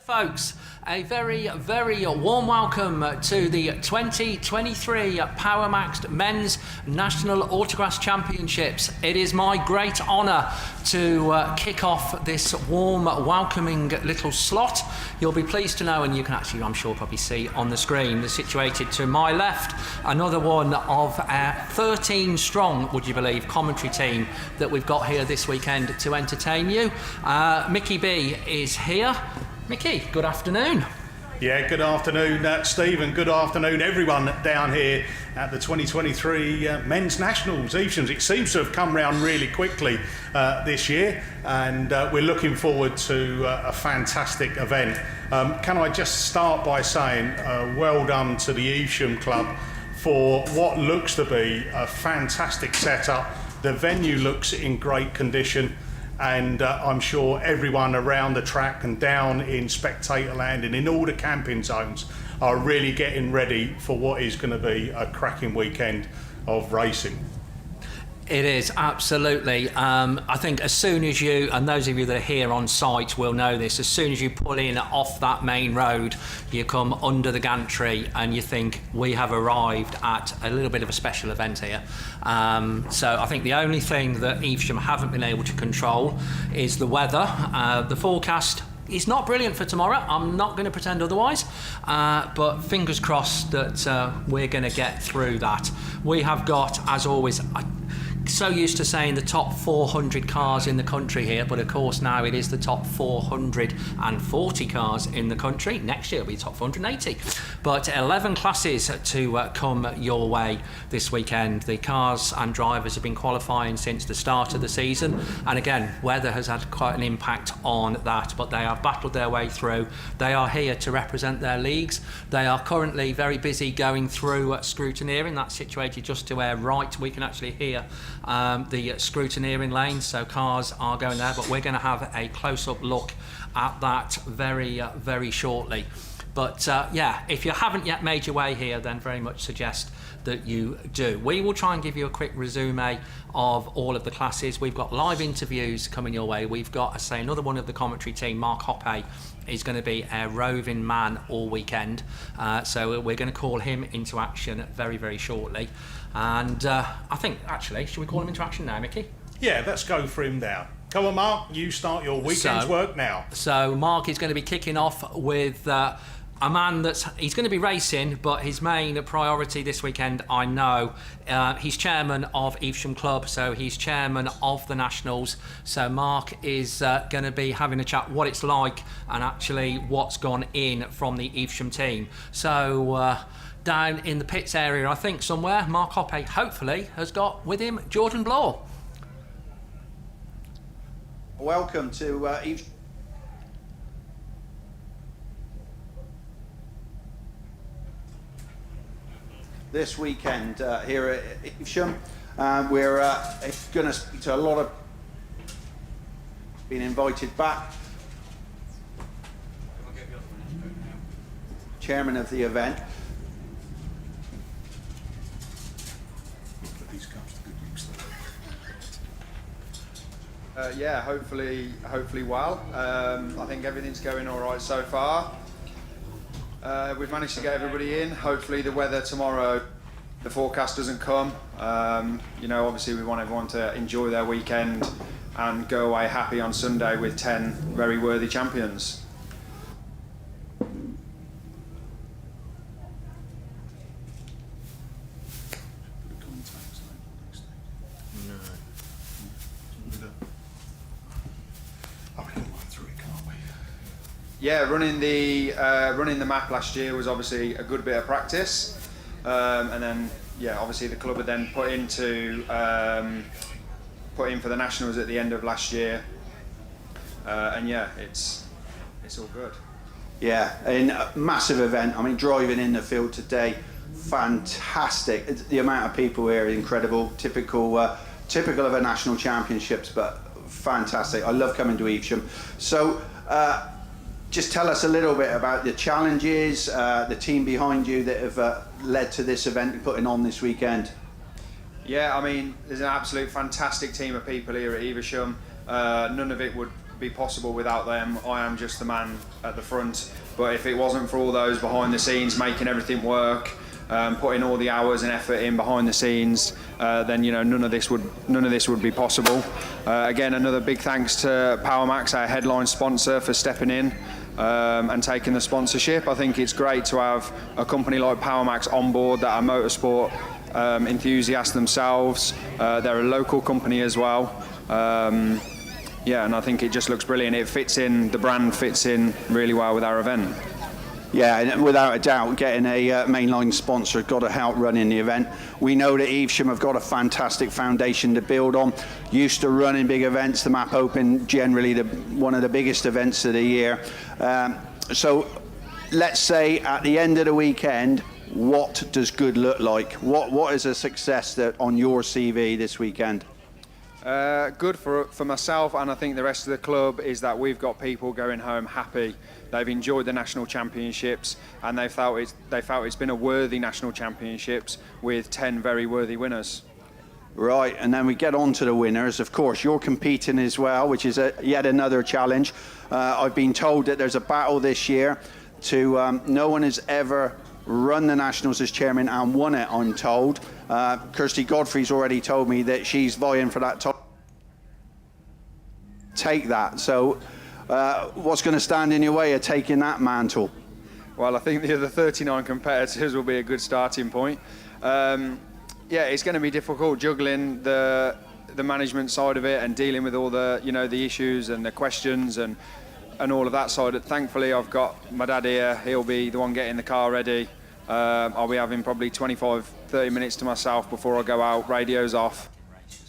Folks, a very, very warm welcome to the 2023 Power Maxed Men's National Autograss Championships. It is my great honour to kick off this warm, welcoming little slot. You'll be pleased to know, and you can actually, I'm sure, probably see on the screen, situated to my left, another one of our 13 strong, would you believe, commentary team that we've got here this weekend to entertain you. Mickey B is here. Mickey, good afternoon. Yeah, good afternoon, Steve, and good afternoon, everyone down here at the 2023 Men's Nationals, Eveshams. It seems to have come round really quickly this year, and we're looking forward to a fantastic event. Can I just start by saying well done to the Evesham Club for what looks to be a fantastic setup. The venue looks in great condition. And I'm sure everyone around the track and down in spectator land and in all the camping zones are really getting ready for what is going to be a cracking weekend of racing. It is, absolutely. I think as soon as you, and those of you that are here on site will know this, as soon as you pull in off that main road, you come under the gantry and you think we have arrived at a little bit of a special event here. So I think the only thing that Evesham haven't been able to control is the weather. The forecast is not brilliant for tomorrow. I'm not going to pretend otherwise, but fingers crossed that we're going to get through that. We have got, as always, so used to saying the top 400 cars in the country here, but of course now it is the top 440 cars in the country. Next year it'll be top 480. But 11 classes to come your way this weekend. The cars and drivers have been qualifying since the start of the season, and again, weather has had quite an impact on that, but they have battled their way through. They are here to represent their leagues. They are currently very busy going through scrutineering. That's situated just to our right. We can actually hear the scrutineering lane, so cars are going there, but we're going to have a close-up look at that very shortly. But yeah, if you haven't yet made your way here, then very much suggest that you do. We will try and give you a quick resume of all of the classes. We've got live interviews coming your way. We've got, I say, another one of the commentary team, Mark Hoppe, is going to be a roving man all weekend. So we're going to call him into action very shortly. And I think, actually, should we call him into action now, Mickey? Yeah, let's go for him now. Come on, Mark, you start your weekend's work now. So Mark is going to be kicking off with a man he's going to be racing, but his main priority this weekend, I know, he's chairman of Evesham Club, so he's chairman of the Nationals. So Mark is going to be having a chat what it's like and actually what's gone in from the Evesham team. So down in the pits area, I think somewhere, Mark Hoppe hopefully has got with him Jordan Bloor. Welcome to Evesham. This weekend here at Evesham. We're going to speak to a lot of been invited back. Chairman of the event. Yeah, hopefully well. I think everything's going all right so far. We've managed to get everybody in. Hopefully the weather tomorrow, the forecast doesn't come. You know, obviously we want everyone to enjoy their weekend and go away happy on Sunday with 10 very worthy champions. Yeah, running the map last year was obviously a good bit of practice, and then yeah, obviously the club had then put in for the Nationals at the end of last year, and yeah, it's all good. Yeah, and a massive event. I mean, driving in the field today, fantastic. The amount of people here is incredible. Typical of a national championships, but fantastic. I love coming to Evesham. So. Just tell us a little bit about the challenges, the team behind you that have led to this event and putting on this weekend. Yeah, I mean, there's an absolute fantastic team of people here at Evesham. None of it would be possible without them. I am just the man at the front, but if it wasn't for all those behind the scenes making everything work, putting all the hours and effort in behind the scenes, then none of this would be possible. Again, another big thanks to PowerMax, our headline sponsor, for stepping in and taking the sponsorship. I think it's great to have a company like PowerMax on board that are motorsport enthusiasts themselves. They're a local company as well. And I think it just looks brilliant. It fits in, the brand fits in really well with our event. Yeah, and without a doubt, getting a mainline sponsor has got to help running the event. We know that Evesham have got a fantastic foundation to build on. Used to running big events, the Map Open generally one of the biggest events of the year. So let's say at the end of the weekend, what does good look like? What is a success that on your CV this weekend? Good for myself, and I think the rest of the club, is that we've got people going home happy. They've enjoyed the national championships, and they felt it's been a worthy national championships with 10 very worthy winners. Right, and then we get on to the winners. Of course, you're competing as well, which is yet another challenge. I've been told that there's a battle this year to no one has ever run the Nationals as chairman and won it, I'm told. Kirsty Godfrey's already told me that she's vying for that top. Take that. So what's going to stand in your way of taking that mantle? Well, I think the other 39 competitors will be a good starting point. It's going to be difficult juggling the management side of it and dealing with all the the issues and the questions and all of that side. Thankfully, I've got my dad here. He'll be the one getting the car ready. I'll be having probably 25-30 minutes to myself before I go out. Radio's off,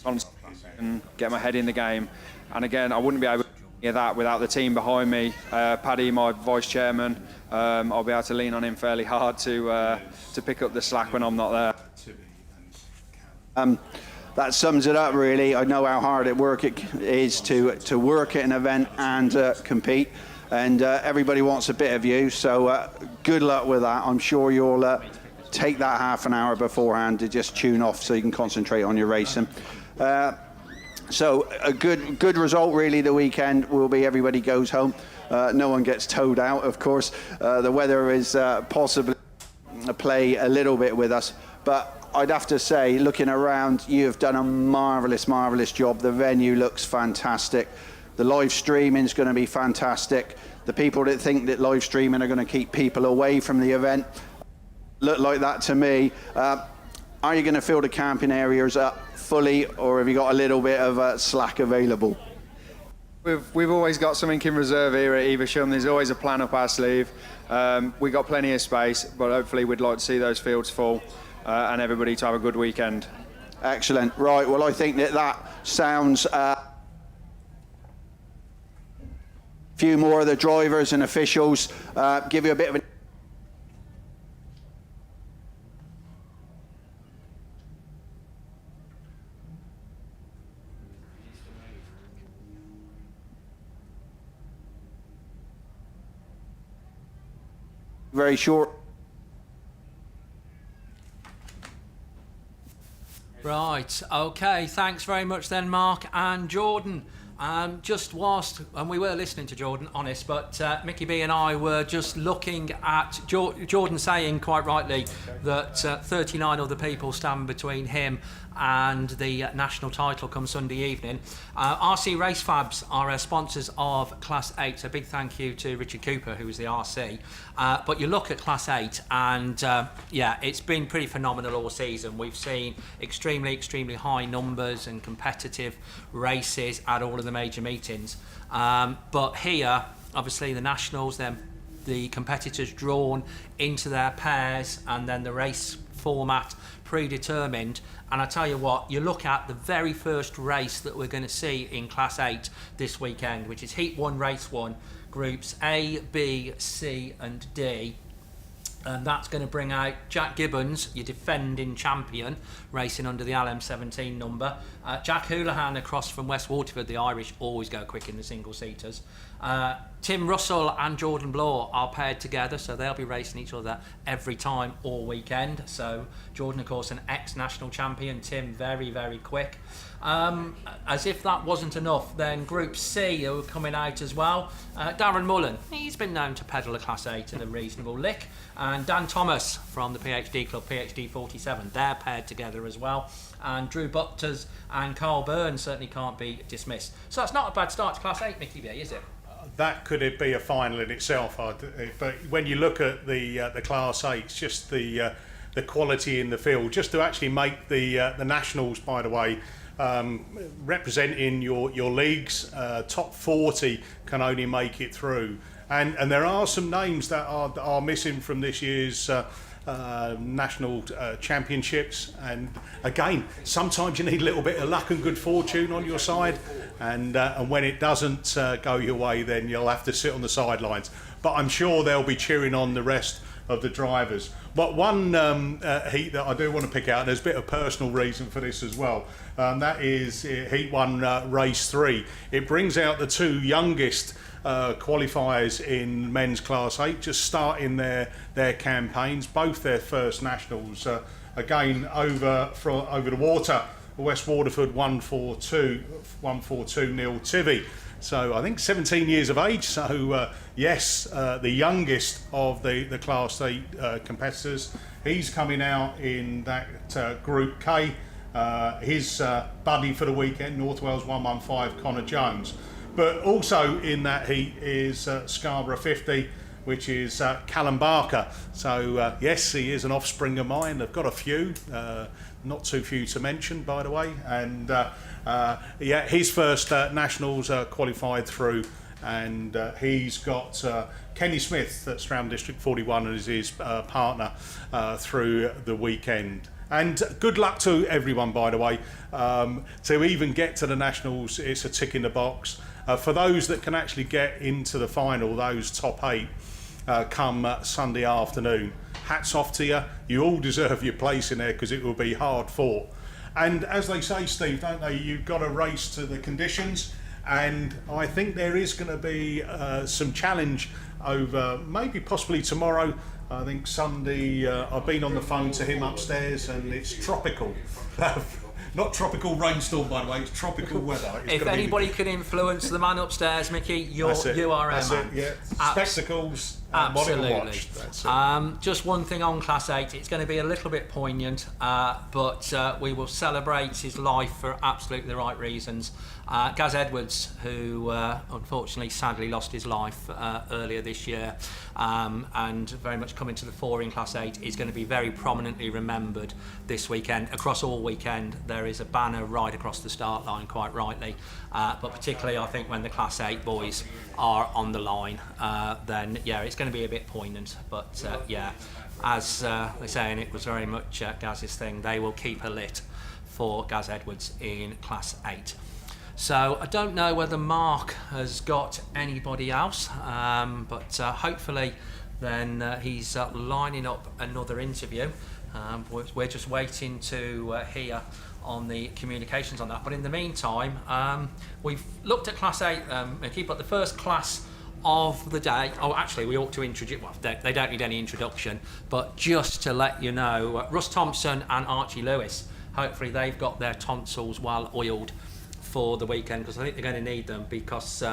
and get my head in the game. And again, I wouldn't be able to do that without the team behind me. Paddy, my vice chairman, I'll be able to lean on him fairly hard to pick up the slack when I'm not there. That sums it up, really. I know how hard it is to work at an event and compete, and everybody wants a bit of you, so good luck with that. I'm sure you'll take that half an hour beforehand to just tune off so you can concentrate on your racing. So a good result, really, the weekend will be everybody goes home. No one gets towed out, of course. The weather is possibly play a little bit with us, but I'd have to say, looking around, you have done a marvellous job. The venue looks fantastic. The live streaming is going to be fantastic. The people that think that live streaming are going to keep people away from the event look like that to me. Are you going to fill the camping areas up fully, or have you got a little bit of slack available? We've always got something in reserve here at Evesham. There's always a plan up our sleeve. We've got plenty of space, but hopefully we'd like to see those fields full. And everybody to have a good weekend. Excellent. Right, well, I think that sounds few more of the drivers and officials give you a bit of a very short. Right, okay, thanks very much then, Mark and Jordan. Just whilst, and we were listening to Jordan, honest, but Mickey B and I were just looking at Jordan saying quite rightly that 39 other people stand between him and the national title come Sunday evening. RC Race Fabs are our sponsors of Class 8, so big thank you to Richard Cooper, who was the RC. But you look at Class 8 and it's been pretty phenomenal all season. We've seen extremely high numbers and competitive races at all of the major meetings. But here, obviously the nationals, then the competitors drawn into their pairs and then the race format predetermined. And I tell you what, you look at the very first race that we're going to see in Class 8 this weekend, which is Heat 1, Race 1, Groups A, B, C and D. And that's going to bring out Jack Gibbons, your defending champion, racing under the LM17 number. Jack Houlihan across from West Waterford, the Irish always go quick in the single-seaters. Tim Russell and Jordan Bloor are paired together, so they'll be racing each other every time all weekend. So Jordan, of course, an ex-national champion. Tim, very quick. As if that wasn't enough, then Group C are coming out as well. Darren Mullen, he's been known to pedal a Class 8 at a reasonable lick. And Dan Thomas from the PhD Club, PhD 47, they're paired together as well. And Drew Butters and Carl Byrne certainly can't be dismissed. So that's not a bad start to Class 8, Mickey B, is it? That could be a final in itself, but when you look at the Class 8, it's just the quality in the field. Just to actually make the Nationals, by the way, representing your leagues, top 40 can only make it through. And there are some names that are missing from this year's national championships, and again, sometimes you need a little bit of luck and good fortune on your side, and when it doesn't go your way, then you'll have to sit on the sidelines. But I'm sure they'll be cheering on the rest of the drivers. But one heat that I do want to pick out, and there's a bit of personal reason for this as well, that is Heat 1, Race 3. It brings out the two youngest qualifiers in men's Class 8, just starting their campaigns, both their first nationals. Again, over the water, West Waterford 142 nil Tivy. So I think 17 years of age. So yes, the youngest of the Class 8 competitors. He's coming out in that Group K. His buddy for the weekend, North Wales 115, Connor Jones. But also in that heat is Scarborough 50, which is Callum Barker. So yes, he is an offspring of mine. They've got a few, not too few to mention, by the way. And yeah, his first nationals qualified through, and he's got Kenny Smith at Stroud District 41 as his partner through the weekend. And good luck to everyone, by the way. To even get to the nationals, it's a tick in the box. For those that can actually get into the final, those top 8 come Sunday afternoon, hats off to you. You all deserve your place in there, because it will be hard fought. And as they say, Steve, don't they, you've got to race to the conditions, and I think there is going to be some challenge over maybe possibly tomorrow. I think Sunday, I've been on the phone to him upstairs, and it's tropical. Not tropical rainstorm, by the way, it's tropical weather. It's if anybody can influence the man upstairs, Mickey, you are a man. Yeah. Spectacles and absolutely. watch. That's it. Just one thing on Class 8, it's going to be a little bit poignant, but we will celebrate his life for absolutely the right reasons. Gaz Edwards, who unfortunately sadly lost his life earlier this year, and very much coming to the fore in Class 8, is going to be very prominently remembered this weekend. Across all weekend, there is a banner right across the start line, quite rightly, but particularly I think when the Class 8 boys are on the line, then yeah, it's going to be a bit poignant. But yeah, as they're saying, it was very much Gaz's thing. They will keep her lit for Gaz Edwards in Class 8. So I don't know whether Mark has got anybody else, but hopefully then he's lining up another interview. We're just waiting to hear on the communications on that. But in the meantime, we've looked at Class 8, Mickey, but the first class of the day, oh actually we ought to introduce, well they don't need any introduction, but just to let you know, Russ Thompson and Archie Lewis, hopefully they've got their tonsils well oiled for the weekend, because I think they're going to need them, because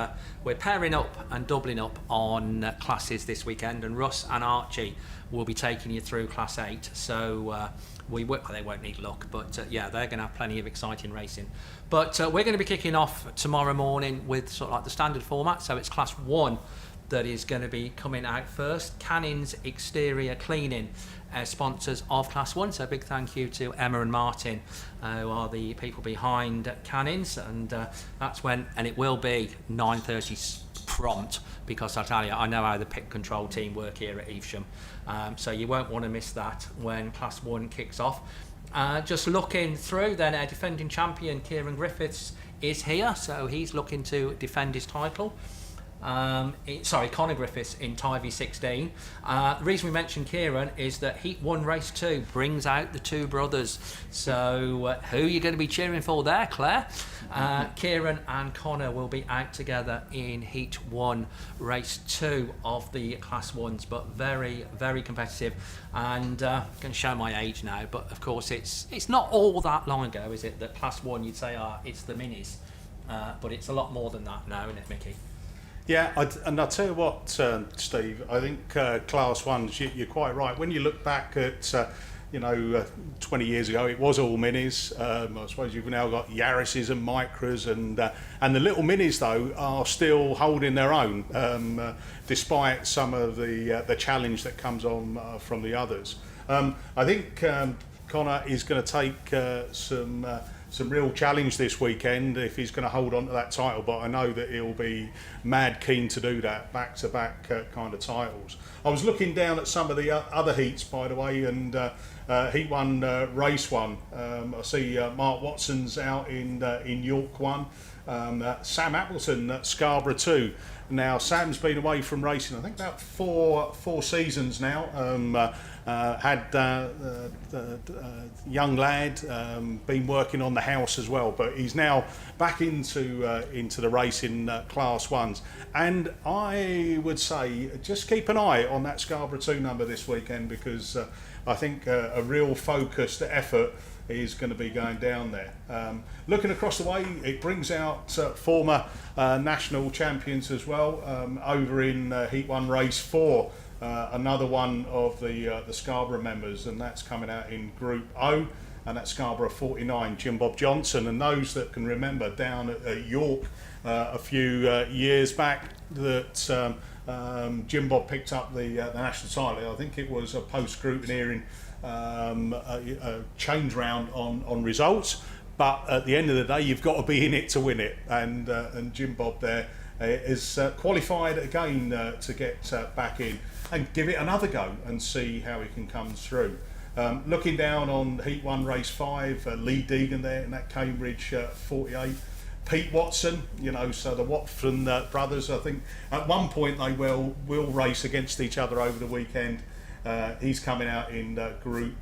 we're pairing up and doubling up on classes this weekend, and Russ and Archie will be taking you through Class 8. So they won't need luck, but yeah, they're going to have plenty of exciting racing. But we're going to be kicking off tomorrow morning with sort of like the standard format. So it's Class 1 that is going to be coming out first. Canning's Exterior Cleaning, sponsors of Class 1. So a big thank you to Emma and Martin, who are the people behind Canning's, and that's when, and it will be 9:30 prompt, because I tell you, I know how the pit control team work here at Evesham, so you won't want to miss that when Class 1 kicks off. Just looking through then, our defending champion Kieran Griffiths is here, so he's looking to defend his title. Connor Griffiths in Tyvee 16. The reason we mentioned Kieran is that Heat 1 Race 2 brings out the two brothers. So who are you going to be cheering for there, Claire? Kieran and Connor will be out together in Heat 1 Race 2 of the Class 1s, but very, very competitive. And I'm going to show my age now, but of course it's not all that long ago, is it, that Class 1 you'd say, it's the minis. But it's a lot more than that now, isn't it, Mickey? Yeah, and I'll tell you what, Steve, I think Class 1s, you're quite right. When you look back at, 20 years ago, it was all minis. I suppose you've now got Yaris's and Micras, and the little minis, though, are still holding their own, despite some of the challenge that comes on from the others. I think Connor is going to take some real challenge this weekend if he's going to hold on to that title, but I know that he'll be mad keen to do that, back-to-back kind of titles. I was looking down at some of the other heats, by the way, and Heat 1, Race 1. I see Mark Watson's out in York 1, Sam Appleton at Scarborough 2. Now, Sam's been away from racing, I think, about four seasons now. Young lad, been working on the house as well, but he's now back into the racing Class 1s. And I would say just keep an eye on that Scarborough 2 number this weekend, because I think a real focused effort is going to be going down there. Looking across the way, it brings out former national champions as well, over in Heat 1 Race 4. Another one of the Scarborough members, and that's coming out in Group O, and that's Scarborough 49, Jim Bob Johnson. And those that can remember down at York a few years back, that Jim Bob picked up the national title. I think it was a post-scrutineering change round on results, but at the end of the day, you've got to be in it to win it. And Jim Bob there is qualified again to get back in and give it another go and see how he can come through. Looking down on Heat 1 Race 5, Lee Deegan there in that Cambridge 48. Pete Watson, so the Watson brothers, I think at one point they will race against each other over the weekend. He's coming out in Group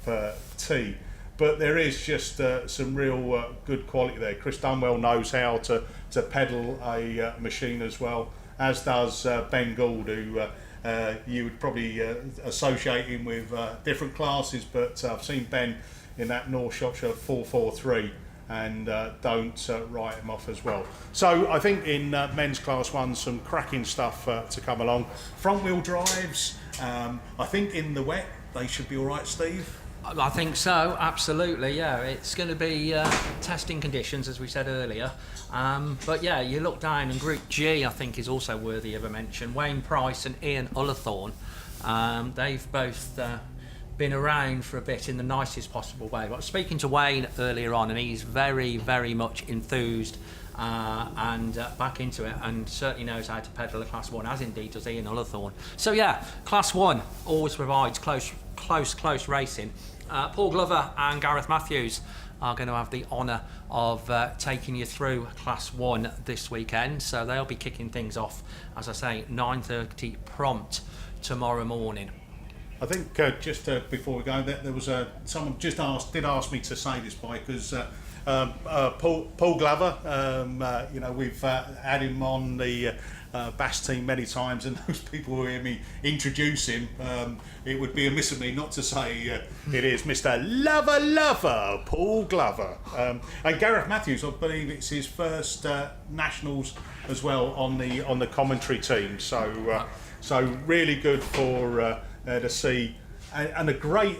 T. But there is just some real good quality there. Chris Dunwell knows how to pedal a machine as well, as does Ben Gould, who you would probably associate him with different classes, but I've seen Ben in that North Shropshire 443 and don't write him off as well. So I think in men's Class 1, some cracking stuff to come along. Front wheel drives, I think in the wet they should be all right, Steve. I think so, absolutely, yeah. It's going to be testing conditions, as we said earlier. But yeah, you look down, and Group G, I think, is also worthy of a mention. Wayne Price and Ian Ullathorne, they've both been around for a bit in the nicest possible way. But speaking to Wayne earlier on, and he's very, very much enthused and back into it, and certainly knows how to pedal a Class 1, as indeed does Ian Ullathorne. So yeah, Class 1 always provides close racing. Paul Glover and Gareth Matthews are going to have the honour of taking you through Class 1 this weekend, so they'll be kicking things off, as I say, 9:30 prompt tomorrow morning. I think just before we go, there was someone just did ask me to say this, because Paul Glover, we've had him on the BAST team many times, and those people who hear me introduce him, it would be amiss of me not to say it is Mr. Lover Paul Glover. And Gareth Matthews, I believe it's his first nationals as well on the commentary team. So really good for to see, and a great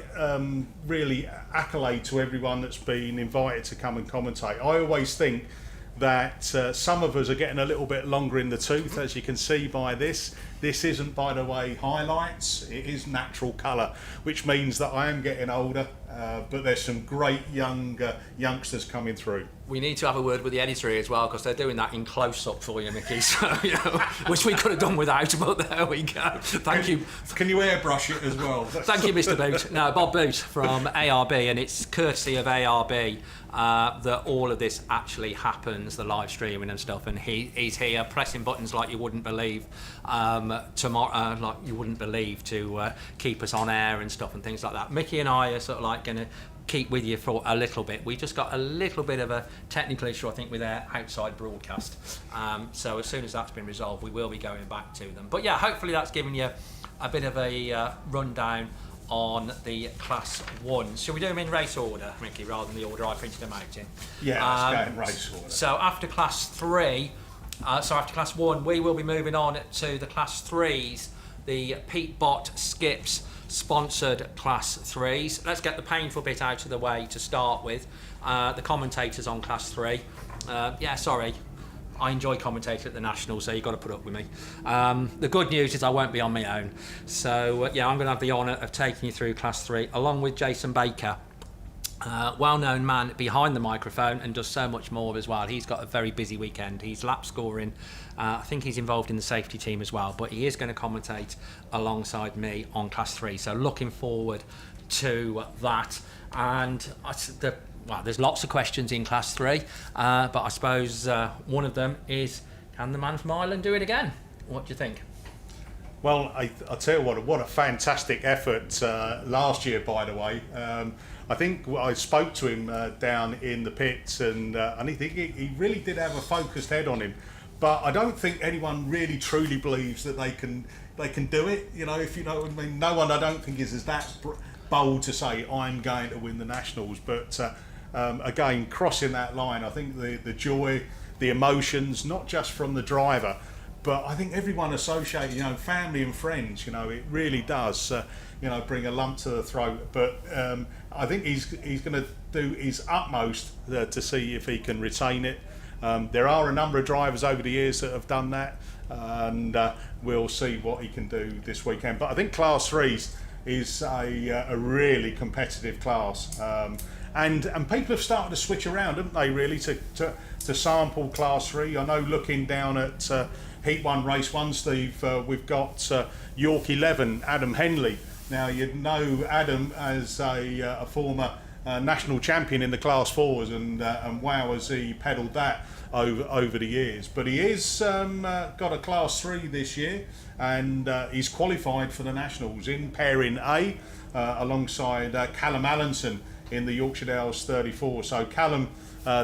really accolade to everyone that's been invited to come and commentate. I always think that some of us are getting a little bit longer in the tooth, as you can see by this. This isn't, by the way, highlights. It is natural colour, which means that I am getting older, but there's some great youngsters coming through. We need to have a word with the editor here as well, because they're doing that in close-up for you, Mickey. So, which we could have done without, but there we go. Thank you. Can you airbrush it as well? Thank you, Mr. Boot. No, Bob Boot from ARB, and it's courtesy of ARB that all of this actually happens, the live streaming and stuff. And he's here pressing buttons like you wouldn't believe tomorrow, like you wouldn't believe, to keep us on air and stuff and things like that. Mickey and I are sort of like going to keep with you for a little bit. We just got a little bit of a technical issue, I think, with our outside broadcast. So as soon as that's been resolved, we will be going back to them. But yeah, hopefully that's given you a bit of a rundown on the Class 1. Shall we do them in race order, Mickey, rather than the order I printed them out in? Yeah, let's go in race order. So after Class 3, after Class 1, we will be moving on to the Class 3s, the Pete Bott Skips sponsored Class 3s. Let's get the painful bit out of the way to start with. The commentators on Class 3. I enjoy commentating at the Nationals, so you've got to put up with me. The good news is I won't be on my own. So, I'm going to have the honour of taking you through Class 3, along with Jason Baker. Well-known man behind the microphone and does so much more as well. He's got a very busy weekend. He's lap scoring. I think he's involved in the safety team as well, but he is going to commentate alongside me on Class 3. So looking forward to that. And there's lots of questions in Class 3, but I suppose one of them is, can the man from Ireland do it again? What do you think? Well, I'll tell you what a fantastic effort last year, by the way. I think I spoke to him down in the pits, and I think he really did have a focused head on him. But I don't think anyone really truly believes that they can do it. If you know what I mean. No one, I don't think, is that bold to say I'm going to win the Nationals. But again, crossing that line, I think the joy, the emotions, not just from the driver, but I think everyone associated, family and friends, it really does, bring a lump to the throat. But I think he's going to do his utmost to see if he can retain it. There are a number of drivers over the years that have done that, and we'll see what he can do this weekend. But I think Class 3s is a really competitive class, and people have started to switch around, haven't they, really, to sample Class 3. I know, looking down at Heat 1, Race 1, Steve, we've got York 11, Adam Henley. Now, you'd know Adam as a former national champion in the Class 4s, and wow, has he pedalled that over the years. But he is got a Class 3 this year, and he's qualified for the Nationals in pairing A alongside Callum Allenson in the Yorkshire Dales 34. So Callum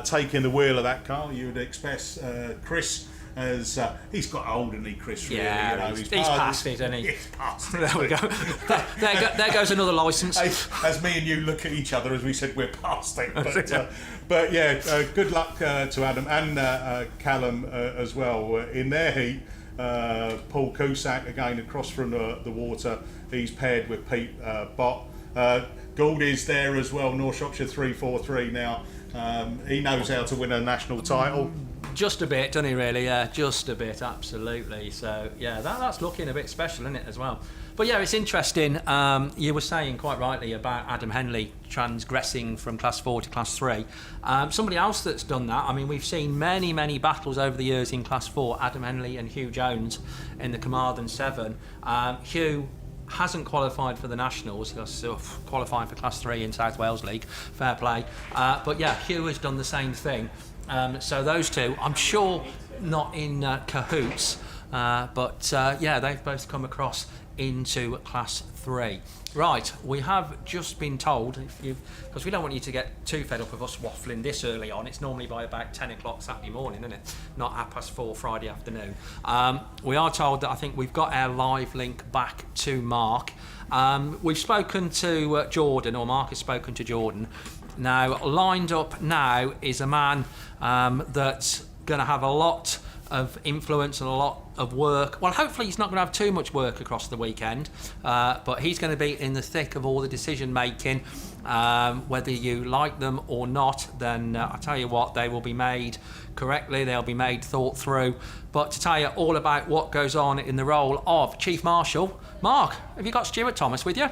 taking the wheel of that car. You would expect Chris, as he's got old, isn't he, Chris? Really, he's past it, isn't he? He's past it. There we go. there goes another licence. As me and you look at each other, as we said, we're past it. But good luck to Adam and Callum as well in their heat. Paul Cusack again across from the water. He's paired with Pete Bott. Gouldy's there as well. North Shropshire 343 now. He knows how to win a national title. Just a bit, doesn't he, really? Yeah, just a bit, absolutely. So, yeah, that's looking a bit special, isn't it, as well? But, yeah, it's interesting. You were saying quite rightly about Adam Henley transgressing from Class 4 to Class 3. Somebody else that's done that, I mean, we've seen many, many battles over the years in Class 4, Adam Henley and Hugh Jones in the Carmarthen 7. Hugh hasn't qualified for the Nationals. He's qualifying for Class 3 in South Wales League. Fair play. But, yeah, Hugh has done the same thing. So those two, I'm sure, not in cahoots, but they've both come across into Class 3. Right, we have just been told, because we don't want you to get too fed up of us waffling this early on. It's normally by about 10 o'clock Saturday morning, isn't it? Not 4:30 Friday afternoon. We are told that I think we've got our live link back to Mark. We've spoken to Jordan, or Mark has spoken to Jordan. Now, lined up now is a man that's going to have a lot of influence and a lot of work. Well, hopefully he's not going to have too much work across the weekend, but he's going to be in the thick of all the decision making. Whether you like them or not, then I tell you what, they will be made correctly, they'll be made thought through. But to tell you all about what goes on in the role of Chief Marshal, Mark, have you got Stuart Thomas with you?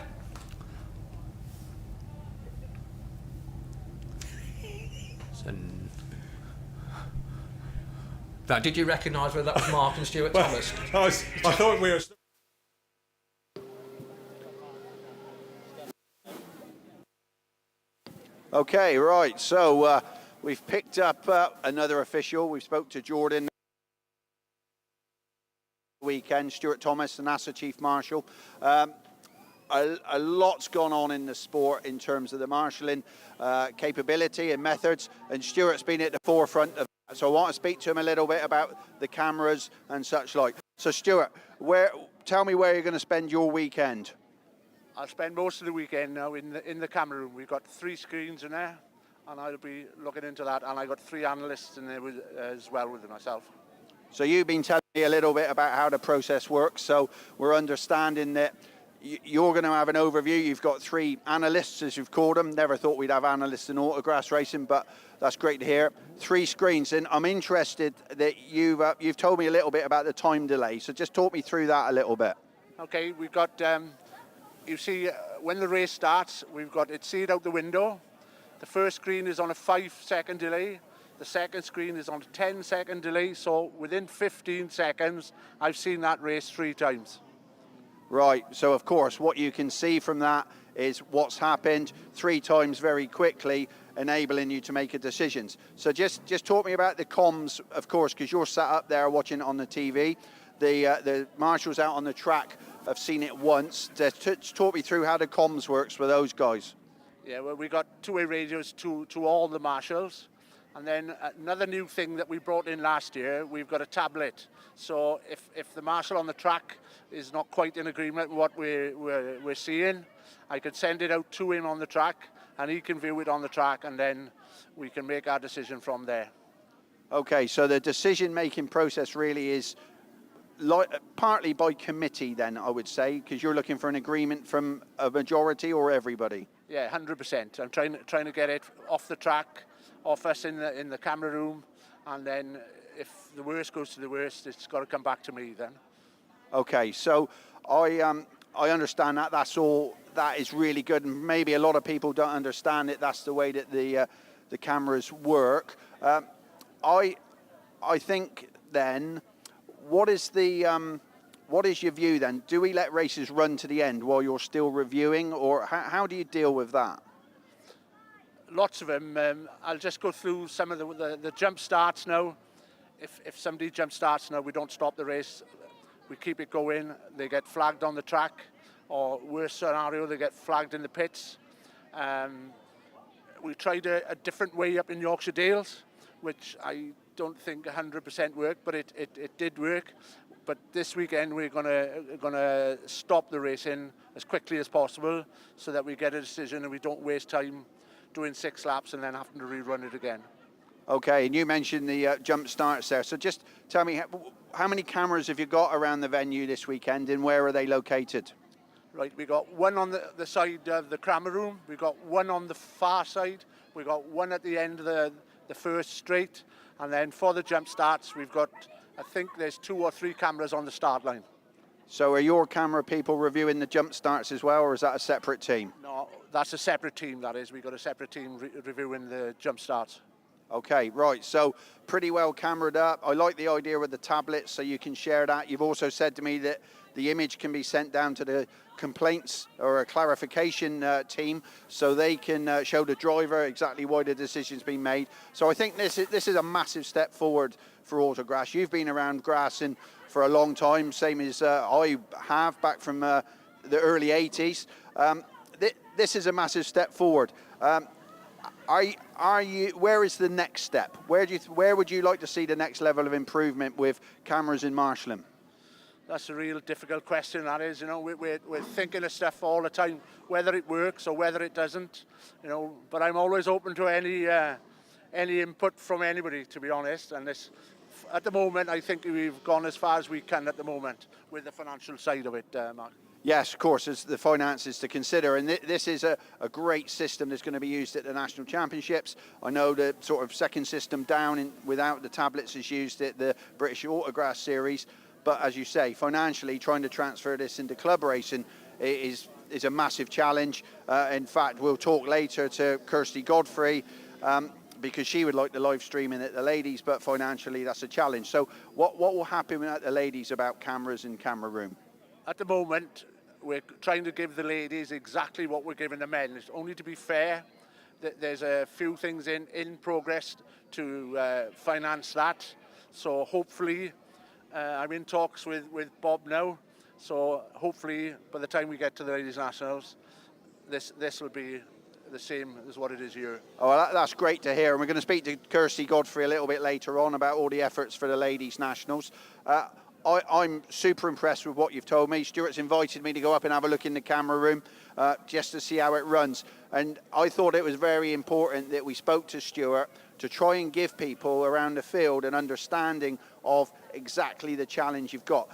Now, did you recognise whether that was Mark and Stuart Thomas? I thought we were... Okay, right. So we've picked up another official. We spoke to Jordan weekend, Stuart Thomas, the NASA Chief Marshal. A lot's gone on in the sport in terms of the marshalling capability and methods, and Stuart's been at the forefront of that. So I want to speak to him a little bit about the cameras and such like. So Stuart, tell me where you're going to spend your weekend. I'll spend most of the weekend now in the camera room. We've got 3 screens in there, and I'll be looking into that. And I got 3 analysts in there as well with myself. So you've been telling me a little bit about how the process works. So we're understanding that you're going to have an overview. You've got 3 analysts, as you've called them. Never thought we'd have analysts in autograss racing, but that's great to hear. 3 screens, and I'm interested that you've told me a little bit about the time delay. So just talk me through that a little bit. Okay, we've got. You see, when the race starts, we've got it seed out the window. The first screen is on a 5-second delay. The second screen is on a 10-second delay. So within 15 seconds, I've seen that race 3 times. Right, so of course, what you can see from that is what's happened 3 times very quickly, enabling you to make a decisions. So just talk me about the comms, of course, because you're sat up there watching it on the TV. The marshals out on the track have seen it once. Just talk me through how the comms works for those guys. Yeah, well, we got 2-way radios to all the marshals. And then another new thing that we brought in last year, we've got a tablet. So if the marshal on the track is not quite in agreement with what we're seeing, I could send it out to him on the track, and he can view it on the track, and then we can make our decision from there. Okay, so the decision-making process really is partly by committee then, I would say, because you're looking for an agreement from a majority or everybody? Yeah, 100%. I'm trying to get it off the track, off us in the camera room, and then if the worst goes to the worst, it's got to come back to me then. Okay, so I understand that is really good, and maybe a lot of people don't understand it. That's the way that the cameras work. I think then, what is your view then? Do we let races run to the end while you're still reviewing, or how do you deal with that? Lots of them. I'll just go through some of the jump starts now. If somebody jump starts now, we don't stop the race. We keep it going. They get flagged on the track, or worst scenario, they get flagged in the pits. We tried a different way up in Yorkshire Dales, which I don't think 100% worked, but it did work. But this weekend we're gonna stop the racing as quickly as possible, so that we get a decision and we don't waste time doing 6 laps and then having to rerun it again. Okay, and you mentioned the jump starts there. So just tell me, how many cameras have you got around the venue this weekend, and where are they located? Right, we got one on the side of the camera room. We got one on the far side. We got one at the end of the first straight, and then for the jump starts, we've got, I think there's 2 or 3 cameras on the start line. So are your camera people reviewing the jump starts as well, or is that a separate team? No, that's a separate team, that is. We've got a separate team reviewing the jump starts. Okay, right, so pretty well cameraed up. I like the idea with the tablets, so you can share that. You've also said to me that the image can be sent down to the complaints or a clarification team, so they can show the driver exactly why the decision's been made. So I think this is a massive step forward for Autograss. You've been around grassing for a long time, same as I have, back from the early 80s. This is a massive step forward. Where is the next step? Where would you like to see the next level of improvement with cameras in marshalling? That's a real difficult question, that is. You know, we're thinking of stuff all the time, whether it works or whether it doesn't. You know, but I'm always open to any input from anybody, to be honest. And this at the moment, I think we've gone as far as we can at the moment with the financial side of it, Mark. Yes, of course, there's the finances to consider, and this is a great system that's going to be used at the National Championships. I know the sort of second system down without the tablets is used at the British Autograss series, but as you say, financially, trying to transfer this into club racing is a massive challenge. In fact, we'll talk later to Kirsty Godfrey, because she would like the live streaming at the ladies, but financially that's a challenge. So what will happen at the ladies about cameras and camera room? At the moment, we're trying to give the ladies exactly what we're giving the men. It's only to be fair that there's a few things in progress to finance that. So hopefully, I'm in talks with Bob now. So hopefully, by the time we get to the Ladies Nationals, this will be the same as what it is here. Oh, well, that's great to hear. And we're going to speak to Kirsty Godfrey a little bit later on about all the efforts for the Ladies Nationals. I'm super impressed with what you've told me. Stuart's invited me to go up and have a look in the camera room just to see how it runs. And I thought it was very important that we spoke to Stuart to try and give people around the field an understanding of exactly the challenge you've got.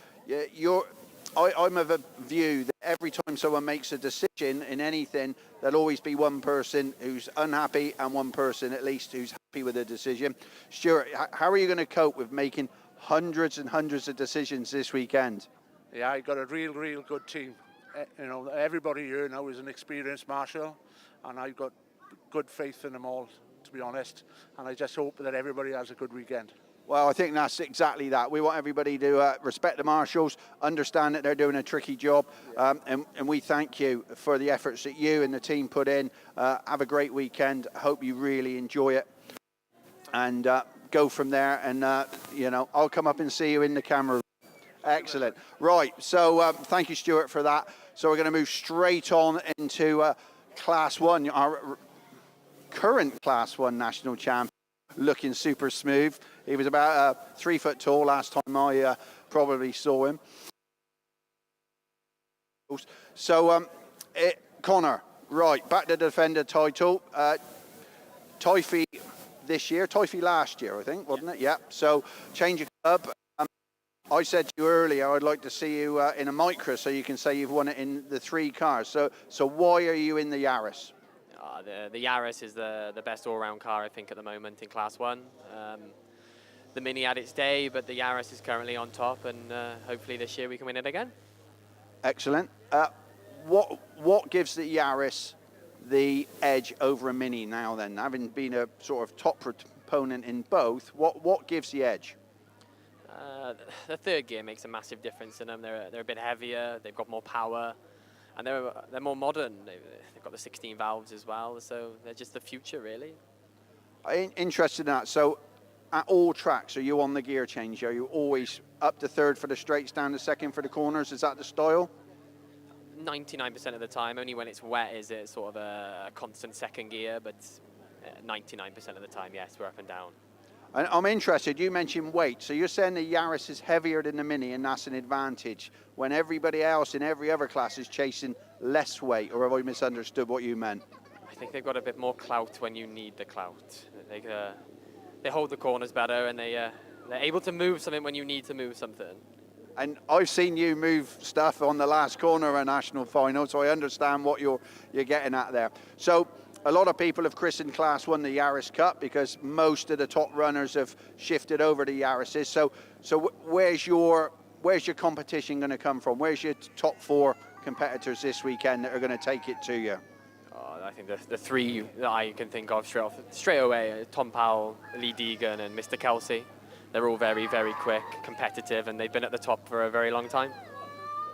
I'm of a view that every time someone makes a decision in anything, there'll always be one person who's unhappy and one person at least who's happy with the decision. Stuart, how are you going to cope with making hundreds and hundreds of decisions this weekend? Yeah, I got a real good team. Everybody here now is an experienced marshal, and I've got good faith in them all, to be honest. And I just hope that everybody has a good weekend. Well, I think that's exactly that. We want everybody to respect the marshals, understand that they're doing a tricky job, and we thank you for the efforts that you and the team put in. Have a great weekend. I hope you really enjoy it, and go from there. And I'll come up and see you in the camera. Excellent. Right. So thank you, Stuart, for that. So we're going to move straight on into Class 1, our current Class 1 national champion. Looking super smooth. He was about 3 foot tall last time I probably saw him. So, Connor, right, back to defender title. Toffee this year, Toffee last year, I think, wasn't it? Yeah. So, change of club. I said to you earlier, I'd like to see you in a Micra so you can say you've won it in the 3 cars. So why are you in the Yaris? The Yaris is the best all-round car, I think, at the moment in Class 1. The Mini had its day, but the Yaris is currently on top, and hopefully this year we can win it again. Excellent. What gives the Yaris the edge over a Mini now then? Having been a sort of top proponent in both, what gives the edge? The third gear makes a massive difference in them. They're a bit heavier, they've got more power, and they're more modern. They've got the 16 valves as well, so they're just the future, really. Interested in that. So at all tracks, are you on the gear change? Are you always up to third for the straights, down to second for the corners? Is that the style? 99% of the time. Only when it's wet is it sort of a constant second gear, but 99% of the time, yes, we're up and down. And I'm interested, you mentioned weight, so you're saying the Yaris is heavier than the Mini and that's an advantage when everybody else in every other class is chasing less weight, or have I misunderstood what you meant? I think they've got a bit more clout when you need the clout. They hold the corners better, and they're able to move something when you need to move something. And I've seen you move stuff on the last corner of a national final, so I understand what you're getting at there. So a lot of people have christened Class 1 the Yaris Cup because most of the top runners have shifted over to Yarises. So where's your competition going to come from? Where's your top 4 competitors this weekend that are going to take it to you? I think the 3 that I can think of straight away, Tom Powell, Lee Deegan and Mr. Kelsey. They're all very, very quick, competitive, and they've been at the top for a very long time.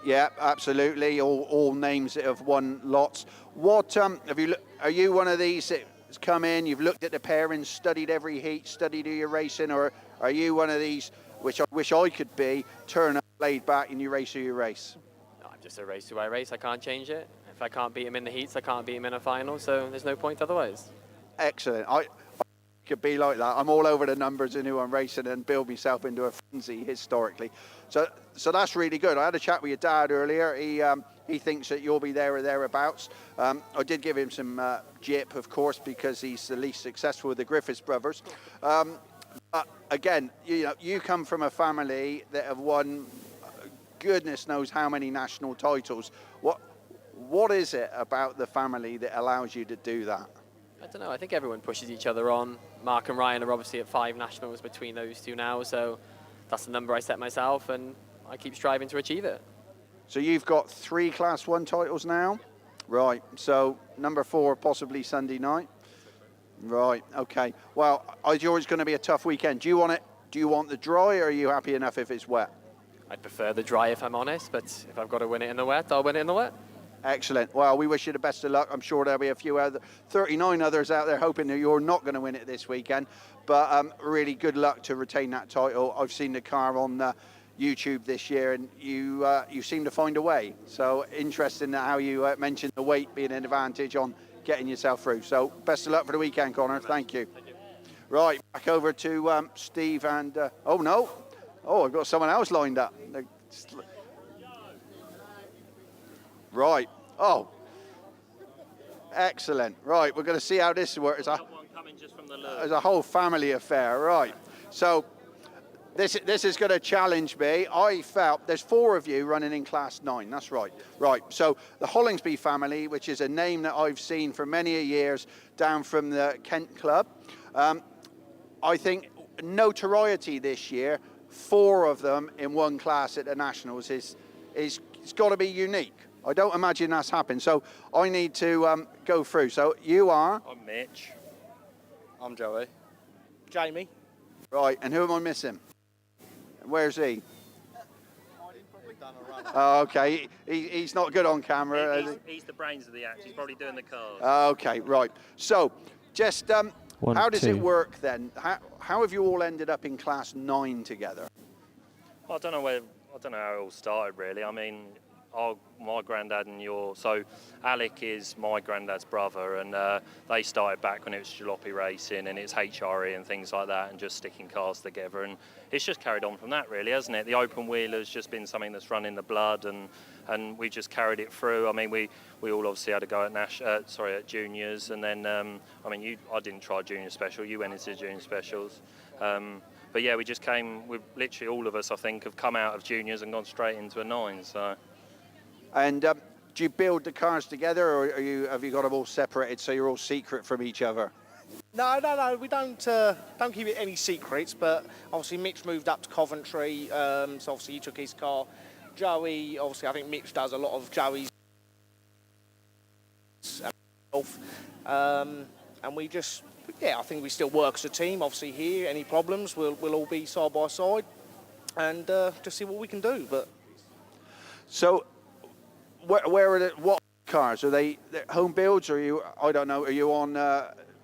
Yeah, absolutely. All names that have won lots. What are you one of these that's come in, you've looked at the pairings, studied every heat, studied who you're racing, or are you one of these, which I wish I could be, turn up, laid back, and you race who you race? No, I'm just a race who I race. I can't change it. If I can't beat him in the heats, I can't beat him in a final, so there's no point otherwise. Excellent. I could be like that. I'm all over the numbers and who I'm racing and build myself into a frenzy historically. So that's really good. I had a chat with your dad earlier. He thinks that you'll be there or thereabouts. I did give him some jip, of course, because he's the least successful of the Griffiths brothers. Again, you come from a family that have won goodness knows how many national titles. What is it about the family that allows you to do that? I don't know. I think everyone pushes each other on. Mark and Ryan are obviously at 5 nationals between those two now, so that's the number I set myself, and I keep striving to achieve it. So you've got 3 Class 1 titles now? Right, so number 4 possibly Sunday night? Right, okay. Well, it's always going to be a tough weekend. Do you want the dry, or are you happy enough if it's wet? I'd prefer the dry if I'm honest, but if I've got to win it in the wet, I'll win it in the wet. Excellent. Well, we wish you the best of luck. I'm sure there'll be 39 others out there hoping that you're not going to win it this weekend. But really good luck to retain that title. I've seen the car on YouTube this year, and you seem to find a way. So interesting how you mentioned the weight being an advantage on getting yourself through. So best of luck for the weekend, Connor. Thank you. Right, back over to Steve and... oh, no. Oh, I've got someone else lined up. Right. Oh. Excellent. Right, we're going to see how this works. It's a whole family affair. Right. So this is going to challenge me. I felt there's 4 of you running in Class 9. That's right. Right. So the Hollingsby family, which is a name that I've seen for many years down from the Kent Club. I think notoriety this year, 4 of them in one class at the Nationals is it's got to be unique. I don't imagine that's happened. So I need to go through. So you are? I'm Mitch. I'm Joey. Jamie. Right, and who am I missing? Where's he? Oh, okay. He's not good on camera. He's the brains of the act. He's probably doing the cars. Okay, right. So just how does it work then? How have you all ended up in Class 9 together? I don't know how it all started really. I mean, my granddad and so Alec is my granddad's brother, and they started back when it was jalopy racing and it's HRE and things like that, and just sticking cars together, and it's just carried on from that really, hasn't it? The open wheeler's just been something that's run in the blood, and we just carried it through. I mean, we all obviously had to go at juniors, and then I didn't try junior special. You went into junior specials. But yeah, we just literally all of us, I think, have come out of juniors and gone straight into a 9. So. And do you build the cars together, or have you got them all separated so you're all secret from each other? No, we don't keep it any secrets, but obviously Mitch moved up to Coventry, so obviously he took his car. Joey, obviously I think Mitch does a lot of Joey's and we just, I think we still work as a team. Obviously here, any problems, we'll all be side by side and just see what we can do. But so, where are what cars? Are they home builds, or are you? I don't know. Are you on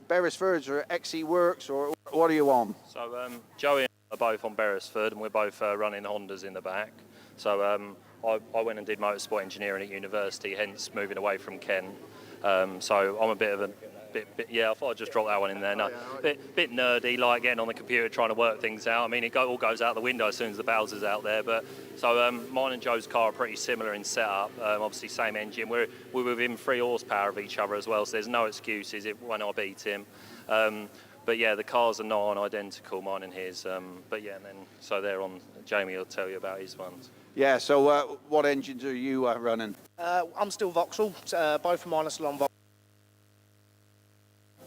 Beresfords or XE Works, or what are you on? So Joey and I are both on Beresford, and we're both running Hondas in the back. So I went and did motorsport engineering at university, hence moving away from Kent. So I'm a bit of a I thought I'd just drop that one in there. No, bit nerdy, like getting on the computer trying to work things out. I mean, it all goes out the window as soon as the Bowser's out there. But so mine and Joe's car are pretty similar in setup. Obviously, same engine. We're within 3 horsepower of each other as well, so there's no excuses when I beat him. But yeah, the cars are non-identical, mine and his. But yeah, and then so they're on. Jamie will tell you about his ones. Yeah. So what engines are you running? I'm still Vauxhall. Both of mine are still on Vauxhall.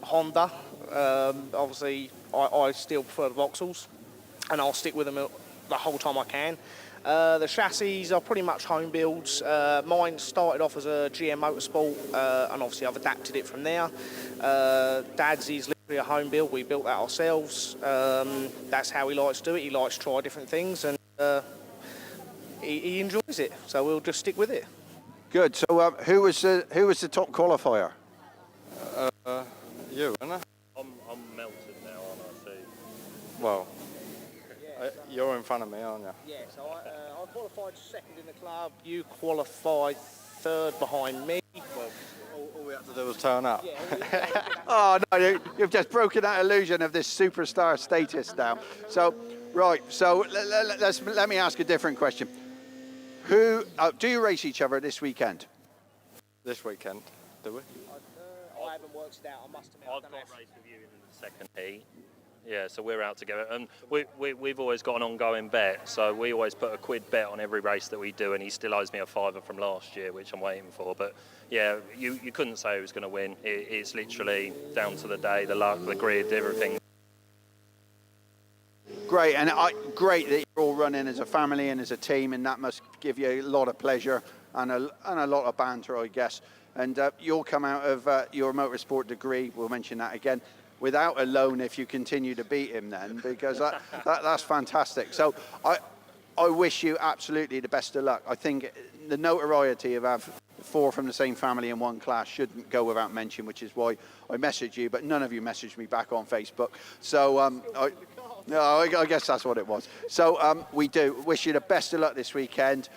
Honda. Obviously, I still prefer the Vauxhalls, and I'll stick with them the whole time I can. The chassis are pretty much home builds. Mine started off as a GM Motorsport, and obviously I've adapted it from there. Dad's is literally a home build. We built that ourselves. That's how he likes to do it. He likes to try different things, and he enjoys it. So we'll just stick with it. Good. So who was the top qualifier? You, isn't it? I'm melted now, aren't I? See. Well, you're in front of me, aren't you? Yeah, so I qualified second in the club. You qualified third behind me. Well, all we had to do was turn up. Yeah, Oh no, you've just broken that illusion of this superstar status now. So, right. So let me ask a different question. Who do you race each other this weekend? This weekend, do we? I haven't worked it out. I must admit. I've got a race with you in the second heat. Yeah, so we're out together, and we've always got an ongoing bet. So we always put a £1 bet on every race that we do, and he still owes me a £5 from last year, which I'm waiting for. But yeah, you couldn't say who's going to win. It's literally down to the day, the luck, the grid, everything. Great, and great that you're all running as a family and as a team, and that must give you a lot of pleasure and a lot of banter, I guess. And you'll come out of your motorsport degree, we'll mention that again, without a loan if you continue to beat him then, because that's fantastic. So I wish you absolutely the best of luck. I think the notoriety of having 4 from the same family in one class shouldn't go without mention, which is why I messaged you, but none of you messaged me back on Facebook. So I guess that's what it was. So we do wish you the best of luck this weekend.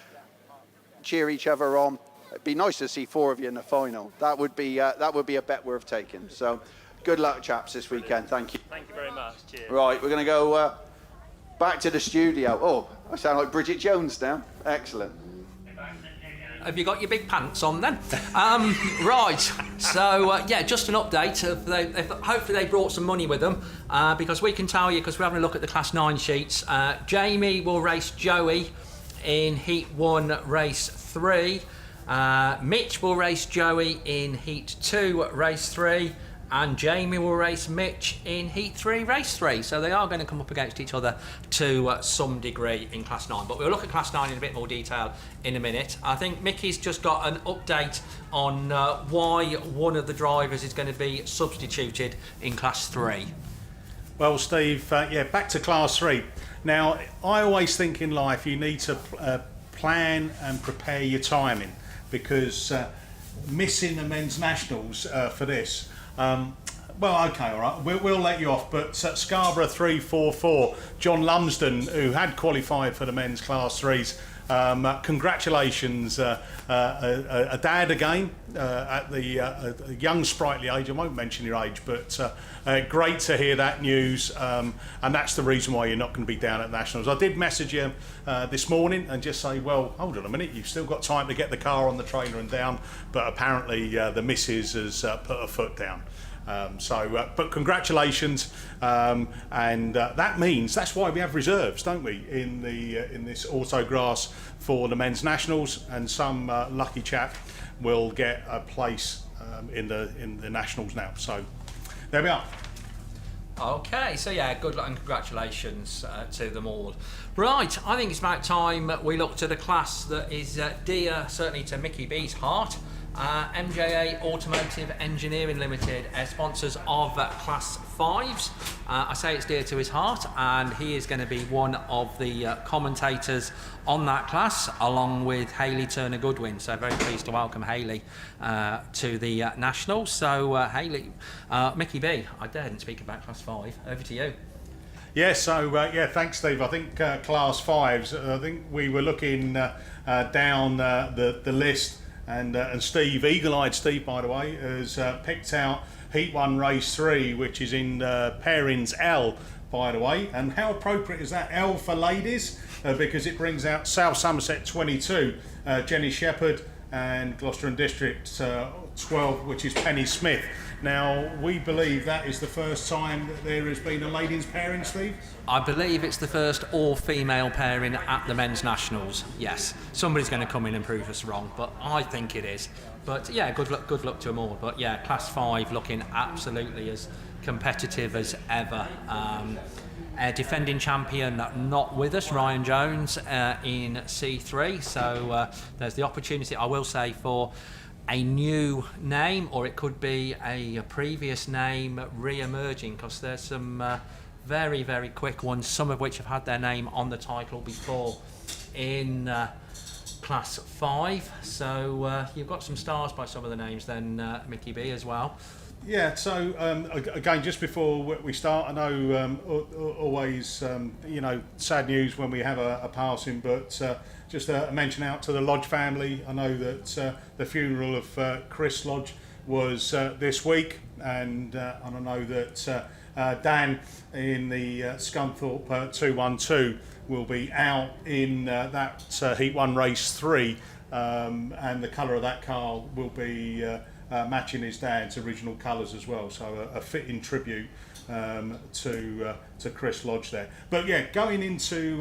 Cheer each other on. It'd be nice to see 4 of you in the final. That would be a bet worth taking. So good luck, chaps, this weekend. Thank you. Thank you very much. Cheers. Right, we're going to go back to the studio. Oh, I sound like Bridget Jones now. Excellent. Have you got your big pants on then? Right, so yeah, just an update. Hopefully they brought some money with them, because we can tell you, because we're having a look at the Class 9 sheets, Jamie will race Joey in Heat 1, Race 3. Mitch will race Joey in Heat 2, Race 3. And Jamie will race Mitch in Heat 3, Race 3. So they are going to come up against each other to some degree in Class 9. But we'll look at Class 9 in a bit more detail in a minute. I think Mickey's just got an update on why one of the drivers is going to be substituted in Class 3. Well, Steve, yeah, back to Class 3. Now, I always think in life you need to plan and prepare your timing, because missing the men's nationals for this... well, okay, all right, we'll let you off, but Scarborough 344, John Lumsden, who had qualified for the men's Class 3s, congratulations, a dad again at the young sprightly age. I won't mention your age, but great to hear that news, and that's the reason why you're not going to be down at Nationals. I did message you this morning and just say, well, hold on a minute, you've still got time to get the car on the trailer and down, but apparently the missus has put her foot down. But congratulations, and that means that's why we have reserves, don't we, in this Autograss for the men's nationals, and some lucky chap will get a place in the nationals now. So there we are. Okay, so yeah, good luck and congratulations to them all. Right, I think it's about time we looked at a class that is dear certainly to Mickey B's heart. MJA Automotive Engineering Limited, sponsors of Class 5s. I say it's dear to his heart, and he is going to be one of the commentators on that class, along with Hayley Turner-Goodwin. So very pleased to welcome Hayley to the Nationals. So Hayley, Mickey B, I didn't speak about Class 5. Over to you. Yeah, so yeah, thanks, Steve. I think Class 5s, I think we were looking down the list, and Steve, eagle-eyed Steve, by the way, has picked out Heat 1, Race 3, which is in pairings L, by the way. And how appropriate is that? L for ladies, because it brings out South Somerset 22, Jenny Shepherd, and Gloucester and District 12, which is Penny Smith. Now, we believe that is the first time that there has been a ladies pairing, Steve? I believe it's the first all-female pairing at the men's nationals, yes. Somebody's going to come in and prove us wrong, but I think it is. But yeah, good luck to them all. But yeah, Class 5 looking absolutely as competitive as ever. Defending champion not with us, Ryan Jones, in C3. So there's the opportunity, I will say, for a new name, or it could be a previous name re-emerging, because there's some very, very quick ones, some of which have had their name on the title before in Class 5. So you've got some stars by some of the names then, Mickey B, as well. Yeah, so again, just before we start, I know always, you know, sad news when we have a passing, but just a mention out to the Lodge family. I know that the funeral of Chris Lodge was this week, and I know that Dan in the Scunthorpe 212 will be out in that Heat 1 Race 3, and the colour of that car will be matching his dad's original colours as well, so a fitting tribute to Chris Lodge there. But yeah, going into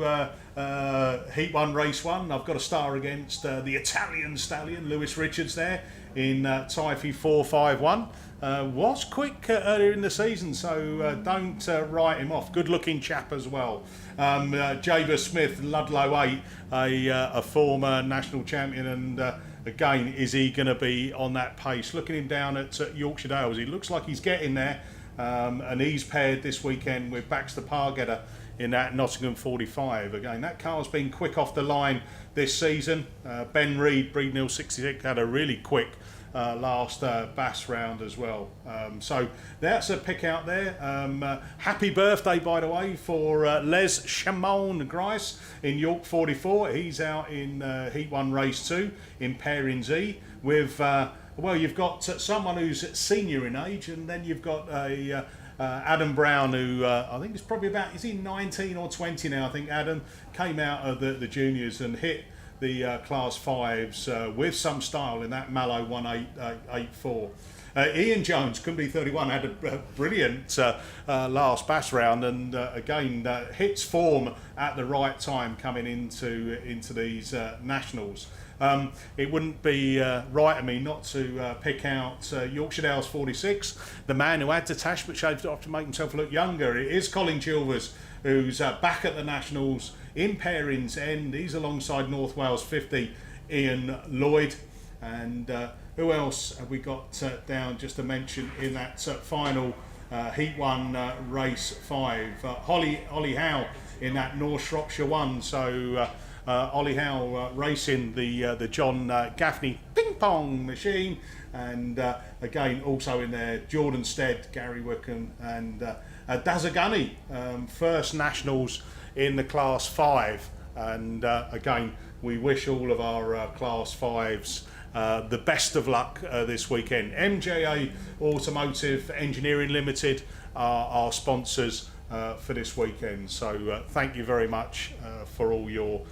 Heat 1, Race 1, I've got a star against the Italian stallion, Lewis Richards there in Typhy 451. Was quick earlier in the season, so don't write him off. Good looking chap as well. Jaber Smith, Ludlow 8, a former national champion, and again, is he going to be on that pace? Looking him down at Yorkshire Dales, he looks like he's getting there, and he's paired this weekend with Baxter Pargetter in that Nottingham 45. Again, that car's been quick off the line this season. Ben Reed, Breednil 66, had a really quick last Bass round as well. So that's a pick out there. Happy birthday, by the way, for Les Chamon Grice in York 44. He's out in Heat 1 Race 2 in Pairings E with, well, you've got someone who's senior in age, and then you've got a Adam Brown, who I think is probably about, is he 19 or 20 now? I think Adam came out of the juniors and hit the Class 5s with some style in that Mallow 1884. Ian Jones, couldn't be 31, had a brilliant last Bass round, and again hits form at the right time coming into these nationals. It wouldn't be right of me not to pick out Yorkshire Dales 46, the man who had to tash but shaved off to make himself look younger. It is Colin Chilvers, who's back at the nationals in Pairings End. He's alongside North Wales 50, Ian Lloyd. And who else have we got down just to mention in that final Heat 1 Race 5? Ollie Howe in that North Shropshire 1. So Ollie Howe racing the John Gaffney ping pong machine. And again, also in there, Jordan Stead, Gary Wickham, and Dazagunny, first nationals in the Class 5. And again, we wish all of our Class 5s the best of luck this weekend. MJA Automotive Engineering Limited are our sponsors for this weekend. So thank you very much for all your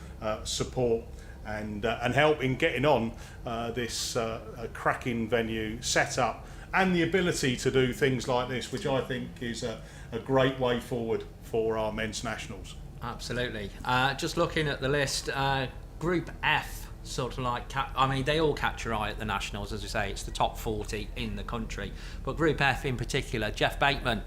support and help in getting on this cracking venue setup, and the ability to do things like this, which I think is a great way forward for our men's nationals. Absolutely. Just looking at the list, Group F, sort of like, I mean, they all catch your eye at the nationals, as we say, it's the top 40 in the country. But Group F in particular, Jeff Bateman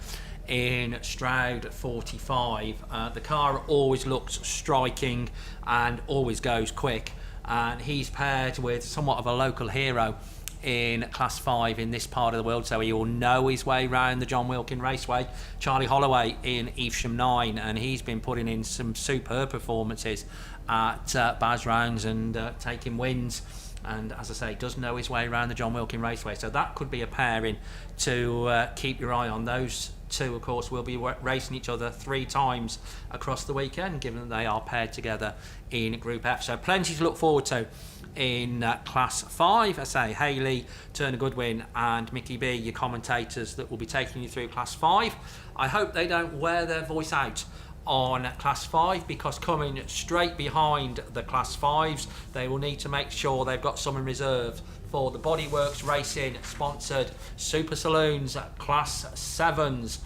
in Stroud 45. The car always looks striking and always goes quick. And he's paired with somewhat of a local hero in Class 5 in this part of the world, so he will know his way around the John Wilkin Raceway. Charlie Holloway in Evesham 9, and he's been putting in some superb performances at Baz rounds and taking wins, and as I say, does know his way around the John Wilkin Raceway, so that could be a pairing to keep your eye on. Those two, of course, will be racing each other 3 times across the weekend, given that they are paired together in Group F, so plenty to look forward to in Class 5. I say Hayley, Turner Goodwin and Mickey B, your commentators that will be taking you through Class 5. I hope they don't wear their voice out on Class 5, because coming straight behind the Class 5s, they will need to make sure they've got some in reserve for the Bodyworks Racing sponsored Super Saloons Class 7s.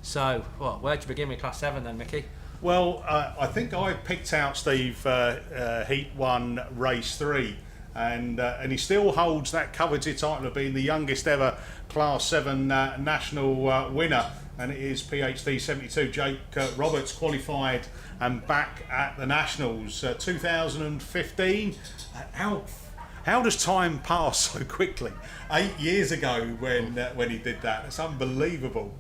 So, well, where'd you begin with Class 7 then, Mickey? Well, I think I picked out, Steve, Heat 1 Race 3, and he still holds that coveted title of being the youngest ever Class 7 national winner, and it is PhD 72. Jake Roberts qualified and back at the Nationals 2015. How does time pass so quickly? 8 years ago when he did that. It's unbelievable.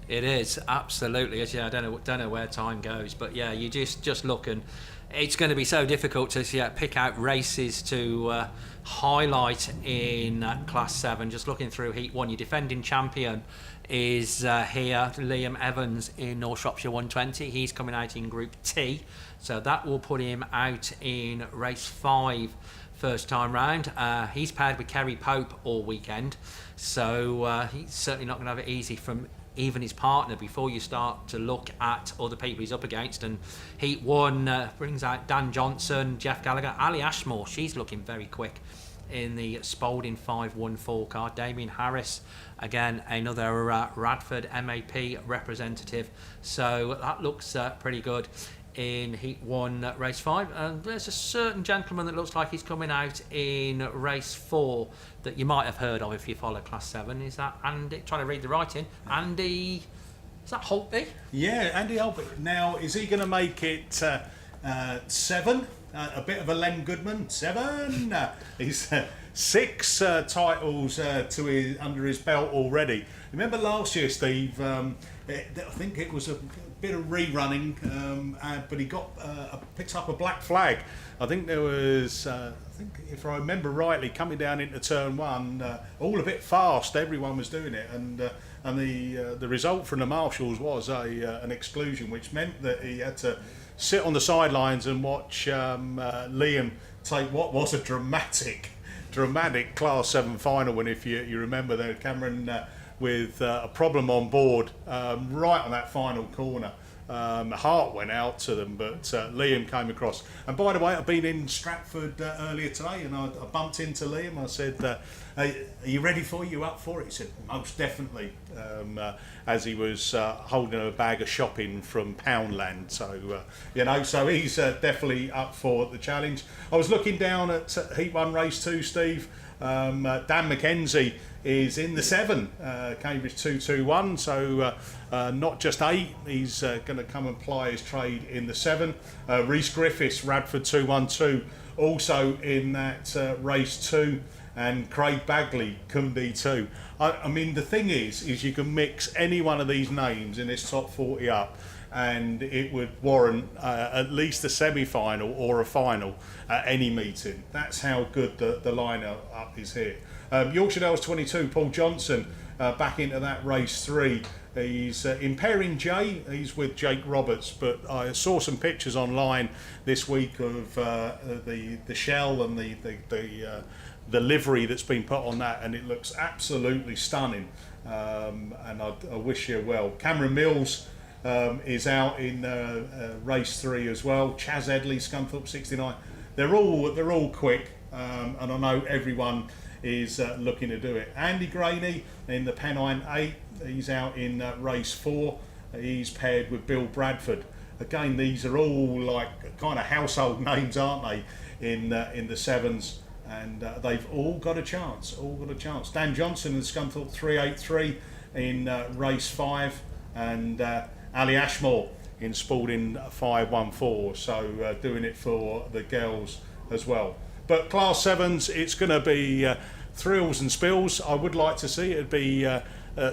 It is, absolutely. Yeah, I don't know where time goes, but yeah, you just look, and it's going to be so difficult to pick out races to highlight in Class 7. Just looking through Heat 1, your defending champion is here, Liam Evans in North Shropshire 120. He's coming out in Group T, so that will put him out in Race 5 first time round. He's paired with Kerry Pope all weekend, so he's certainly not going to have it easy from even his partner before you start to look at other people he's up against. And Heat 1 brings out Dan Johnson, Jeff Gallagher, Ali Ashmore, she's looking very quick in the Spalding 514 car. Damien Harris, again, another Radford MAP representative. So that looks pretty good in Heat 1, Race 5. And there's a certain gentleman that looks like he's coming out in Race 4 that you might have heard of if you follow Class 7. Is that Andy? Trying to read the writing. Andy... Is that Holtby? Yeah, Andy Holtby. Now, is he going to make it 7? A bit of a Len Goodman. 7. He's 6 titles under his belt already. Remember last year, Steve? I think it was a bit of rerunning, but he picked up a black flag. I think there was. I think if I remember rightly, coming down into turn 1, all a bit fast. Everyone was doing it, and the result from the marshals was an exclusion, which meant that he had to sit on the sidelines and watch Liam take what was a dramatic Class 7 final. And if you remember there, Cameron with a problem on board right on that final corner. Heart went out to them, but Liam came across. And by the way, I've been in Stratford earlier today, and I bumped into Liam. I said, "Hey, are you ready for it? You up for it?" He said, "Most definitely," as he was holding a bag of shopping from Poundland. So, so he's definitely up for the challenge. I was looking down at Heat 1, Race 2, Steve. Dan McKenzie is in the 7, Cambridge 221, so not just 8, he's going to come and ply his trade in the 7. Rhys Griffiths, Radford 212, also in that Race 2, and Craig Bagley, Cumby 2. I mean, the thing is you can mix any one of these names in this top 40 up, and it would warrant at least a semi-final or a final at any meeting. That's how good the lineup is here. Yorkshire Dales 22, Paul Johnson, back into that Race 3. He's in pairing J. He's with Jake Roberts, but I saw some pictures online this week of the shell and the livery that's been put on that, and it looks absolutely stunning. And I wish you well. Cameron Mills is out in Race 3 as well. Chaz Edley, Scunthorpe 69. They're all quick, and I know everyone is looking to do it. Andy Graney in the Pennine 8. He's out in Race 4. He's paired with Bill Bradford. Again, these are all like kind of household names, aren't they? In the 7s, and they've all got a chance. Dan Johnson and Scunthorpe 383 in Race 5, and Ali Ashmore in Spalding 514, so doing it for the girls as well. But Class 7s, it's going to be thrills and spills. I would like to see it be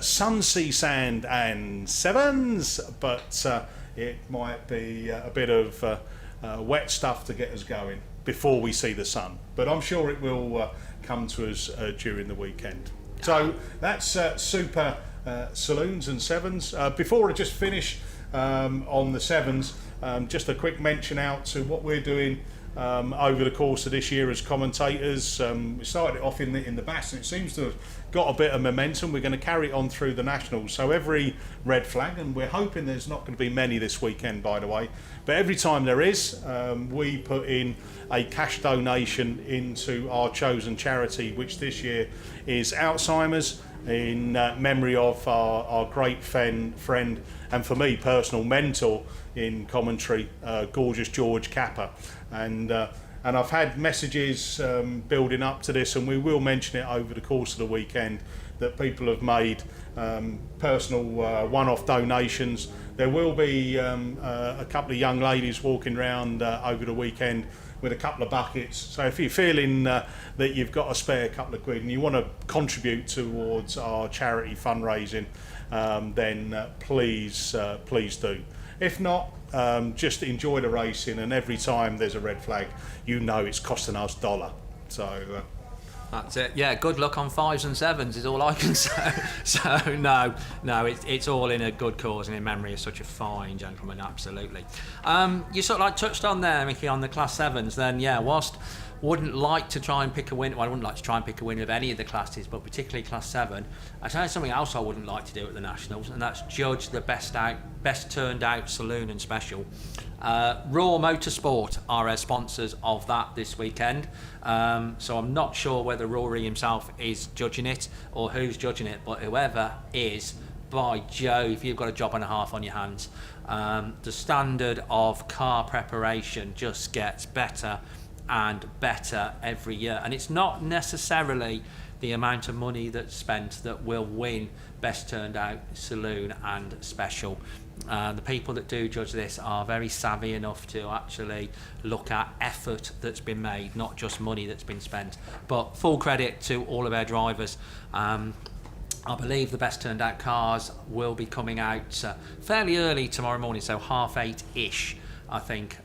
sun, sea, sand and 7s, but it might be a bit of wet stuff to get us going before we see the sun. But I'm sure it will come to us during the weekend. So that's Super Saloons and 7s. Before I just finish on the 7s, just a quick mention out to what we're doing over the course of this year as commentators. We started it off in the BAStv, and it seems to have got a bit of momentum. We're going to carry it on through the Nationals. So every red flag, and we're hoping there's not going to be many this weekend, by the way, but every time there is, we put in a cash donation into our chosen charity, which this year is Alzheimer's, in memory of our great friend and, for me, personal mentor in commentary, gorgeous George Capper. And I've had messages building up to this, and we will mention it over the course of the weekend, that people have made personal one-off donations. There will be a couple of young ladies walking around over the weekend with a couple of buckets. So if you're feeling that you've got a spare couple of quid and you want to contribute towards our charity fundraising, then please do. If not, just enjoy the racing, and every time there's a red flag, you know it's costing us $1. So that's it. Yeah, good luck on 5s and 7s is all I can say. So no, it's all in a good cause and in memory of such a fine gentleman. Absolutely. You sort of like touched on there, Mickey, on the Class 7s. Then yeah, whilst wouldn't like to try and pick a win. Well, I wouldn't like to try and pick a win of any of the classes, but particularly Class 7. I tell you something else I wouldn't like to do at the Nationals, and that's judge the best turned out saloon and special. Raw Motorsport are our sponsors of that this weekend, so I'm not sure whether Rory himself is judging it or who's judging it, but whoever is, by Jove, you've got a job and a half on your hands. The standard of car preparation just gets better and better every year, and it's not necessarily the amount of money that's spent that will win best turned out saloon and special. The people that do judge this are very savvy enough to actually look at effort that's been made, not just money that's been spent. But full credit to all of our drivers. I believe the best turned out cars will be coming out fairly early tomorrow morning, so 8:30ish, I think.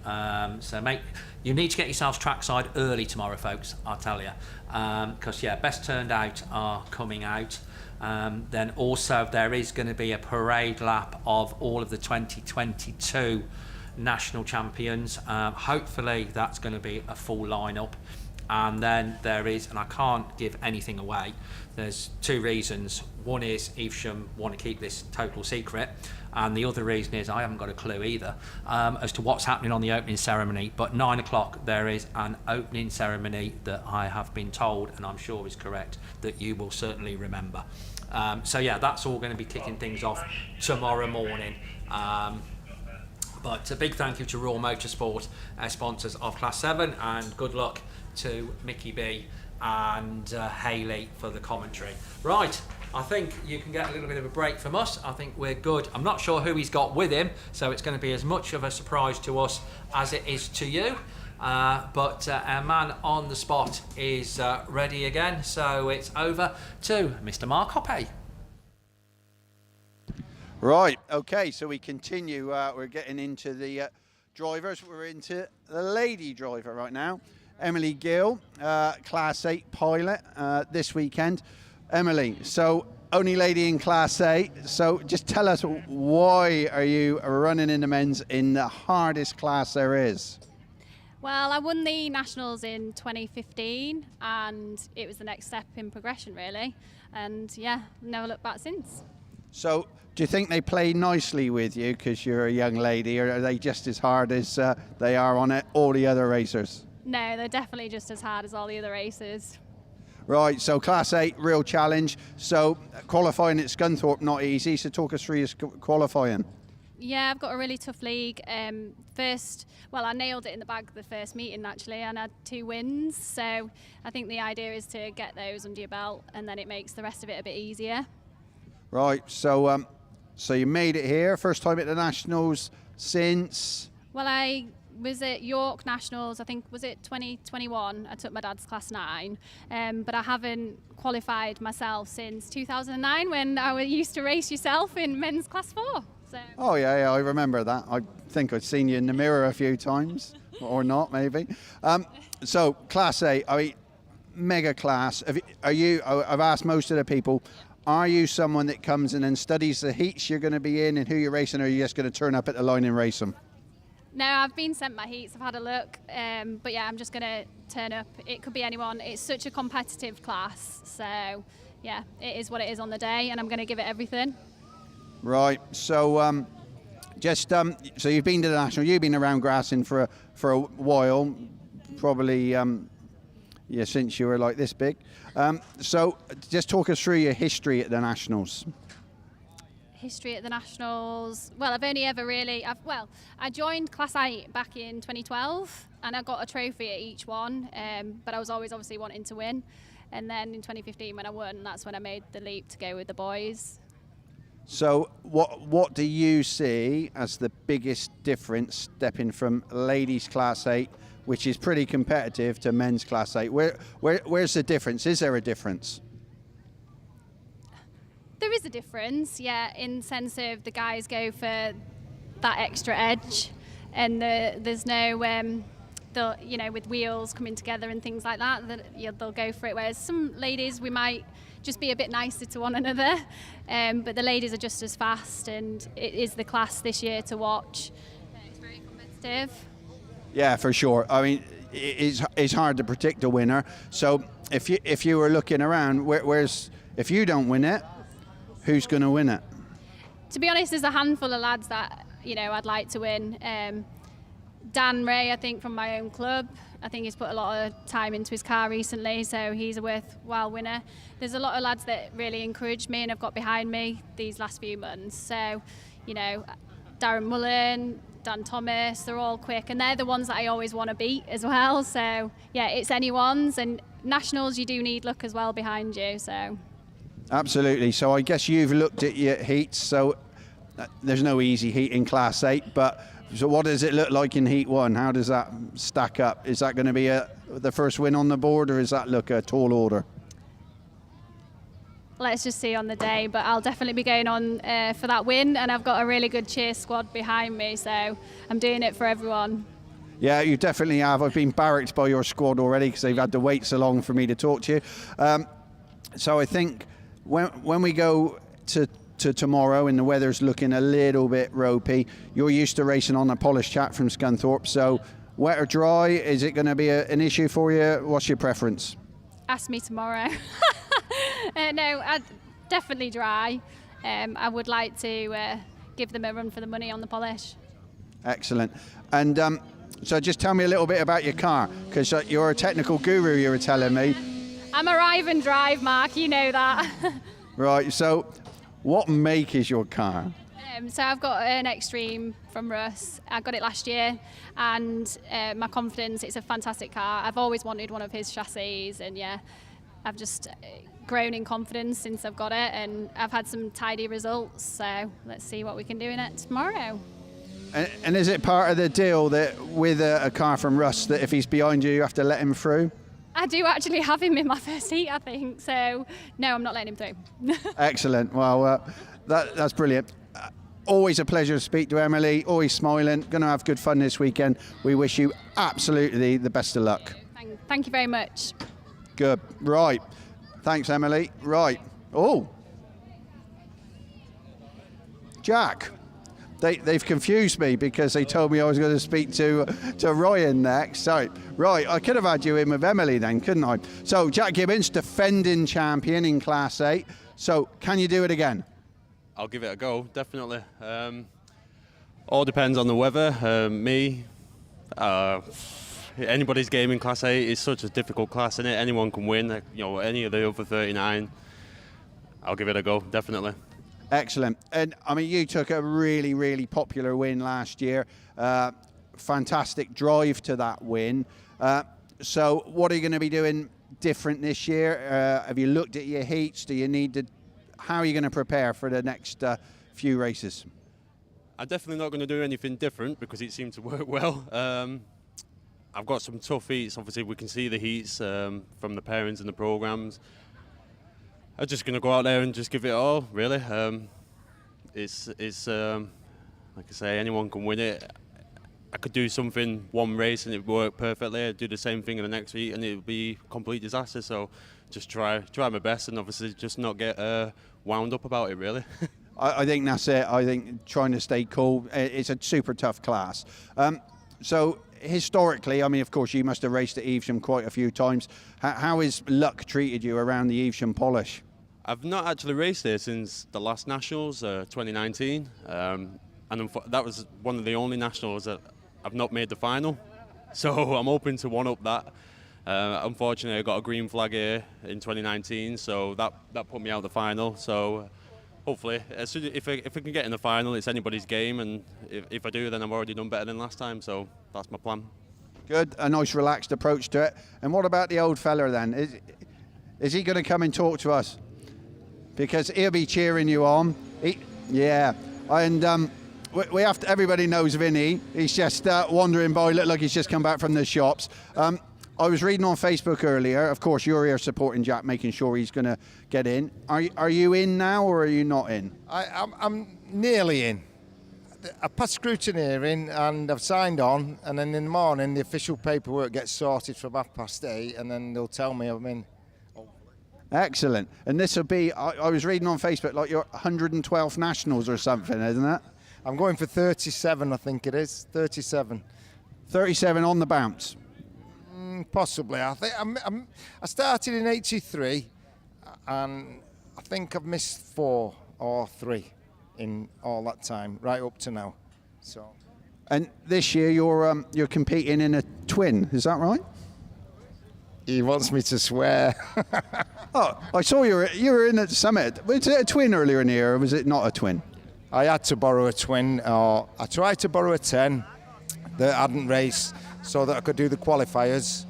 So you need to get yourselves trackside early tomorrow, folks, I'll tell you. Because, best turned out are coming out. Then also there is going to be a parade lap of all of the 2022 national champions. Hopefully that's going to be a full lineup. And then there is, and I can't give anything away, there's two reasons. One is Evesham want to keep this total secret, and the other reason is I haven't got a clue either as to what's happening on the opening ceremony. But 9 o'clock there is an opening ceremony that I have been told, and I'm sure is correct, that you will certainly remember. So that's all going to be kicking things off tomorrow morning. But a big thank you to Raw Motorsport, sponsors of Class 7, and good luck to Mickey B and Hayley for the commentary. Right, I think you can get a little bit of a break from us. I think we're good. I'm not sure who he's got with him, so it's going to be as much of a surprise to us as it is to you. But our man on the spot is ready again, so it's over to Mr. Mark Hoppe. Right, okay, so we continue. We're getting into the drivers. We're into the lady driver right now. Emily Gill, Class 8 pilot this weekend. Emily, so only lady in Class 8, so just tell us, why are you running in the men's in the hardest class there is? Well, I won the Nationals in 2015 and it was the next step in progression really, and never looked back since. So do you think they play nicely with you because you're a young lady, or are they just as hard as they are on all the other racers? No, they're definitely just as hard as all the other races. Right, so Class 8, real challenge. So qualifying at Scunthorpe, not easy. So talk us through your qualifying. Yeah, I've got a really tough league. I nailed it in the bag the first meeting actually, and had 2 wins. So I think the idea is to get those under your belt, and then it makes the rest of it a bit easier. Right, so so you made it here, first time at the Nationals since? Well, I was at York Nationals, I think, was it 2021? I took my dad's Class 9, but I haven't qualified myself since 2009 when I used to race yourself in men's Class 4. So. Oh yeah, I remember that. I think I've seen you in the mirror a few times, or not maybe. So Class 8, I mean, mega class. I've asked most of the people, are you someone that comes in and studies the heats you're going to be in and who you're racing, or are you just going to turn up at the line and race them? No, I've been sent my heats, I've had a look, but I'm just going to turn up. It could be anyone. It's such a competitive class, so it is what it is on the day, and I'm going to give it everything. Right, so so you've been to the National, you've been around grassing for a while, probably since you were like this big. So just talk us through your history at the Nationals. History at the Nationals. Well, I've only ever really, I joined Class 8 back in 2012 and I got a trophy at each one, but I was always obviously wanting to win. And then in 2015 when I won, that's when I made the leap to go with the boys. So what do you see as the biggest difference stepping from ladies Class 8, which is pretty competitive, to men's Class 8? Where's the difference? Is there a difference? There is a difference, in the sense of the guys go for that extra edge, and there's no, with wheels coming together and things like that, they'll go for it. Whereas some ladies, we might just be a bit nicer to one another, but the ladies are just as fast, and it is the class this year to watch. It's very competitive. Yeah, for sure. I mean, it's hard to predict a winner. So if you were looking around, if you don't win it, who's going to win it? To be honest, there's a handful of lads that I'd like to win. Dan Ray, I think, from my own club. I think he's put a lot of time into his car recently, so he's a worthwhile winner. There's a lot of lads that really encouraged me and have got behind me these last few months. So, Darren Mullen, Dan Thomas, they're all quick, and they're the ones that I always want to beat as well. So, yeah, it's anyone's. And nationals, you do need luck as well behind you. So. Absolutely. So I guess you've looked at your heats. So there's no easy heat in Class 8, but so what does it look like in Heat 1? How does that stack up? Is that going to be the first win on the board, or does that look a tall order? Let's just see on the day, but I'll definitely be going on for that win, and I've got a really good cheer squad behind me, so I'm doing it for everyone. Yeah, you definitely have. I've been barracked by your squad already because they've had to wait so long for me to talk to you. So I think when we go to tomorrow and the weather's looking a little bit ropey, you're used to racing on a polished chat from Scunthorpe, so wet or dry, is it going to be an issue for you? What's your preference? Ask me tomorrow. No, definitely dry. I would like to give them a run for the money on the polish. Excellent. And so just tell me a little bit about your car, because you're a technical guru, you were telling me. I'm arrive and drive, Mark, you know that. Right, so what make is your car? So I've got an Extreme from Russ. I got it last year, and my confidence, it's a fantastic car. I've always wanted one of his chassis, and yeah, I've just grown in confidence since I've got it, and I've had some tidy results, so let's see what we can do in it tomorrow. And is it part of the deal that with a car from Russ that if he's behind you, you have to let him through? I do actually have him in my first heat, I think, so no, I'm not letting him through. Excellent. Well, that's brilliant. Always a pleasure to speak to Emily, always smiling, going to have good fun this weekend. We wish you absolutely the best of luck. Thank you very much. Good. Right. Thanks, Emily. Right. Oh. Jack. They've confused me because they told me I was going to speak to Ryan next. So, right, I could have had you in with Emily then, couldn't I? So, Jack Gibbons, defending champion in Class 8. So, can you do it again? I'll give it a go, definitely. All depends on the weather. Anybody's game in Class 8 is such a difficult class, isn't it? Anyone can win, any of the other 39. I'll give it a go, definitely. Excellent. And I mean, you took a really, really popular win last year. Fantastic drive to that win. So what are you going to be doing different this year? Have you looked at your heats? Do you need to? How are you going to prepare for the next few races? I'm definitely not going to do anything different because it seemed to work well. I've got some tough heats. Obviously, we can see the heats from the pairings and the programs. I'm just going to go out there and just give it all, really. It's like I say, anyone can win it. I could do something one race and it would work perfectly. I'd do the same thing in the next heat and it would be a complete disaster. So just try my best and obviously just not get wound up about it, really. I think that's it. I think trying to stay cool. It's a super tough class. So historically, I mean, of course, you must have raced at Evesham quite a few times. How has luck treated you around the Evesham polish? I've not actually raced there since the last Nationals, 2019. And that was one of the only Nationals that I've not made the final. So I'm hoping to one-up that. Unfortunately, I got a green flag here in 2019, so that put me out of the final. So hopefully, if I can get in the final, it's anybody's game. And if I do, then I've already done better than last time. So that's my plan. Good, a nice relaxed approach to it. And what about the old fella then? Is he going to come and talk to us? Because he'll be cheering you on. Yeah, and we have to. Everybody knows Vinny. He's just wandering by. Look like he's just come back from the shops. I was reading on Facebook earlier. Of course, you're here supporting Jack, making sure he's going to get in. Are you in now, or are you not in? I'm nearly in. I passed scrutineering and I've signed on, and then in the morning the official paperwork gets sorted from 8:30, and then they'll tell me I'm in. Excellent. And this will be, I was reading on Facebook, like your 112th Nationals or something, isn't it? I'm going for 37, I think it is. 37. 37 on the bounce. Possibly. I think I started in '83, and I think I've missed 4 or 3 in all that time, right up to now. So. And this year you're competing in a twin, is that right? He wants me to swear. Oh, I saw you were in at the summit. Was it a twin earlier in the year, or was it not a twin? I had to borrow a twin, or I tried to borrow a 10 that hadn't raced so that I could do the qualifiers.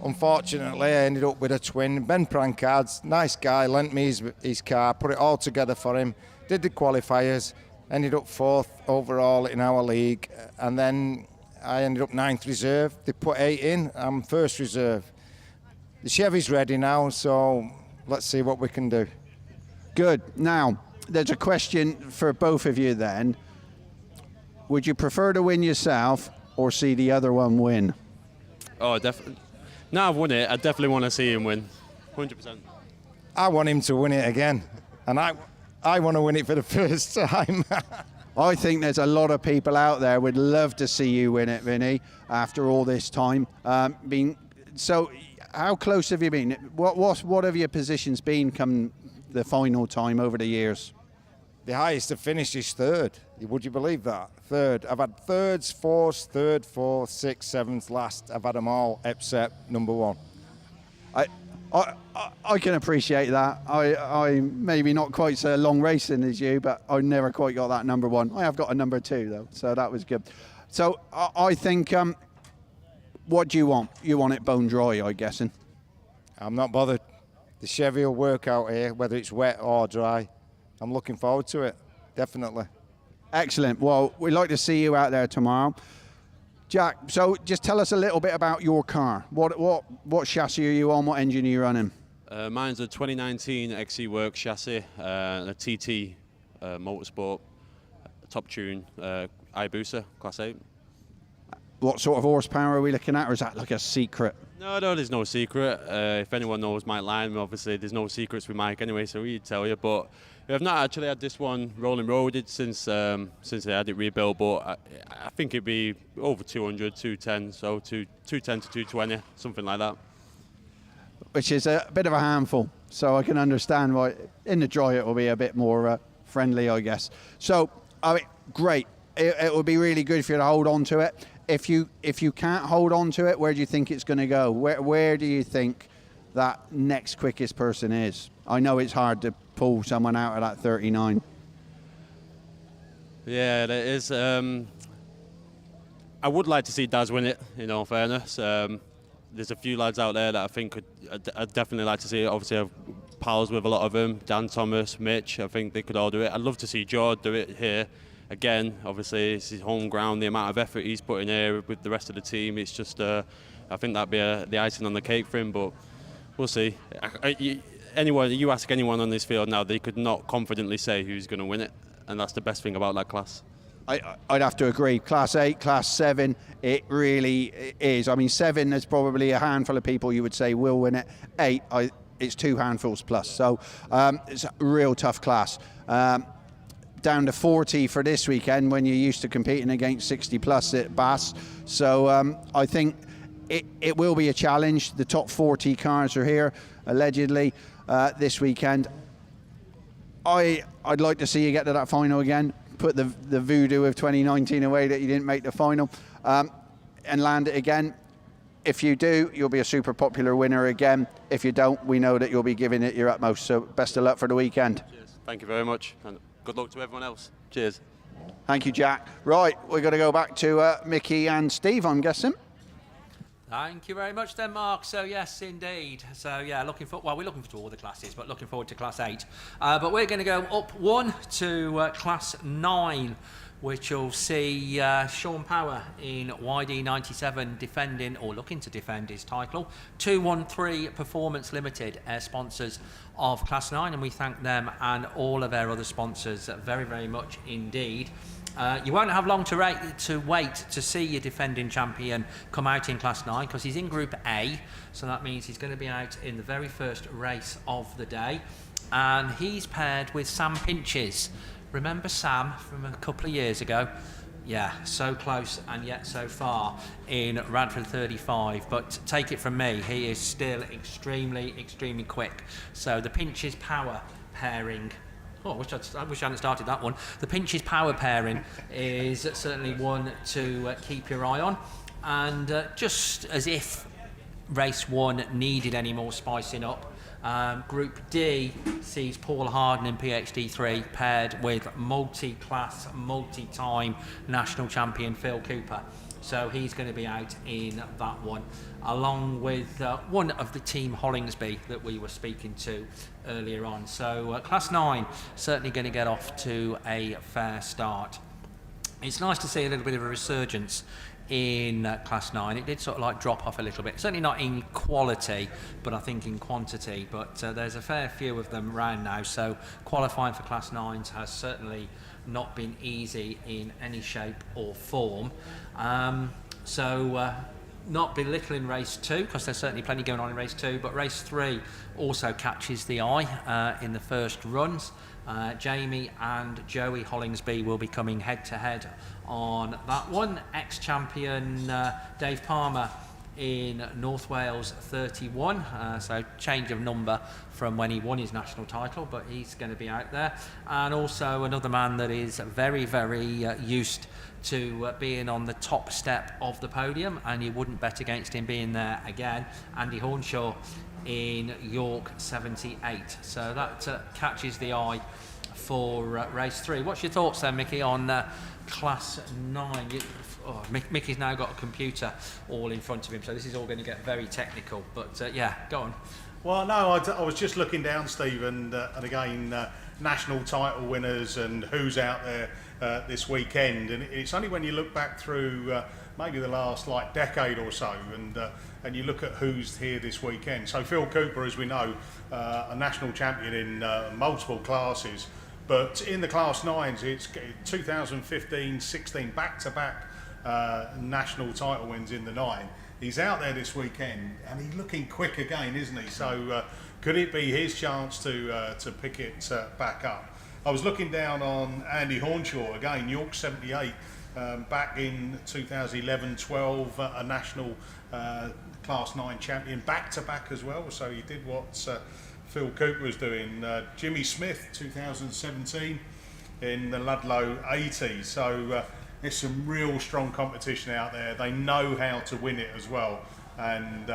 Unfortunately, I ended up with a twin. Ben Prancard's, nice guy, lent me his car, put it all together for him, did the qualifiers, ended up 4th overall in our league, and then I ended up 9th reserve. They put 8 in, I'm 1st reserve. The Chevy's ready now, so let's see what we can do. Good. Now, there's a question for both of you then. Would you prefer to win yourself or see the other one win? Oh, definitely. Now I've won it, I definitely want to see him win. 100%. I want him to win it again, and I want to win it for the first time. I think there's a lot of people out there would love to see you win it, Vinny, after all this time. So, how close have you been? What have your positions been come the final time over the years? The highest I've finished is 3rd. Would you believe that? 3rd. I've had 3rds, 4ths, 3rd, 4th, 6th, 7th, last. I've had them all except number 1. I can appreciate that. I maybe not quite so long racing as you, but I never quite got that number 1. I have got a number 2 though, so that was good. So I think, what do you want? You want it bone dry, I'm guessing. I'm not bothered. The Chevy will work out here, whether it's wet or dry. I'm looking forward to it, definitely. Excellent. Well, we'd like to see you out there tomorrow. Jack, so just tell us a little bit about your car. What chassis are you on? What engine are you running? Mine's a 2019 XC Works chassis, a TT Motorsport, top tune, Hayabusa, Class 8. What sort of horsepower are we looking at, or is that like a secret? No, there's no secret. If anyone knows Mike Lyman, obviously there's no secrets with Mike anyway, so he'd tell you. But we have not actually had this one rolling roaded since they had it rebuilt, but I think it'd be over 200, 210, so 210 to 220, something like that. Which is a bit of a handful, so I can understand why in the dry it will be a bit more friendly, I guess. So, I mean, great. It would be really good for you to hold on to it. If you can't hold on to it, where do you think it's going to go? Where do you think that next quickest person is? I know it's hard to pull someone out of that 39. Yeah, it is. I would like to see Daz win it, in all fairness. There's a few lads out there that I think I'd definitely like to see. Obviously, I've pals with a lot of them. Dan Thomas, Mitch, I think they could all do it. I'd love to see George do it here. Again, obviously, it's his home ground, the amount of effort he's put in here with the rest of the team. It's just, I think that'd be the icing on the cake for him, but we'll see. You ask anyone on this field now, they could not confidently say who's going to win it, and that's the best thing about that class. I'd have to agree. Class 8, Class 7, it really is. I mean, 7, there's probably a handful of people you would say will win it. 8, it's 2 handfuls plus. So it's a real tough class. Down to 40 for this weekend when you're used to competing against 60 plus at BAS. So I think it will be a challenge. The top 40 cars are here, allegedly, this weekend. I'd like to see you get to that final again. Put the voodoo of 2019 away that you didn't make the final, and land it again. If you do, you'll be a super popular winner again. If you don't, we know that you'll be giving it your utmost. So best of luck for the weekend. Cheers. Thank you very much, and good luck to everyone else. Cheers. Thank you, Jack. Right, we're going to go back to Mickey and Steve, I'm guessing. Thank you very much then, Mark. So yes, indeed. So yeah, we're looking forward to all the classes, but looking forward to Class 8. But we're going to go up 1 to Class 9, which will see Sean Power in YD97 defending, or looking to defend, his title. 213 Performance Limited, sponsors of Class 9, and we thank them and all of their other sponsors very, very much indeed. You won't have long to wait to see your defending champion come out in Class 9, because he's in Group A, so that means he's going to be out in the very first race of the day, and he's paired with Sam Pinches. Remember Sam from a couple of years ago? Yeah, so close and yet so far in Radford 35. But take it from me, he is still extremely, extremely quick. So the Pinches Power pairing. Oh, I wish I hadn't started that one. The Pinches Power pairing is certainly one to keep your eye on. And just as if race 1 needed any more spicing up, Group D sees Paul Harden in PhD 3 paired with multi-class, multi-time national champion Phil Cooper. So he's going to be out in that one, along with one of the team Hollingsby that we were speaking to earlier on. So Class 9 certainly going to get off to a fair start. It's nice to see a little bit of a resurgence in Class 9. It did sort of like drop off a little bit, certainly not in quality, but I think in quantity. But there's a fair few of them around now, so qualifying for Class 9s has certainly not been easy in any shape or form. Not belittling race 2, because there's certainly plenty going on in race 2, but race 3 also catches the eye in the first runs. Jamie and Joey Hollingsby will be coming head to head on that one. Ex-champion Dave Palmer in North Wales 31, so change of number from when he won his national title, but he's going to be out there. And also another man that is very, very used to being on the top step of the podium, and you wouldn't bet against him being there again, Andy Hornshaw in York 78. So that catches the eye for race 3. What's your thoughts then, Mickey, on Class 9? Mickey's now got a computer all in front of him, so this is all going to get very technical, but yeah, go on. Well, no, I was just looking down, Steve, and again, national title winners and who's out there this weekend, and it's only when you look back through maybe the last decade or so, and you look at who's here this weekend. So Phil Cooper, as we know, a national champion in multiple classes, but in the Class 9s, it's 2015, 16, back-to-back national title wins in the 9. He's out there this weekend, and he's looking quick again, isn't he? So could it be his chance to pick it back up? I was looking down on Andy Hornshaw again, York 78, back in 2011-12, a national Class 9 champion, back-to-back as well. So he did what Phil Cooper was doing. Jimmy Smith, 2017, in the Ludlow 80. So there's some real strong competition out there. They know how to win it as well. And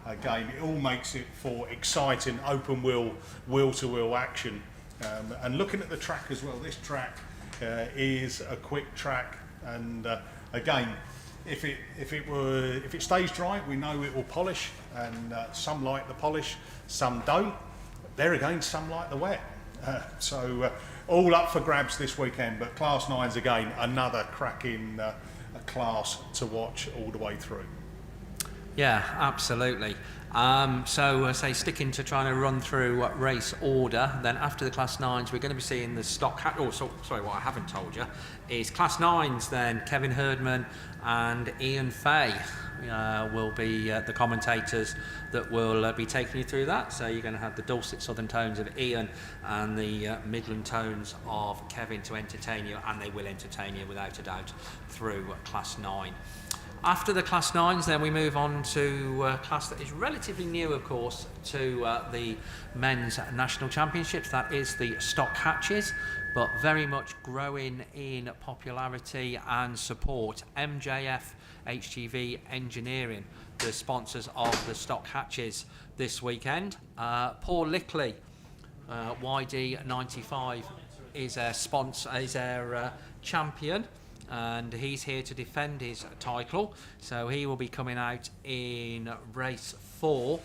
again, it all makes it for exciting, open wheel-to-wheel action. And looking at the track as well, this track is a quick track, and again, if it stays dry, we know it will polish, and some like the polish, some don't. There again, some like the wet. So all up for grabs this weekend, but Class 9's again another cracking class to watch all the way through. Yeah, absolutely. Say sticking to trying to run through race order, then after the Class 9s we're going to be seeing the stock sorry, what I haven't told you is Class 9s then Kevin Herdman and Ian Fay will be the commentators that will be taking you through that. So you're going to have the dulcet southern tones of Ian and the Midland tones of Kevin to entertain you, and they will entertain you without a doubt through Class 9. After the Class 9s, then we move on to a class that is relatively new, of course, to the men's national championships. That is the stock hatches, but very much growing in popularity and support. MJF HGV Engineering, the sponsors of the stock hatches this weekend. Paul Lickley, YD95, is our sponsor, is our champion, and he's here to defend his title, so he will be coming out in race 4.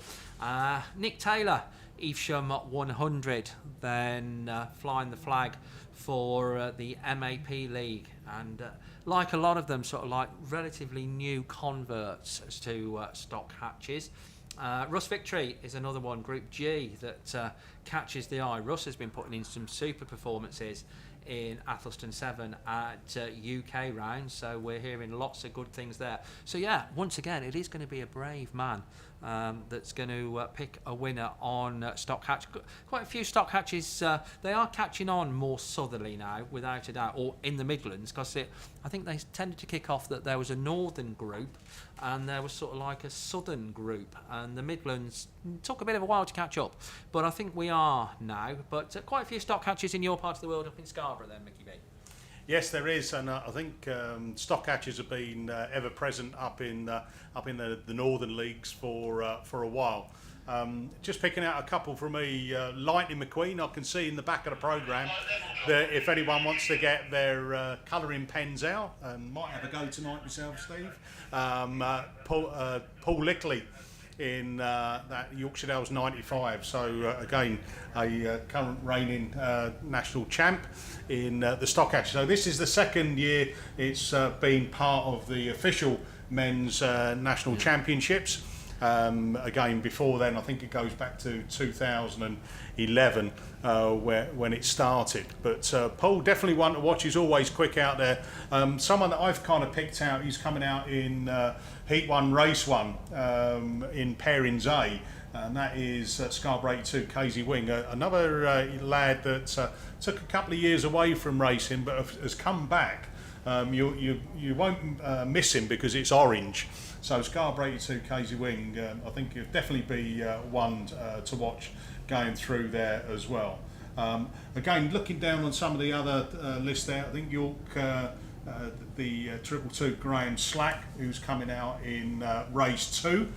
Nick Taylor, Evesham 100, then flying the flag for the MAP League, and like a lot of them, sort of like relatively new converts to stock hatches. Russ Victory is another one, Group G, that catches the eye. Russ has been putting in some super performances in Athelston 7 at UK round, so we're hearing lots of good things there. So yeah, once again, it is going to be a brave man that's going to pick a winner on stock hatch. Quite a few stock hatches, they are catching on more southerly now, without a doubt, or in the Midlands, because I think they tended to kick off that there was a northern group and there was sort of like a southern group, and the Midlands took a bit of a while to catch up, but I think we are now. But quite a few stock hatches in your part of the world, up in Scarborough then, Mickey B. Yes, there is, and I think stock hatches have been ever present up in the northern leagues for a while. Just picking out a couple from me, Lightning McQueen. I can see in the back of the programme that if anyone wants to get their colouring pens out, and might have a go tonight myself, Steve. Paul Lickley in that Yorkshire Dales 95. So again, a current reigning national champ in the stock hatch. So this is the second year it's been part of the official men's national championships. Again, before then, I think it goes back to 2011 when it started. But Paul, definitely one to watch. He's always quick out there. Someone that I've kind of picked out, he's coming out in Heat 1, Race 1 in Pairings A, and that is Scarborough 82, Casey Wing. Another lad that took a couple of years away from racing but has come back. You won't miss him because it's orange. So Scarborough 82, Casey Wing, I think it'd definitely be one to watch going through there as well. Again, looking down on some of the other lists there, I think York, the 222 Graham Slack, who's coming out in race 2.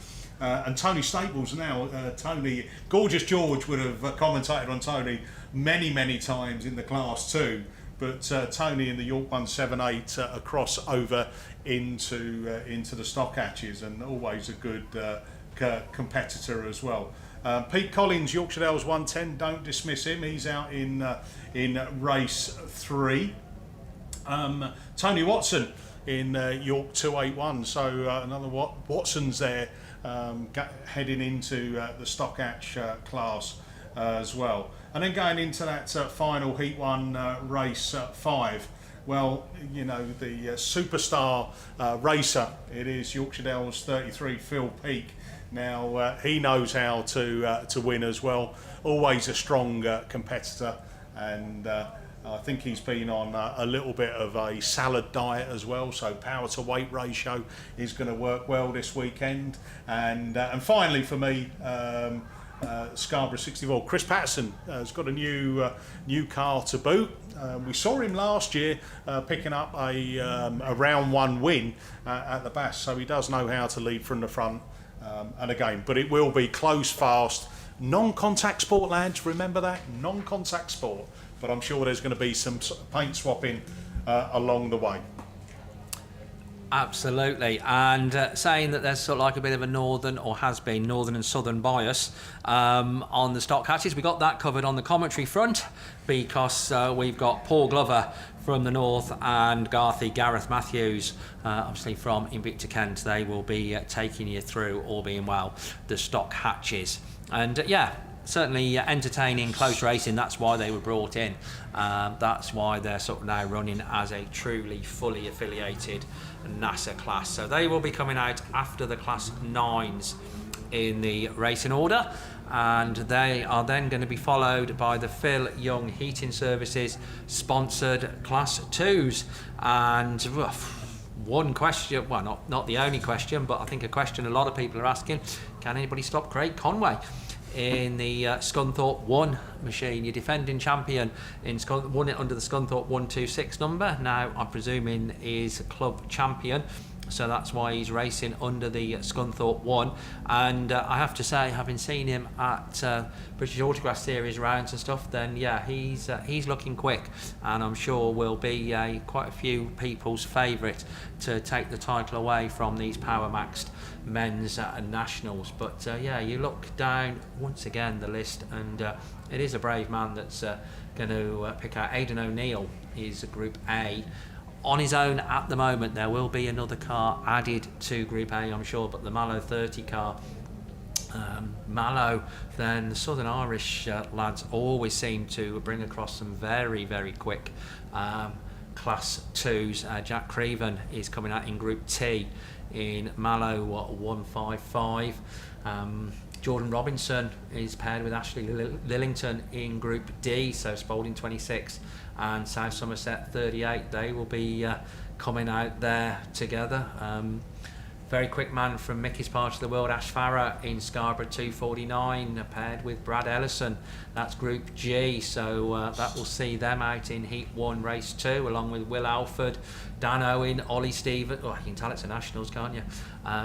And Tony Staples now. Tony, Gorgeous George would have commentated on Tony many times in the Class 2. But Tony in the York 178 across over into the stock hatches, and always a good competitor as well. Pete Collins, Yorkshire Dales 110, don't dismiss him. He's out in race 3. Tony Watson in York 281. So another Watson's there heading into the stock hatch class as well. And then going into that final Heat 1 race 5, well, you know, the superstar racer, it is Yorkshire Dales 33 Phil Peake. Now, he knows how to win as well. Always a strong competitor, and I think he's been on a little bit of a salad diet as well, so power to weight ratio is going to work well this weekend. And finally for me, Scarborough 64, Chris Patterson has got a new car to boot. We saw him last year picking up a round 1 win at the BAStv, so he does know how to lead from the front. And again, but it will be close, fast, non-contact sport, lads. Remember that, non-contact sport. But I'm sure there's going to be some paint swapping along the way. Absolutely, and saying that there's sort of like a bit of a northern, or has been, northern and southern bias on the stock hatches. We got that covered on the commentary front, because we've got Paul Glover from the north and Gareth Matthews, obviously from Invicta Kent. They will be taking you through, all being well, the stock hatches. And yeah, certainly entertaining, close racing. That's why they were brought in. That's why they're sort of now running as a truly fully affiliated NASA class. So they will be coming out after the Class 9s in the racing order, and they are then going to be followed by the Phil Young Heating Services sponsored Class 2s. And one question, well, not the only question, but I think a question a lot of people are asking: can anybody stop Craig Conway in the Scunthorpe 1 machine? Your defending champion in won it under the Scunthorpe 126 number. Now I'm presuming is club champion, so that's why he's racing under the Scunthorpe 1. And I have to say, having seen him at British Autograss Series rounds and stuff, then yeah, he's looking quick, and I'm sure will be quite a few people's favourite to take the title away from these Power Maxed men's nationals. But yeah, you look down once again the list, and it is a brave man that's going to pick out. Aidan O'Neill is Group A on his own at the moment. There will be another car added to Group A, I'm sure, but the Mallow 30 car Mallow, then the Southern Irish lads always seem to bring across some very, very quick Class 2s. Jack Creven is coming out in Group T in Mallow 155. Jordan Robinson is paired with Ashley Lillington in Group D, so Spalding 26 and South Somerset 38. They will be coming out there together. Very quick man from Mickey's part of the world, Ash Farah in Scarborough 249, paired with Brad Ellison. That's Group G, so that will see them out in Heat 1, Race 2, along with Will Alford, Dan Owen, Ollie Stevens. Oh, you can tell it's a Nationals, can't you?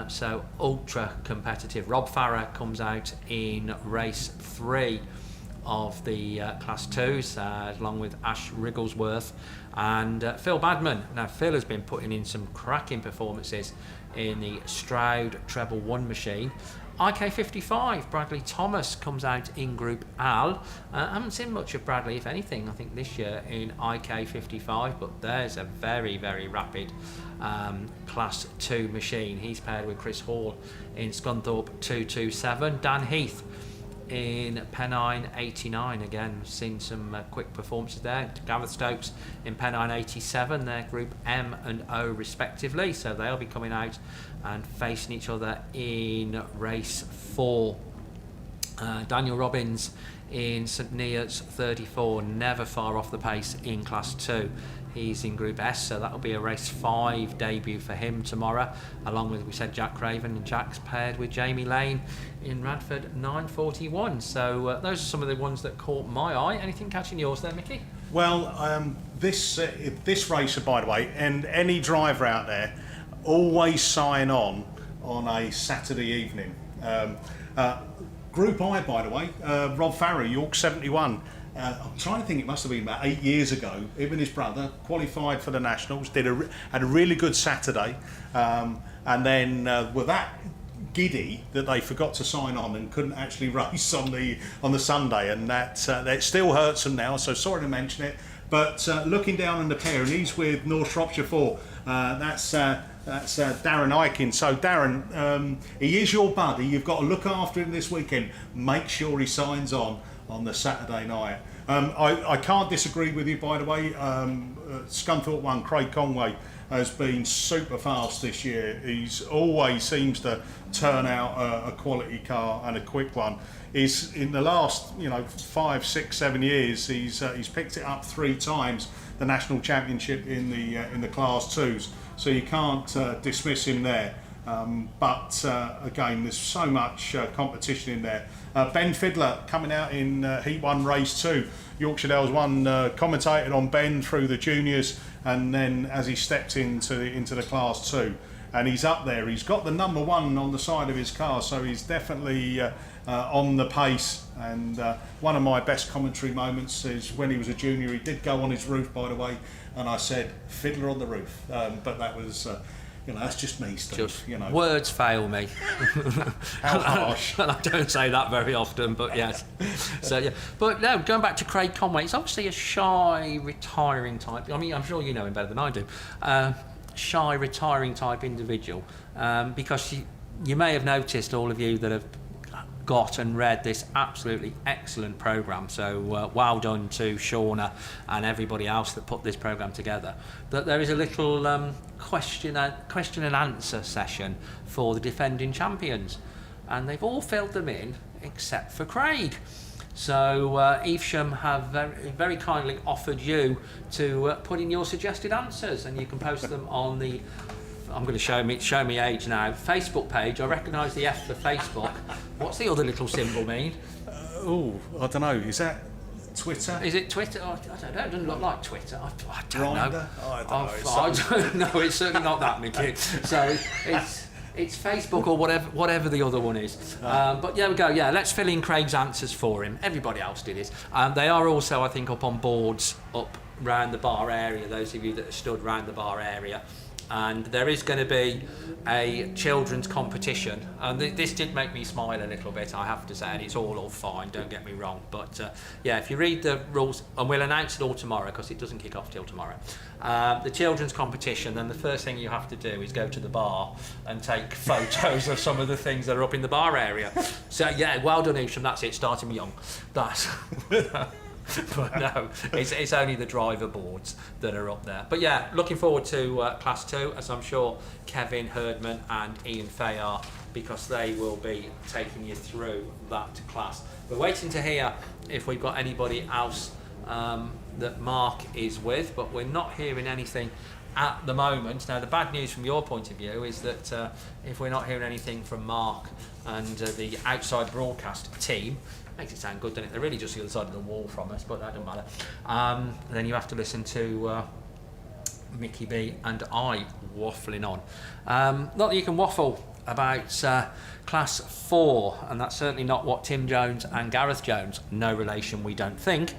So ultra competitive. Rob Farah comes out in Race 3 of the Class 2s, along with Ash Wrigglesworth and Phil Badman. Now, Phil has been putting in some cracking performances in the Stroud Treble 1 machine. IK55, Bradley Thomas comes out in Group Al. I haven't seen much of Bradley, if anything, I think this year in IK55, but there's a very, very rapid Class 2 machine. He's paired with Chris Hall in Scunthorpe 227. Dan Heath in Pennine 89, again seen some quick performances there. Gareth Stokes in Pennine 87, they're Group M and O respectively, so they'll be coming out and facing each other in Race 4. Daniel Robbins in St Neots 34, never far off the pace in Class 2. He's in Group S, so that'll be a Race 5 debut for him tomorrow, along with, we said, Jack Craven, and Jack's paired with Jamie Lane in Radford 941. So those are some of the ones that caught my eye. Anything catching yours there, Mickey? Well, this racer, by the way, and any driver out there, always sign on a Saturday evening. Group I, by the way, Rob Farrow, York 71. I'm trying to think, it must have been about 8 years ago. Him and his brother qualified for the Nationals, had a really good Saturday, and then were that giddy that they forgot to sign on and couldn't actually race on the Sunday, and that still hurts them now. So sorry to mention it, but looking down on the pair, and he's with North Shropshire 4. That's Darren Aiken. So Darren, he is your buddy. You've got to look after him this weekend. Make sure he signs on the Saturday night. I can't disagree with you, by the way. Scunthorpe 1, Craig Conway, has been super fast this year. He's always seems to turn out a quality car and a quick one. He's in the last 5, 6, 7 years, he's picked it up 3 times, the national championship in the Class 2s. So you can't dismiss him there. But again, there's so much competition in there. Ben Fiddler coming out in Heat 1, Race 2. Yorkshire Dales 1 commentated on Ben through the juniors, and then as he stepped into the Class 2, and he's up there. He's got the number 1 on the side of his car, so he's definitely on the pace. And one of my best commentary moments is when he was a junior. He did go on his roof, by the way, and I said, "Fiddler on the roof," but that was. That's just me, Steve. Words fail me. How harsh. I don't say that very often, but yes. So yeah. But no, going back to Craig Conway, he's obviously a shy, retiring type. I mean, I'm sure you know him better than I do. Shy, retiring type individual. Because you may have noticed, all of you that have got and read this absolutely excellent programme, so well done to Shauna and everybody else that put this programme together, that there is a little question and answer session for the defending champions, and they've all filled them in except for Craig. So Evesham have very, very kindly offered you to put in your suggested answers, and you can post them on the, I'm going to show me age now, Facebook page. I recognise the F for Facebook. What's the other little symbol mean? I don't know. Is that Twitter? Is it Twitter? I don't know. It doesn't look like Twitter. I don't Grindr? know. I don't know. It's certainly not that, Mickey. So it's Facebook or whatever the other one is. But there we go. Yeah, let's fill in Craig's answers for him. Everybody else did it. They are also, I think, up on boards up round the bar area. Those of you that have stood round the bar area. and there is going to be a children's competition, and this did make me smile a little bit, I have to say, and it's all fine, don't get me wrong, but yeah, if you read the rules, and we'll announce it all tomorrow because it doesn't kick off till tomorrow, the children's competition, then the first thing you have to do is go to the bar and take photos of some of the things that are up in the bar area. So yeah, well done, Isham, that's it, starting me young. That's but no, it's only the driver boards that are up there. But yeah, looking forward to Class 2, as I'm sure Kevin Herdman and Ian Fay are, because they will be taking you through that class. We're waiting to hear if we've got anybody else that Mark is with, but we're not hearing anything at the moment. Now, the bad news from your point of view is that if we're not hearing anything from Mark and the outside broadcast team, makes it sound good, doesn't it? They're really just the other side of the wall from us, but that doesn't matter. Then you have to listen to Mickey B and I waffling on. Not that you can waffle about Class 4, and that's certainly not what Tim Jones and Gareth Jones, no relation we don't think,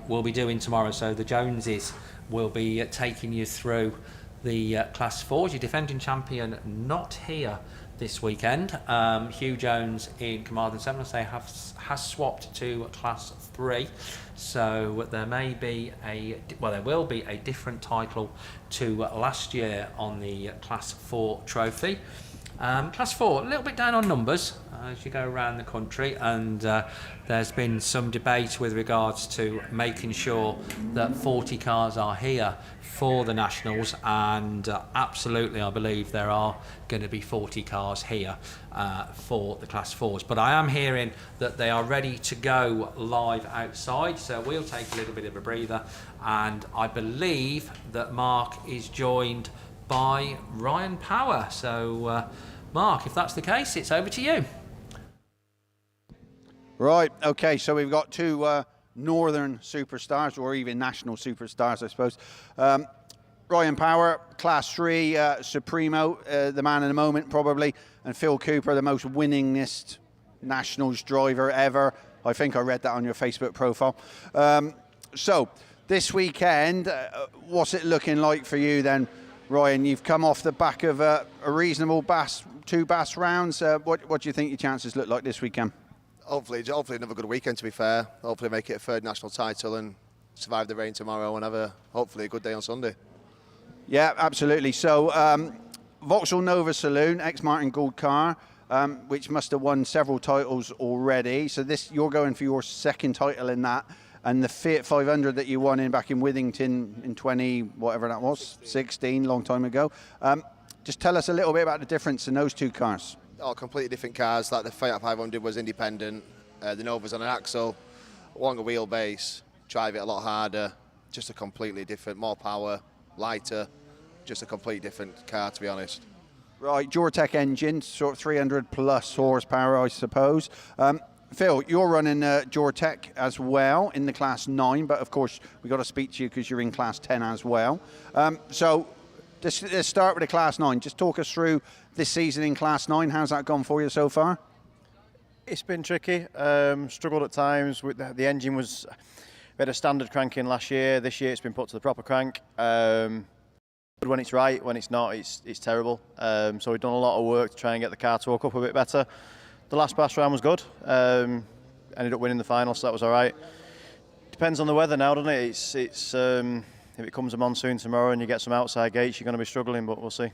will be doing tomorrow. So the Joneses will be taking you through the Class 4s. Your defending champion not here this weekend. Hugh Jones in Carmarthen 7, has swapped to Class 3, so there may be there will be a different title to last year on the Class 4 trophy. Class 4, a little bit down on numbers as you go around the country, and there's been some debate with regards to making sure that 40 cars are here for the Nationals, and absolutely I believe there are going to be 40 cars here for the Class 4s. But I am hearing that they are ready to go live outside, so we'll take a little bit of a breather, and I believe that Mark is joined by Ryan Power. So Mark, if that's the case, it's over to you. Right, okay, so we've got two northern superstars, or even national superstars, I suppose. Ryan Power, Class 3 Supremo, the man in the moment probably, and Phil Cooper, the most winningest Nationals driver ever. I think I read that on your Facebook profile. So this weekend, what's it looking like for you then, Ryan? You've come off the back of a reasonable two BAST rounds. What do you think your chances look like this weekend? Hopefully another good weekend, to be fair. Hopefully make it a third national title and survive the rain tomorrow and have hopefully a good day on Sunday. Yeah, absolutely. So Vauxhall Nova Saloon, ex-Martin Gould car, which must have won several titles already. So you're going for your second title in that. And the Fiat 500 that you won back in Withington in 20, whatever that was, 16, long time ago. Just tell us a little bit about the difference in those two cars. Oh, completely different cars. Like the Fiat 500 was independent. The Nova's on an axle, longer wheelbase, drive it a lot harder. Just a completely different, more power, lighter. Just a completely different car, to be honest. Right, Duratec engine, sort of 300 plus horsepower, I suppose. Phil, you're running Duratec as well in the Class 9, but of course we've got to speak to you because you're in Class 10 as well. So let's start with the Class 9. Just talk us through this season in Class 9. How's that gone for you so far? It's been tricky. Struggled at times. With the engine we had a standard cranking last year. This year it's been put to the proper crank. But when it's right, when it's not, it's terrible. So we've done a lot of work to try and get the car to work up a bit better. The last BAST round was good. Ended up winning the final, so that was all right. Depends on the weather now, doesn't it? It's if it comes a monsoon tomorrow and you get some outside gates, you're going to be struggling, but we'll see.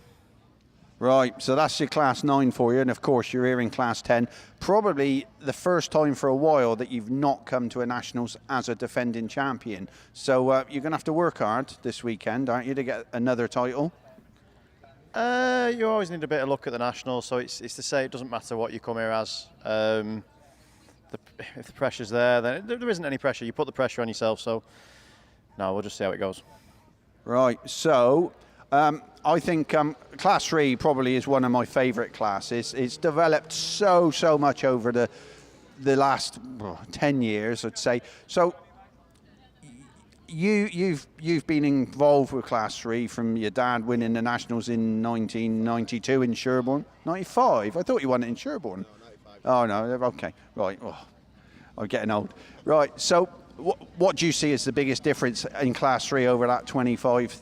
Right, so that's your Class 9 for you, and of course you're here in Class 10. Probably the first time for a while that you've not come to a Nationals as a defending champion. So you're going to have to work hard this weekend, aren't you, to get another title? You always need a bit of luck at the Nationals, so it's to say it doesn't matter what you come here as. If the pressure's there, then there isn't any pressure. You put the pressure on yourself, so no, we'll just see how it goes. Right, so I think Class 3 probably is one of my favourite classes. It's developed so much over the last 10 years, I'd say. So you've been involved with Class 3 from your dad winning the Nationals in 1992 in Sherborne. 95? I thought you won it in Sherborne. No, 95. Oh, no, okay, right. Oh, I'm getting old. Right, so what do you see as the biggest difference in Class 3 over that 25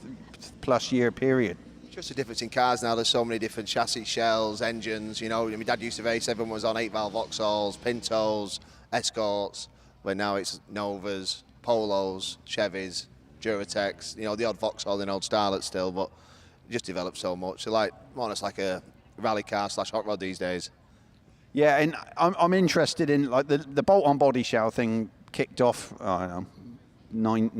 plus year period? Just the difference in cars now. There's so many different chassis, shells, engines. You know, my dad used to race. Everyone was on 8-valve Vauxhalls, Pintos, Escorts. Where now it's Novas, Polos, Chevys, Duratec's. You know, the odd Vauxhall and old Starlet still, but it just developed so much. So like more or less like a rally car / hot rod these days. Yeah, and I'm interested in like the bolt-on body shell thing kicked off. I don't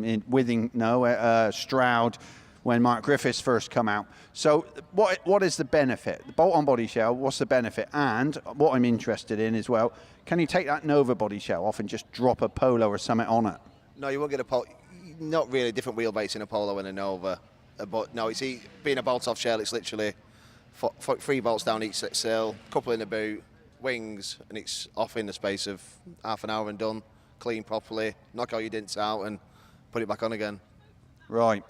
know, Stroud. When Mark Griffiths first come out. So what is the benefit? The bolt-on body shell, what's the benefit? And what I'm interested in as well, can you take that Nova body shell off and just drop a Polo or something on it? No, you won't get a Polo. Not really different wheelbase in a Polo and a Nova. But no, it's being a bolt-off shell, it's literally 3 bolts down each sill, couple in the boot, wings, and it's off in the space of half an hour and done. Clean properly, knock all your dents out and put it back on again. Right.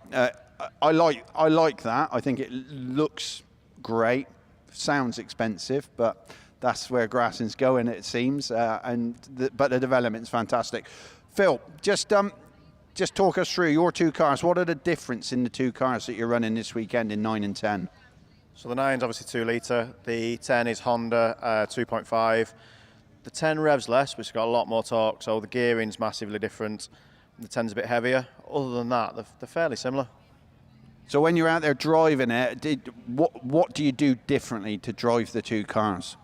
I like that. I think it looks great. Sounds expensive, but that's where Grassing's going, it seems. But the development's fantastic. Phil, just talk us through your 2 cars. What are the difference in the 2 cars that you're running this weekend in 9 and 10? So the 9's obviously 2 litre. The 10 is Honda 2.5. The 10 revs less, which has got a lot more torque. So the gearing's massively different. The 10's a bit heavier. Other than that, they're fairly similar. So when you're out there driving it, what do you do differently to drive the 2 cars?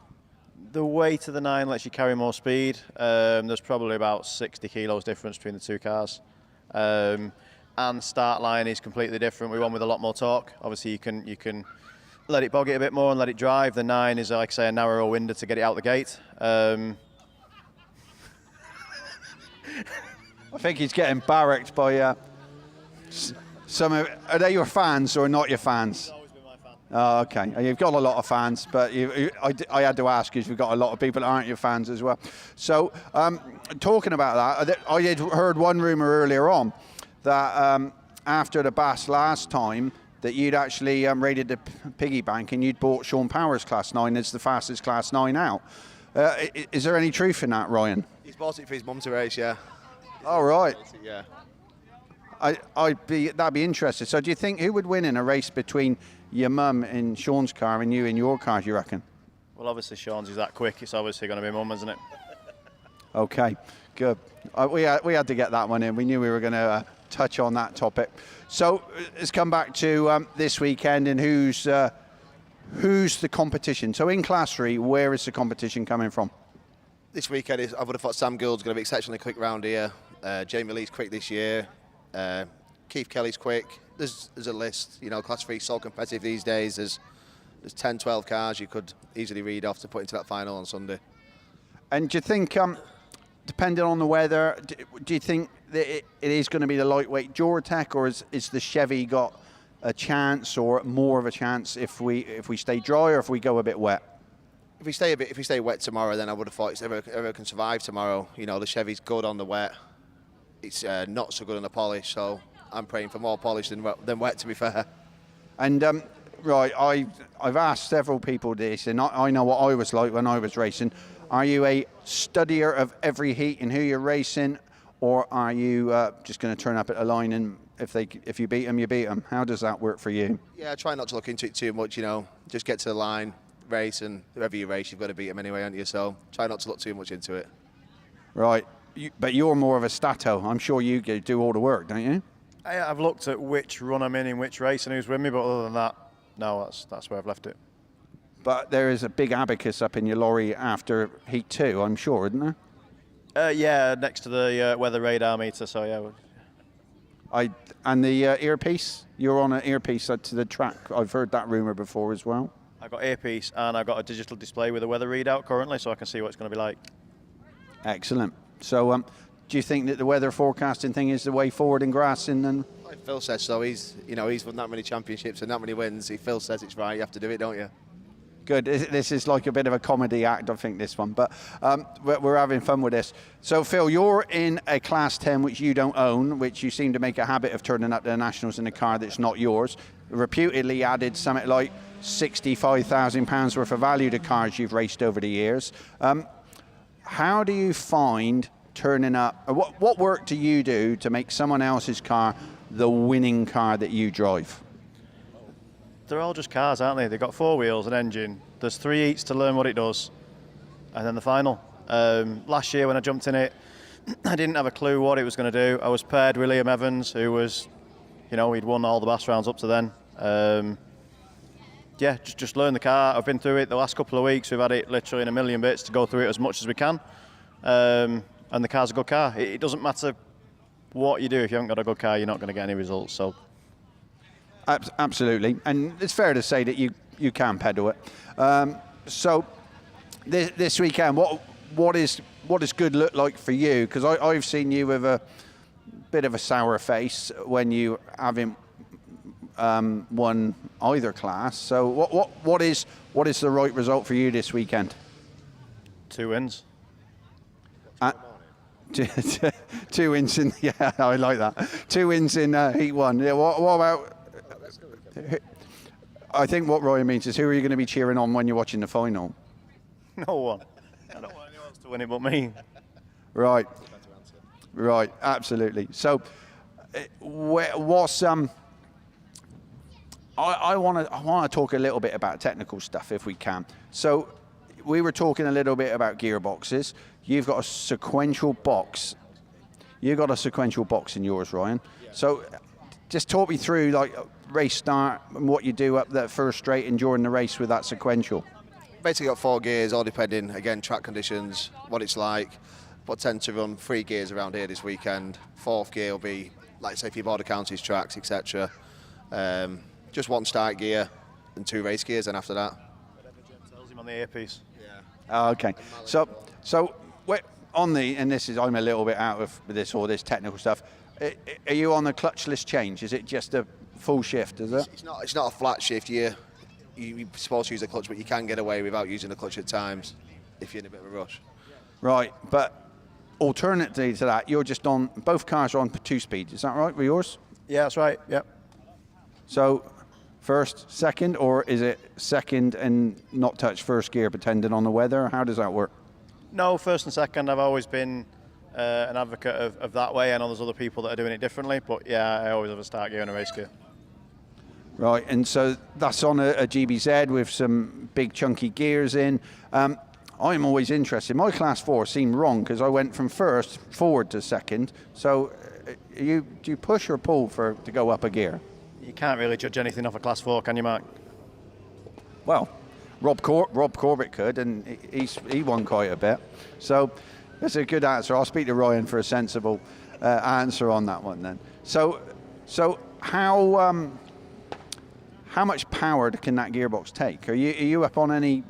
The weight of the 9 lets you carry more speed. There's probably about 60 kilos difference between the 2 cars. And start line is completely different. We won with a lot more torque. Obviously, you can let it bog it a bit more and let it drive. The 9 is, like I say, a narrower window to get it out the gate. I think he's getting barracked by some of. Are they your fans or not your fans? He's always been my fan. Oh, okay. You've got a lot of fans, but I had to ask because we've got a lot of people that aren't your fans as well. So, talking about that, I had heard one rumour earlier on that after the BASt last time, that you'd actually raided the piggy bank and you'd bought Sean Power's Class 9 as the fastest Class 9 out. Is there any truth in that, Ryan? He's bought it for his mum to race, yeah. All right. Yeah. That'd be interesting. So do you think who would win in a race between your mum in Sean's car and you in your car, do you reckon? Well, obviously Sean's is that quick. It's obviously going to be mum, isn't it? Okay, good. We had to get that one in. We knew we were going to touch on that topic. So let's come back to this weekend and who's the competition. So in Class 3, where is the competition coming from? This weekend, I would have thought Sam Gould's going to be exceptionally quick round here. Jamie Lee's quick this year. Keith Kelly's quick. There's a list. You know, Class 3 is so competitive these days. There's 10, 12 cars you could easily read off to put into that final on Sunday. And do you think, depending on the weather, do you think that it is going to be the lightweight Duratec, or is the Chevy got a chance or more of a chance if we stay dry or if we go a bit wet? If we stay wet tomorrow, then I would have thought it's ever can survive tomorrow. You know, the Chevy's good on the wet. It's not so good on the polish, so I'm praying for more polish than wet, to be fair. And right, I've asked several people this, and I know what I was like when I was racing. Are you a studier of every heat and who you're racing, or are you just going to turn up at a line and if you beat them, you beat them? How does that work for you? Yeah, I try not to look into it too much. You know, just get to the line, race, and whoever you race, you've got to beat them anyway, aren't you? So try not to look too much into it. Right, but you're more of a stato. I'm sure you do all the work, don't you? I've looked at which run I'm in which race and who's with me, but other than that, no, that's where I've left it. But there is a big abacus up in your lorry after Heat 2, I'm sure, isn't there? Yeah, next to the weather radar meter, so yeah. And the earpiece? You're on an earpiece to the track. I've heard that rumour before as well. I've got earpiece and I've got a digital display with a weather readout currently, so I can see what it's going to be like. Excellent. So do you think that the weather forecasting thing is the way forward in Grassing? And like Phil says so. He's won that many championships and that many wins. If Phil says it's right, you have to do it, don't you? Good. This is like a bit of a comedy act, I think, this one. But we're having fun with this. So, Phil, you're in a Class 10 which you don't own, which you seem to make a habit of turning up to the Nationals in a car that's not yours. Reputedly added something like £65,000 worth of value to cars you've raced over the years. How do you find turning up? What work do you do to make someone else's car the winning car that you drive? they're all just cars, aren't they? They've got 4 wheels, an engine. There's 3 heats to learn what it does, and then the final. Last year when I jumped in it, I didn't have a clue what it was going to do. I was paired with Liam Evans, who was, he'd won all the BASS rounds up to then. Just learn the car. I've been through it the last couple of weeks. We've had it literally in a million bits to go through it as much as we can. And the car's a good car. It doesn't matter what you do. If you haven't got a good car, you're not going to get any results. So, absolutely. And it's fair to say that you can pedal it. So this weekend, what does good look like for you? Because I've seen you with a bit of a sour face when you haven't won either class. So what is the right result for you this weekend? 2 wins. 2 wins in, yeah, I like that. 2 wins in Heat 1. Yeah, what about? I think what Ryan means is, who are you going to be cheering on when you're watching the final? No one. I don't want anyone else to win it but me. Right, absolutely. So, what's I want to talk a little bit about technical stuff if we can. So, we were talking a little bit about gearboxes. You've got a sequential box. You've got a sequential box in yours, Ryan. Yeah. So, just talk me through like race start and what you do up that first straight and during the race with that sequential. Basically got 4 gears, all depending, again, track conditions, what it's like. But tend to run 3 gears around here this weekend. 4th gear will be, like say, for your border counties tracks, etc. Just 1 start gear and 2 race gears, and after that. Tells him on the earpiece. Yeah. Oh, okay. So on and this is, I'm a little bit out of this technical stuff. Are you on the clutchless change? Is it just a full shift? Is it? It's not a flat shift. You're supposed to use the clutch, but you can get away without using the clutch at times if you're in a bit of a rush. Right, but alternatively to that, you're just on, both cars are on 2 speed. Is that right with yours? Yeah, that's right. Yep. So first, second, or is it second and not touch first gear depending on the weather? How does that work? No, first and second. I've always been an advocate of that way. I know there's other people that are doing it differently, but yeah, I always have a start gear and a race gear. Right, and so that's on a GBZ with some big chunky gears in. I'm always interested. My class 4 seemed wrong because I went from first forward to second. So do you push or pull to go up a gear? You can't really judge anything off a class 4, can you, Mark? Well, Rob Corbett could, and he won quite a bit. So that's a good answer. I'll speak to Ryan for a sensible answer on that one then. So how much power can that gearbox take? Are you up on any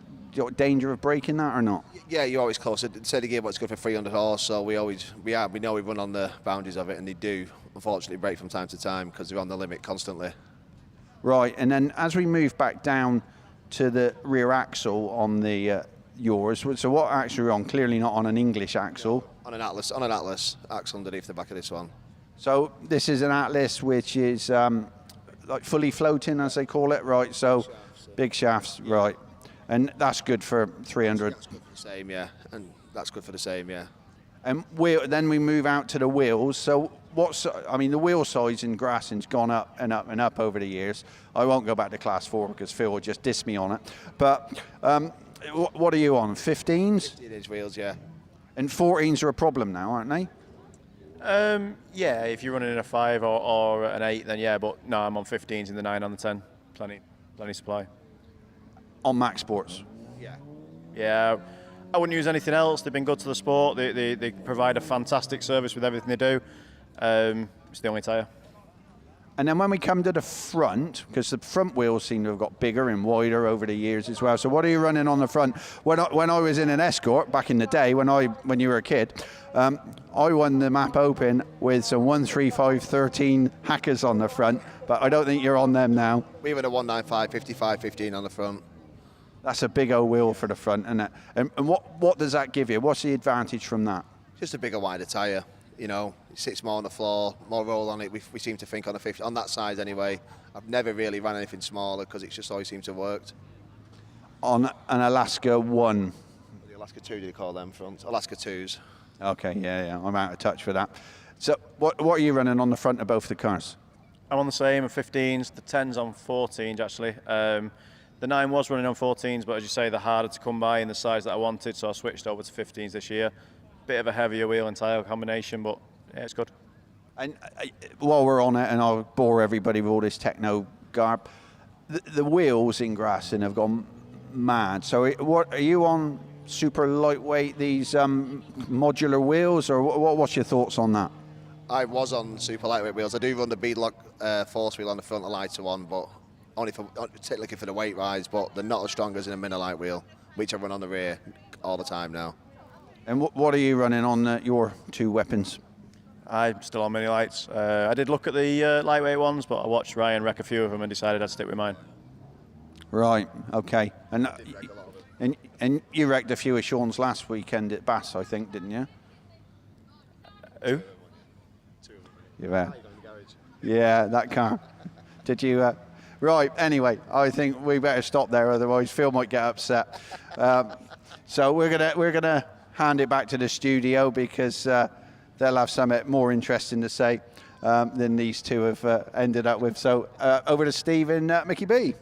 danger of breaking that or not? Yeah, you're always close. Say the gearbox is good for 300 horse, so we know we run on the boundaries of it, and they do unfortunately break from time to time because they're on the limit constantly. Right, and then as we move back down to the rear axle on the yours, so what axle are you on? Clearly not on an English axle. On an Atlas axle underneath the back of this one. So this is an Atlas which is like fully floating, as they call it, right? So big shafts, yeah. Right. And that's good for 300. That's good for the same, yeah. And that's good for the same, yeah. And then we move out to the wheels. So the wheel size in Grassing's gone up and up and up over the years. I won't go back to class 4 because Phil will just diss me on it. But what are you on, 15s? 15-inch wheels, yeah. And 14s are a problem now, aren't they? Yeah, if you're running in a 5 or an 8, then yeah. But no, I'm on 15s in the 9 on the 10. Plenty supply. On Max Sports? Yeah. I wouldn't use anything else. They've been good to the sport. They provide a fantastic service with everything they do. It's the only tyre. And then when we come to the front, because the front wheels seem to have got bigger and wider over the years as well. So what are you running on the front? When I was in an Escort back in the day, when you were a kid, I won the Map Open with some 13513 hackers on the front, but I don't think you're on them now. We were a 195 5515 on the front. That's a big old wheel for the front, isn't it? And what does that give you? What's the advantage from that? Just a bigger, wider tyre. You know, it sits more on the floor, more roll on it. We seem to think on the 50, on that size anyway. I've never really ran anything smaller because it's just always seemed to have worked. On an Alaska 1. The Alaska 2, do you call them front? Alaska 2s. Okay, yeah, I'm out of touch with that. So what are you running on the front of both the cars? I'm on the same, of 15s, the 10s on 14s actually. The 9 was running on 14s, but as you say, they're harder to come by in the size that I wanted, so I switched over to 15s this year. Bit of a heavier wheel and tyre combination, but yeah, it's good. And while we're on it, and I'll bore everybody with all this techno garb, the wheels in Graston have gone mad. So what are you on? Super lightweight, these modular wheels, or what's your thoughts on that? I was on super lightweight wheels. I do run the beadlock force wheel on the front, the lighter one, but only looking for the weight rise, but they're not as strong as in a mini light wheel, which I run on the rear all the time now. And what are you running on your 2 weapons? I'm still on mini lights. I did look at the lightweight ones, but I watched Ryan wreck a few of them and decided I'd stick with mine. Right, okay. And you wrecked a few of Sean's last weekend at BAStv, I think, didn't you? Who? Yeah, that car. Did you? Right, anyway, I think we better stop there, otherwise Phil might get upset. So we're gonna hand it back to the studio because they'll have something more interesting to say than these two have ended up with. So over to Steve and Mickey B.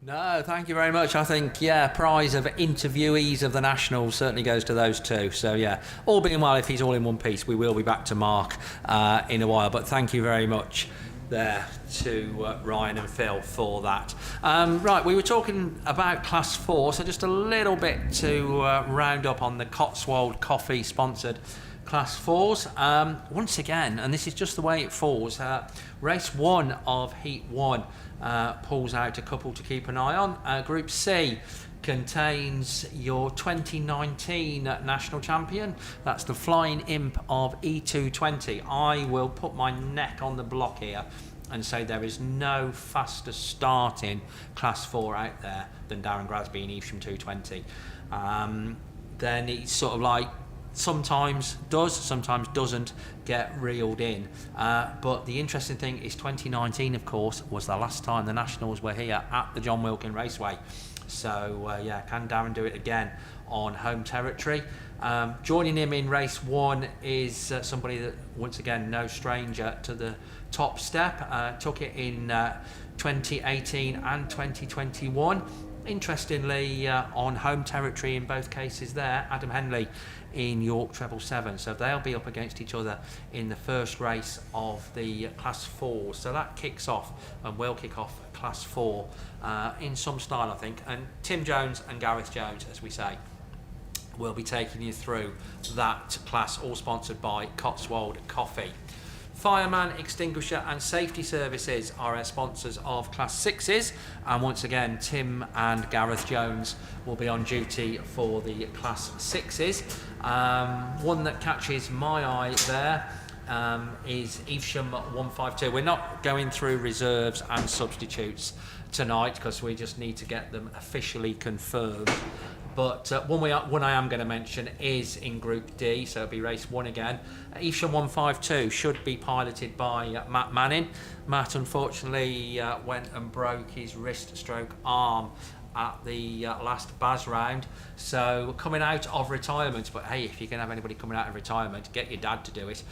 No, thank you very much. I think, yeah, prize of interviewees of the Nationals certainly goes to those two. So, yeah, all being well, if he's all in one piece, we will be back to Mark in a while. But thank you very much there to Ryan and Phil for that. Right, we were talking about Class 4, so just a little bit to round up on the Cotswold Coffee sponsored Class 4s. Once again, and this is just the way it falls, race 1 of Heat 1 pulls out a couple to keep an eye on. Group C contains your 2019 national champion. That's the Flying Imp of E220. I will put my neck on the block here and say there is no faster starting Class 4 out there than Darren Grasby in Evesham 220. Then it's sort of like sometimes does, sometimes doesn't get reeled in. But the interesting thing is 2019, of course, was the last time the Nationals were here at the John Wilkin Raceway. So, yeah, can Darren do it again on home territory? Joining him in race 1 is somebody that, once again, no stranger to the top step. Took it in 2018 and 2021. Interestingly, on home territory in both cases there, Adam Henley in York Treble 7. So they'll be up against each other in the first race of the Class 4. So that kicks off and will kick off Class 4 in some style, I think. And Tim Jones and Gareth Jones, as we say, will be taking you through that class, all sponsored by Cotswold Coffee. Fireman, Extinguisher and Safety Services are our sponsors of Class 6s, and once again Tim and Gareth Jones will be on duty for the Class 6s. One that catches my eye there is Evesham 152. We're not going through reserves and substitutes tonight because we just need to get them officially confirmed. But one I am going to mention is in Group D, so it'll be race 1 again. Evesham 152 should be piloted by Matt Manning. Matt unfortunately went and broke his wrist/arm at the last BAS round, so coming out of retirement. But hey, if you can have anybody coming out of retirement, get your dad to do it.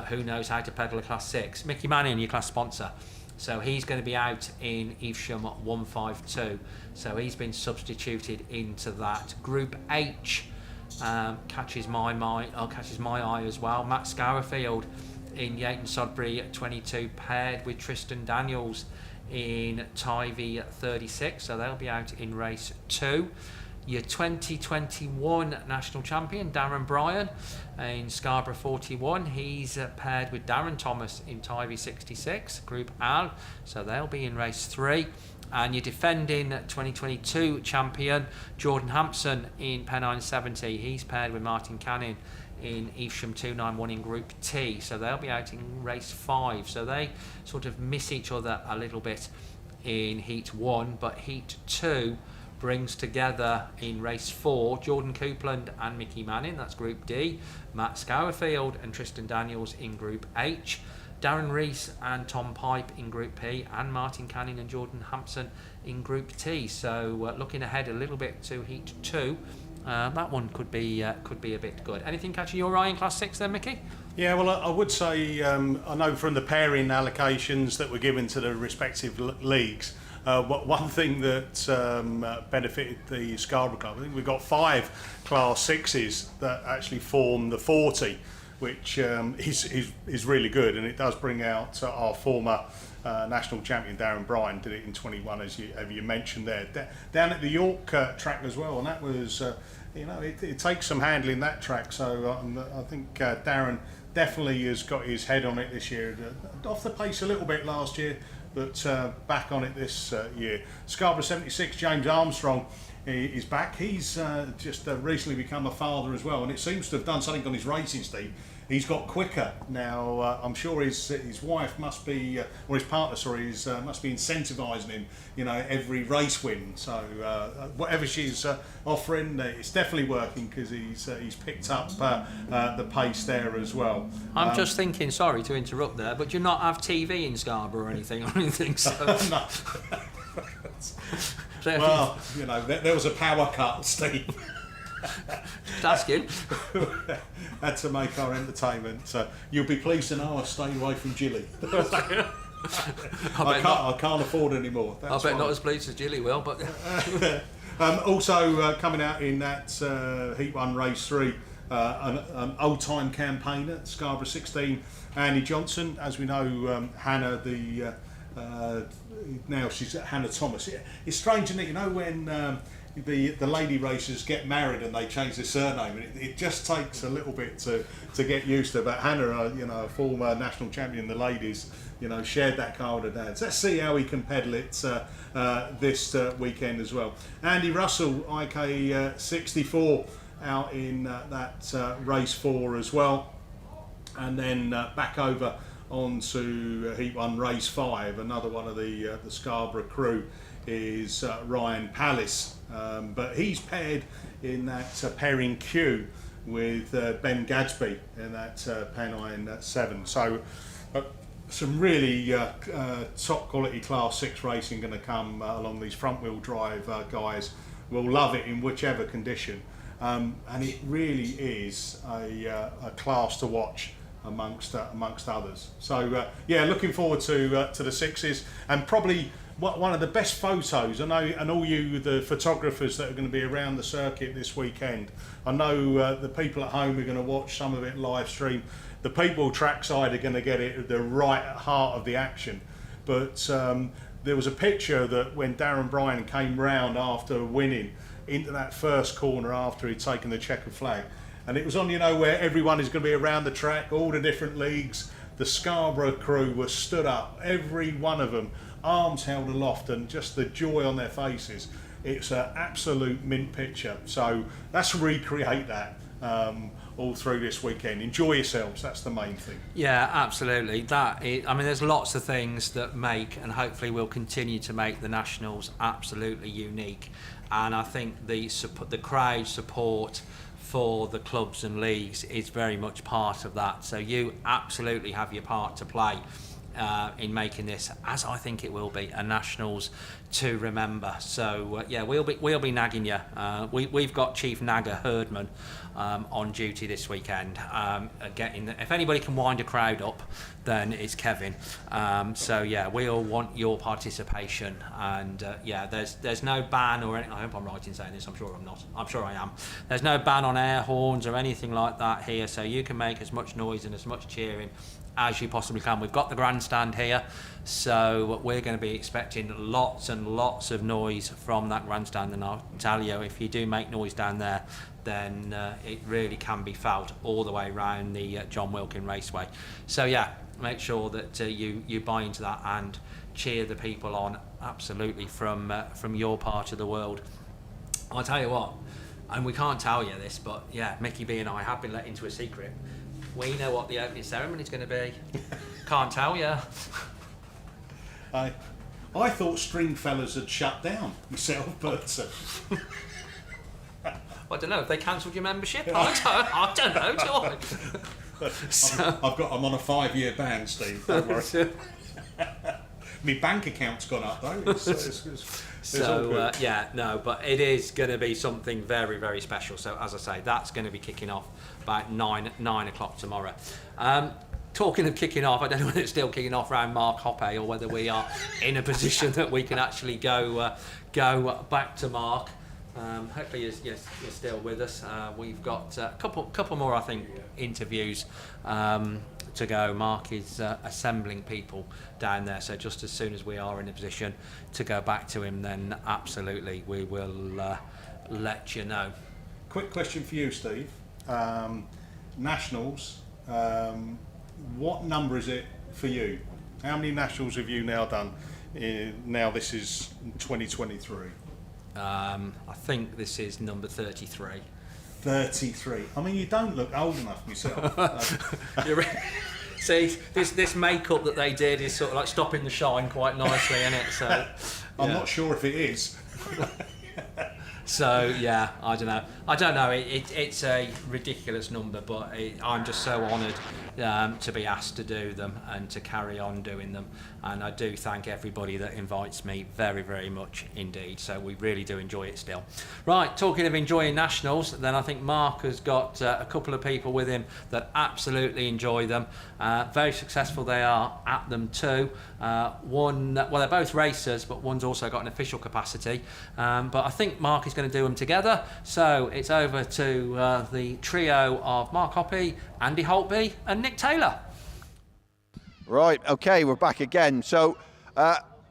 Who knows how to pedal a Class 6? Mickey Manning, your class sponsor. So he's going to be out in Evesham 152. So he's been substituted into that. Group H catches my eye as well. Matt Scourfield in Yayton Sodbury 22, paired with Tristan Daniels in Tivy 36. So they'll be out in race 2. Your 2021 national champion, Darren Bryan, in Scarborough 41. He's paired with Darren Thomas in Tivy 66, Group Al. So they'll be in race 3. And your defending 2022 champion, Jordan Hampson in Pennine 70. He's paired with Martin Canning in Evesham 291 in Group T. So they'll be out in race 5. So they sort of miss each other a little bit in Heat 1, but Heat 2 brings together in race 4 Jordan Coupland and Mickey Manning, that's Group D, Matt Scourfield and Tristan Daniels in Group H, Darren Rees and Tom Pipe in Group P, and Martin Canning and Jordan Hampson in Group T. So looking ahead a little bit to Heat 2, that one could be a bit good. Anything catching your eye in Class 6 then, Mickey? Yeah, well, I would say I know from the pairing allocations that were given to the respective leagues, one thing that benefited the Scarborough Club, I think we've got 5 Class 6s that actually form the 40, which is really good, and it does bring out our former national champion Darren Bryan did it in 21, as you mentioned there, down at the York track as well, and that was it takes some handling that track. So I think Darren definitely has got his head on it this year. Off the pace a little bit last year, but back on it this year. Scarborough 76, James Armstrong is back. He's just recently become a father as well, and it seems to have done something on his racing, Steve. He's got quicker now. I'm sure his wife must be, or his partner, sorry, must be incentivising him. Every race win. So whatever she's offering, it's definitely working because he's picked up the pace there as well. I'm just thinking, sorry to interrupt there, but do you not have TV in Scarborough or anything? I don't think so. No. Well, there was a power cut, Steve. Asking. Had to make our entertainment. So you'll be pleased to know I stay away from Gilly. I can't afford any more. I bet not as pleased as Gilly will, but also coming out in that Heat 1 Race 3, an old-time campaigner, Scarborough 16, Annie Johnson. As we know, Hannah, now she's Hannah Thomas. It's strange, isn't it? When the lady racers get married and they change their surname, and it just takes a little bit to get used to. But Hannah, a former national champion, the ladies, shared that car with her dad. So let's see how he can pedal it this weekend as well. Andy Russell, IK 64, out in that race 4 as well, and then back over onto Heat 1 race 5. Another one of the Scarborough crew is Ryan Pallis, but he's paired in that pairing Q with Ben Gadsby in that Pennine 7. So some really top quality Class 6 racing going to come along. These front wheel drive guys will love it in whichever condition, and it really is a class to watch amongst others. So looking forward to the 6s, and probably one of the best photos. I know, and all you, the photographers that are going to be around the circuit this weekend, I know the people at home are going to watch some of it live stream. The people trackside are going to get it at the right heart of the action. But there was a picture that when Darren Bryan came round after winning into that first corner after he'd taken the checkered flag, and it was on, where everyone is going to be around the track, all the different leagues. The Scarborough crew were stood up, every one of them, arms held aloft, and just the joy on their faces. It's an absolute mint picture. So let's recreate that all through this weekend. Enjoy yourselves, that's the main thing. Yeah, absolutely. There's lots of things that make, and hopefully will continue to make, the Nationals absolutely unique. And I think the crowd support for the clubs and leagues is very much part of that. So you absolutely have your part to play in making this, as I think it will be, a Nationals to remember. So we'll be nagging you. We've got Chief Nagger Herdman on duty this weekend. If anybody can wind a crowd up, then it's Kevin. We'll want your participation. And there's no ban or anything. I hope I'm right in saying this. I'm sure I'm not. I'm sure I am. There's no ban on air horns or anything like that here. So you can make as much noise and as much cheering as you possibly can. We've got the grandstand here, so we're going to be expecting lots and lots of noise from that grandstand, and I'll tell you, if you do make noise down there, then it really can be felt all the way around the John Wilkin Raceway. So make sure that you buy into that and cheer the people on, absolutely, from your part of the world. I'll tell you what, and we can't tell you this, but Mickey B and I have been let into a secret. We know what the opening ceremony is going to be. Can't tell you. I thought Stringfellas had shut down myself, but I don't know if they cancelled your membership. I don't know. Do I? I'm on a 5-year ban, Steve. Don't worry. My bank account's gone up though. It's all good. But it is going to be something very, very special. So as I say, that's going to be kicking off about 9 o'clock tomorrow. Talking of kicking off, I don't know whether it's still kicking off around Mark Hoppe or whether we are in a position that we can actually go back to Mark. Hopefully you're still with us. We've got a couple more, I think, interviews to go. Mark is assembling people down there, so just as soon as we are in a position to go back to him, then absolutely we will let you know. Quick question for you, Steve. Nationals, what number is it for you? How many nationals have you now done? Now this is 2023. I think this is number 33. 33. I mean, you don't look old enough myself. See, this makeup that they did is sort of like stopping the shine quite nicely, isn't it? So I'm not sure if it is. So yeah, I don't know. It's a ridiculous number, but I'm just so honoured to be asked to do them and to carry on doing them. And I do thank everybody that invites me very, very much indeed. So we really do enjoy it still. Right, talking of enjoying nationals, then I think Mark has got a couple of people with him that absolutely enjoy them. Very successful they are at them too. They're both racers, but one's also got an official capacity. But I think Mark is going to do them together. So it's over to the trio of Mark Hoppe, Andy Holtby and Nick Taylor. Right, okay, we're back again. So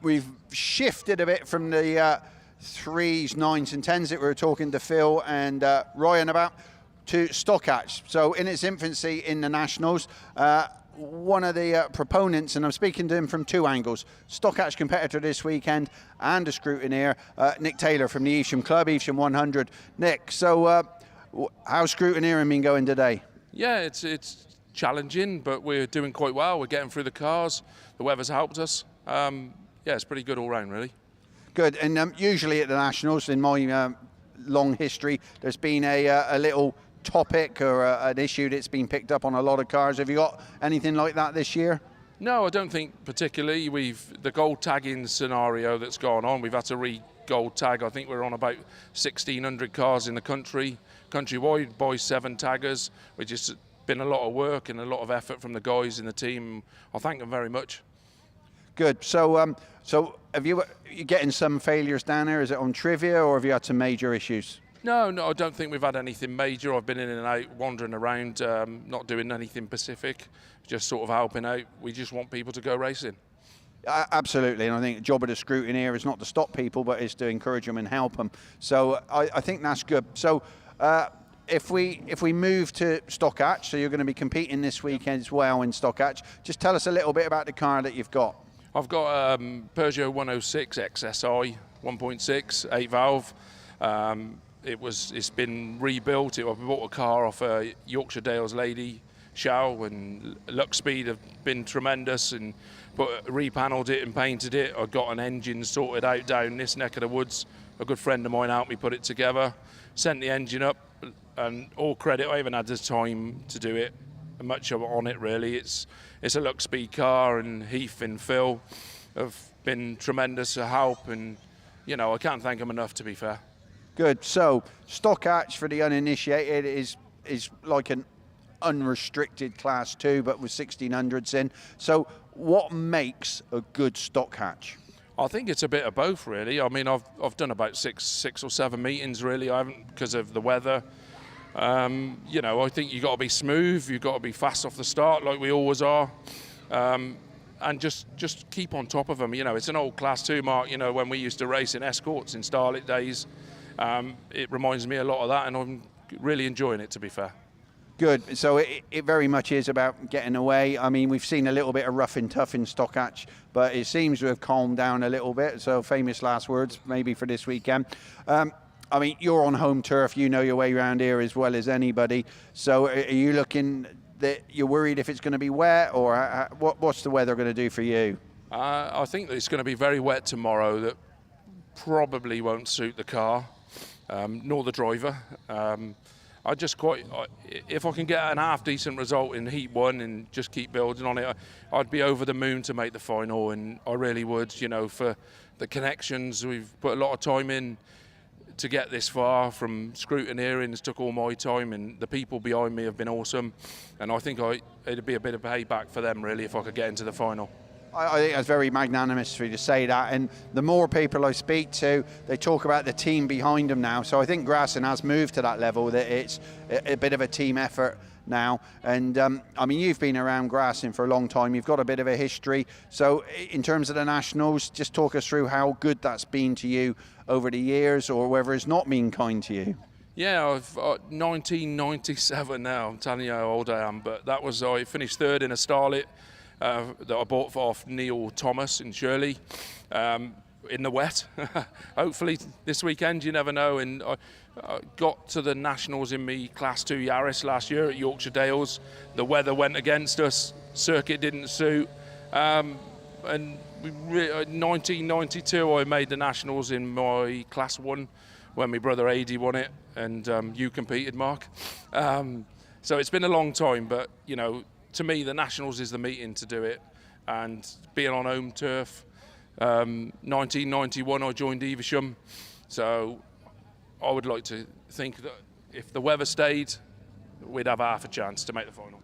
we've shifted a bit from the 3s, 9s and 10s that we were talking to Phil and Ryan about to Stockhatch. So in its infancy in the Nationals, one of the proponents, and I'm speaking to him from two angles, Stockhatch competitor this weekend and a scrutineer, Nick Taylor from the Evesham Club, Evesham 100. Nick, so how's scrutineering been going today? Yeah, it's challenging, but we're doing quite well. We're getting through the cars. The weather's helped us. It's pretty good all round, really. Good, and usually at the Nationals, in my long history, there's been a little topic or an issue that's been picked up on a lot of cars. Have you got anything like that this year? No, I don't think particularly. The gold tagging scenario that's gone on, we've had to re-gold tag. I think we're on about 1,600 cars in the countrywide by 7 taggers, which is been a lot of work and a lot of effort from the guys in the team. I thank them very much. Good. So have you getting some failures down there? Is it on trivia or have you had some major issues? No, I don't think we've had anything major. I've been in and out, wandering around, not doing anything specific, just sort of helping out. We just want people to go racing. Absolutely, and I think the job of the scrutineer is not to stop people, but is to encourage them and help them. So I think that's good. So if we move to Stockhatch, so you're going to be competing this weekend as well in Stockhatch, just tell us a little bit about the car that you've got. I've got Peugeot 106 XSI 1.6 8 valve. It's been rebuilt. I bought a car off Yorkshire Dales Lady Shell, and luck speed have been tremendous, and repanelled it and painted it. I got an engine sorted out down this neck of the woods. A good friend of mine helped me put it together. Sent the engine up, and all credit, I haven't had the time to do it much on it really. It's a luck speed car, and Heath and Phil have been tremendous to help, and I can't thank them enough, to be fair. Good. So Stockhatch for the uninitiated is like an unrestricted Class 2, but with 1600s in. So what makes a good Stockhatch? I think it's a bit of both, really. I mean, I've done about six or seven meetings, really. I haven't, because of the weather. I think you've got to be smooth. You've got to be fast off the start, like we always are. And just keep on top of them. It's an old Class 2, Mark. When we used to race in escorts in Starlet days. It reminds me a lot of that, and I'm really enjoying it, to be fair. Good. So it very much is about getting away. I mean, we've seen a little bit of rough and tough in Stockhatch, but it seems to have calmed down a little bit. So famous last words maybe for this weekend. I mean, you're on home turf. You know your way around here as well as anybody. So are you looking that you're worried if it's going to be wet, or what's the weather going to do for you? I think that it's going to be very wet tomorrow. That probably won't suit the car, nor the driver. if I can get an half decent result in Heat 1 and just keep building on it, I'd be over the moon to make the final, and I really would, you know, for the connections. We've put a lot of time in to get this far, from scrutineering. It's took all my time, and the people behind me have been awesome, and I think it'd be a bit of payback for them, really, if I could get into the final. I think that's very magnanimous for you to say that, and the more people I speak to, they talk about the team behind them now. So I think Grasson has moved to that level, that it's a bit of a team effort now. And I mean, you've been around Grasson for a long time, you've got a bit of a history. So in terms of the Nationals, just talk us through how good that's been to you over the years, or whether it's not been kind to you. Yeah, I've 1997 now, I'm telling you how old I am, but I finished third in a Starlet that I bought off Neil Thomas in Shirley in the wet. Hopefully this weekend, you never know. And I got to the Nationals in me Class 2 Yaris last year at Yorkshire Dales. The weather went against us, circuit didn't suit. And 1992 I made the Nationals in my Class 1 when my brother Adi won it, and you competed, Mark. So it's been a long time, but you know, to me, the Nationals is the meeting to do it, and being on home turf. 1991, I joined Evesham, so I would like to think that if the weather stayed, we'd have half a chance to make the final.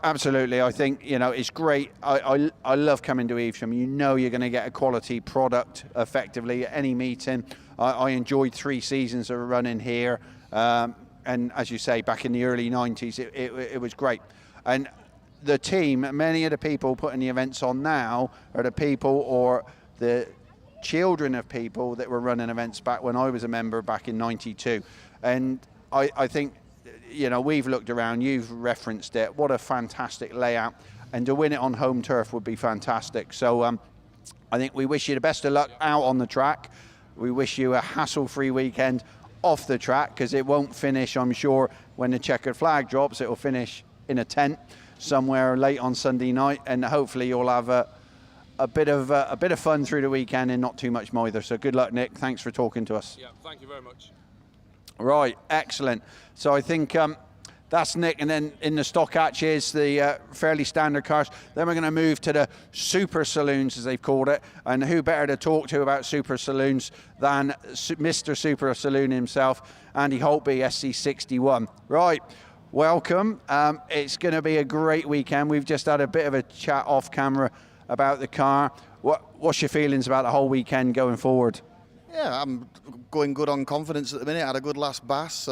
Absolutely, I think, you know, it's great. I love coming to Evesham. You know, you're going to get a quality product effectively at any meeting. I enjoyed 3 seasons of running here, and as you say, back in the early 90s, it was great. And the team, many of the people putting the events on now are the people or the children of people that were running events back when I was a member back in 92. And I think, you know, we've looked around, you've referenced it, what a fantastic layout, and to win it on home turf would be fantastic. So I think we wish you the best of luck out on the track. We wish you a hassle-free weekend off the track, because it won't finish, I'm sure, when the checkered flag drops. It will finish in a tent somewhere late on Sunday night, and hopefully you'll have a bit of fun through the weekend and not too much either. So good luck, Nick. Thanks for talking to us. Yeah, thank you very much. Right, excellent. So I think that's Nick, and then in the stock hatches, the fairly standard cars. Then we're going to move to the super saloons, as they've called it, and who better to talk to about super saloons than Mr. Super Saloon himself, Andy Holtby, SC61. Right. Welcome. It's going to be a great weekend. We've just had a bit of a chat off camera about the car. What's your feelings about the whole weekend going forward? Yeah, I'm going good on confidence at the minute. Had a good last Bass,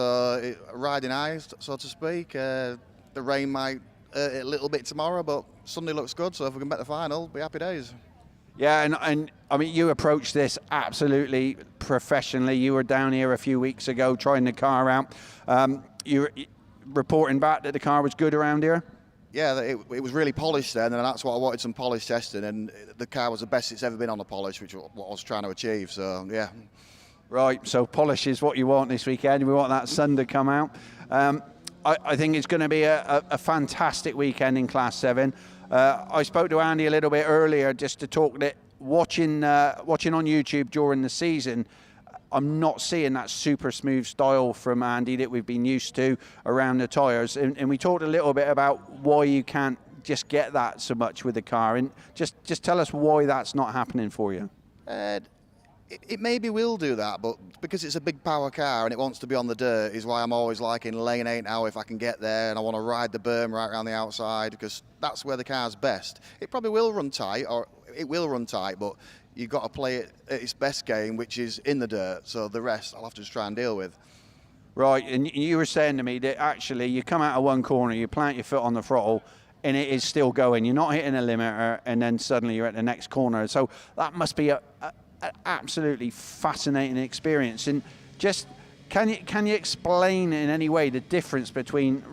riding high, so to speak. The rain might hurt it a little bit tomorrow, but Sunday looks good, so if we can make the final, be happy days. Yeah, and I mean, you approached this absolutely professionally. You were down here a few weeks ago trying the car out. You reporting back that the car was good around here? Yeah, it was really polished then, and that's what I wanted, some polish testing, and the car was the best it's ever been on the polish, which is what I was trying to achieve, so yeah. Right, so polish is what you want this weekend. We want that sun to come out. I think it's going to be a fantastic weekend in Class 7. I spoke to Andy a little bit earlier just to talk that watching on YouTube during the season, I'm not seeing that super smooth style from Andy that we've been used to around the tyres. And we talked a little bit about why you can't just get that so much with the car. And just tell us why that's not happening for you. It maybe will do that, but because it's a big power car and it wants to be on the dirt is why I'm always like in lane 8 now if I can get there, and I want to ride the berm right around the outside, because that's where the car's best. It probably will run tight, but you've got to play it at its best game, which is in the dirt, so the rest I'll have to just try and deal with. Right, and you were saying to me that actually you come out of one corner, you plant your foot on the throttle, and it is still going. You're not hitting a limiter, and then suddenly you're at the next corner. So that must be an absolutely fascinating experience. And just, can you explain in any way the difference between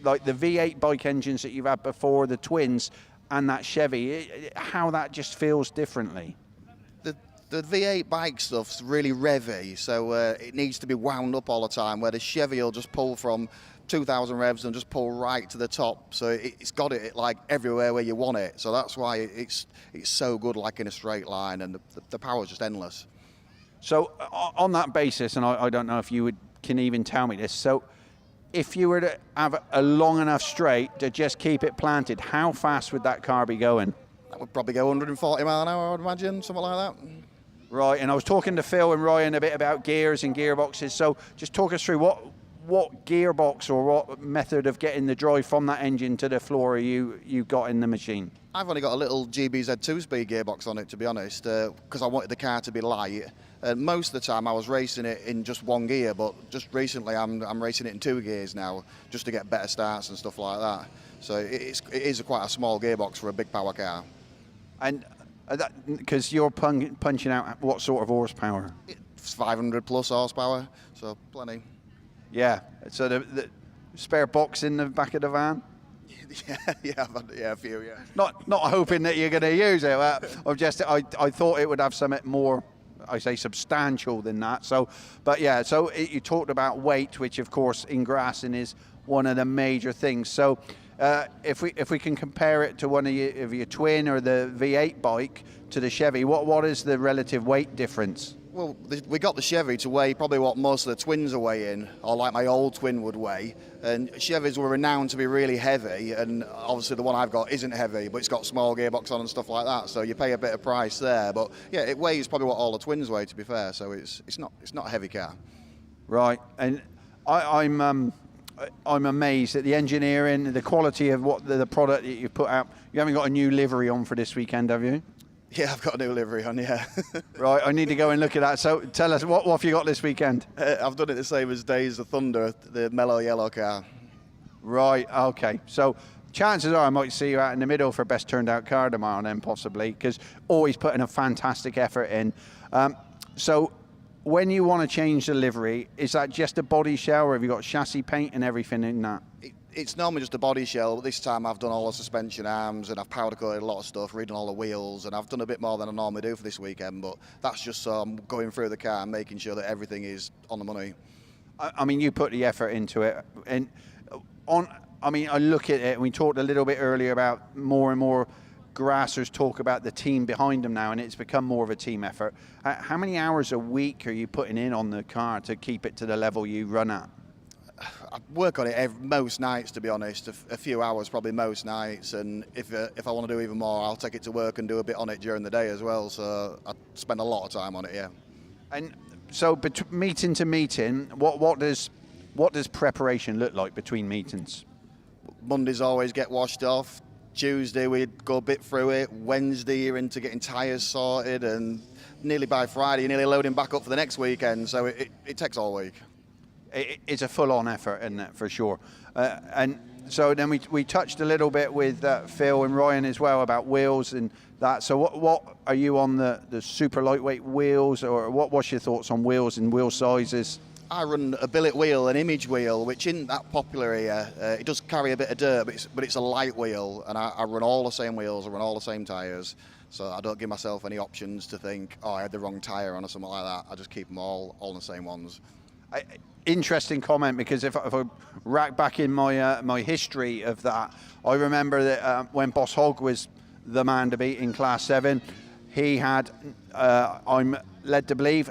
like the V8 bike engines that you've had before, the twins, and that Chevy, how that just feels differently? The V8 bike stuff's really revvy, so it needs to be wound up all the time, where the Chevy will just pull from 2,000 revs and just pull right to the top. So it's got it like everywhere where you want it. So that's why it's so good, like in a straight line, and the power's just endless. So on that basis, and I don't know if you can even tell me this, so if you were to have a long enough straight to just keep it planted, how fast would that car be going? That would probably go 140 mile an hour, I would imagine, something like that. Right, and I was talking to Phil and Ryan a bit about gears and gearboxes, so just talk us through what gearbox or what method of getting the drive from that engine to the floor you got in the machine? I've only got a little GBZ 2-speed gearbox on it, to be honest, because I wanted the car to be light. Most of the time I was racing it in just one gear, but just recently I'm racing it in 2 gears now, just to get better starts and stuff like that. So it is quite a small gearbox for a big power car. And because you're punching out what sort of horsepower? It's 500 plus horsepower, so plenty. Yeah, so the spare box in the back of the van? Yeah, a few, yeah. Not hoping that you're going to use it. I thought it would have something more, I say, substantial than that. So, but yeah, so you talked about weight, which of course in grassing is one of the major things. So, if we can compare it to one of your twin or the V8 bike to the Chevy, what is the relative weight difference? Well, we got the Chevy to weigh probably what most of the twins are weighing, or like my old twin would weigh. And Chevys were renowned to be really heavy, and obviously the one I've got isn't heavy, but it's got small gearbox on and stuff like that. So you pay a bit of price there. But yeah, it weighs probably what all the twins weigh, to be fair. So it's not a heavy car. Right, and I'm amazed at the engineering, the quality of what the product that you've put out. You haven't got a new livery on for this weekend, have you? Yeah, I've got a new livery on, yeah. Right, I need to go and look at that. So tell us, what have you got this weekend? I've done it the same as Days of Thunder, the mellow yellow car. Right, okay. So chances are I might see you out in the middle for best turned out car tomorrow then, possibly, because always putting a fantastic effort in. So when you want to change the livery, is that just a body shell, or have you got chassis paint and everything in that? It's normally just a body shell, but this time I've done all the suspension arms and I've powder coated a lot of stuff, redone all the wheels, and I've done a bit more than I normally do for this weekend, but that's just so I'm going through the car and making sure that everything is on the money. I mean, you put the effort into it, and I look at it, and we talked a little bit earlier about more and more grassers talk about the team behind them now, and it's become more of a team effort. How many hours a week are you putting in on the car to keep it to the level you run at? I work on it most nights, to be honest, a few hours probably most nights, and if I want to do even more, I'll take it to work and do a bit on it during the day as well, so I spend a lot of time on it, yeah. And so meeting to meeting, what does preparation look like between meetings? Mondays always get washed off, Tuesday we'd go a bit through it, Wednesday you're into getting tyres sorted, and nearly by Friday you're nearly loading back up for the next weekend, so it takes all week. It's a full-on effort, isn't it, for sure. And so then we touched a little bit with Phil and Ryan as well about wheels and that. So what are you on the super lightweight wheels, or what's your thoughts on wheels and wheel sizes? I run a billet wheel, an image wheel, which isn't that popular here. It does carry a bit of dirt, but it's a light wheel, and I run all the same wheels, I run all the same tyres, so I don't give myself any options to think, oh, I had the wrong tyre on or something like that. I just keep them all the same ones. Interesting comment, because if I rack back in my history of that, I remember that when Boss Hogg was the man to beat in Class 7, he had, I'm led to believe,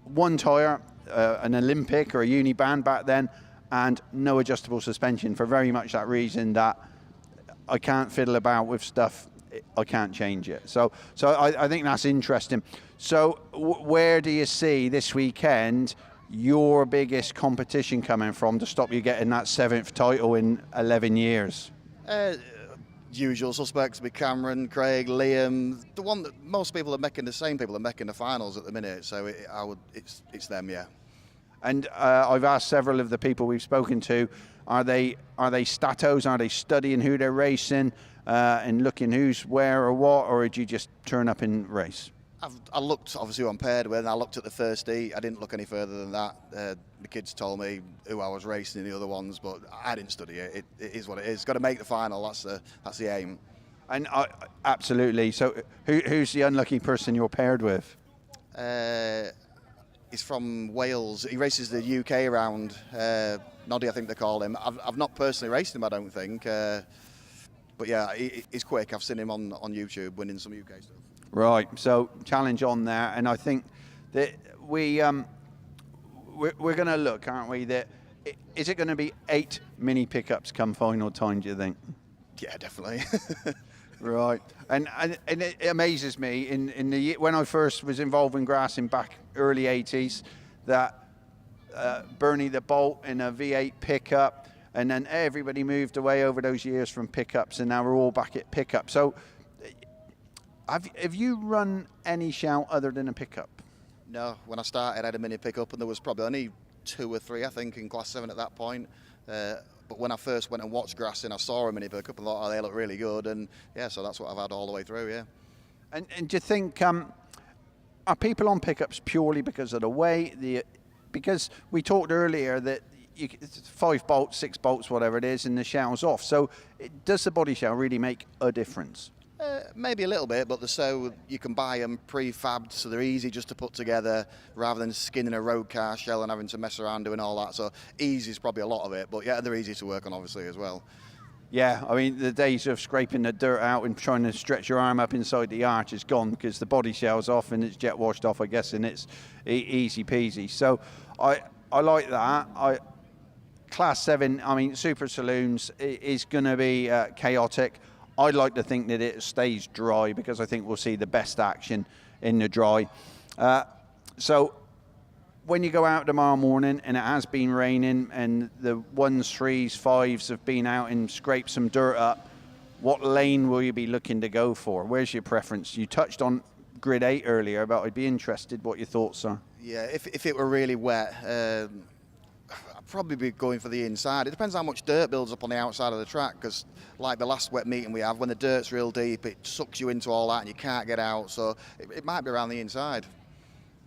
one tyre, an Olympic or a Uniband back then, and no adjustable suspension, for very much that reason that I can't fiddle about with stuff, I can't change it. So I think that's interesting. So where do you see this weekend your biggest competition coming from to stop you getting that 7th title in 11 years? Usual suspects be Cameron, Craig, Liam. The one that most people are making, the same people are making the finals at the minute, so it's them, yeah. And I've asked several of the people we've spoken to, are they statos? Are they studying who they're racing and looking who's where or what, or did you just turn up and race? I looked obviously who I'm paired with, and I looked at the first heat. I didn't look any further than that. The kids told me who I was racing in the other ones, but I didn't study it. It is what it is. Got to make the final. That's the aim. And absolutely. So who's the unlucky person you're paired with? He's from Wales. He races the UK round. Noddy, I think they call him. I've not personally raced him, I don't think. But yeah, he's quick. I've seen him on YouTube winning some UK stuff. Right, so challenge on there, and I think that we're going to look, aren't we, that is it going to be 8 mini pickups come final time, do you think? Yeah, definitely. Right, and it amazes me in the when I first was involved in grassing back early 80s that Bernie the Bolt in a V8 pickup, and then everybody moved away over those years from pickups, and now we're all back at pickup. So have you run any shout other than a pickup? No, when I started I had a mini pickup and there was probably only 2 or 3 I think in Class 7 at that point. But when I first went and watched grassing, I saw a mini pickup and thought, oh, they look really good, and yeah, so that's what I've had all the way through, yeah. And do you think, are people on pickups purely because of the weight? Because we talked earlier that 5 bolts, 6 bolts, whatever it is, and the shell's off. So does the body shell really make a difference? Maybe a little bit, but they're so you can buy them prefabbed, so they're easy just to put together rather than skinning a road car shell and having to mess around doing all that. So easy is probably a lot of it, but yeah, they're easy to work on obviously as well. Yeah, I mean, the days of scraping the dirt out and trying to stretch your arm up inside the arch is gone because the body shell's off and it's jet washed off, I guess, and it's easy peasy. So I like that. Class 7, I mean, Super Saloons is going to be chaotic. I'd like to think that it stays dry because I think we'll see the best action in the dry. So when you go out tomorrow morning and it has been raining and the 1s, 3s, 5s have been out and scraped some dirt up, what lane will you be looking to go for? Where's your preference? You touched on grid 8 earlier, but I'd be interested what your thoughts are. Yeah, if it were really wet, I'd probably be going for the inside. It depends how much dirt builds up on the outside of the track, because like the last wet meeting we have, when the dirt's real deep, it sucks you into all that and you can't get out. So it might be around the inside.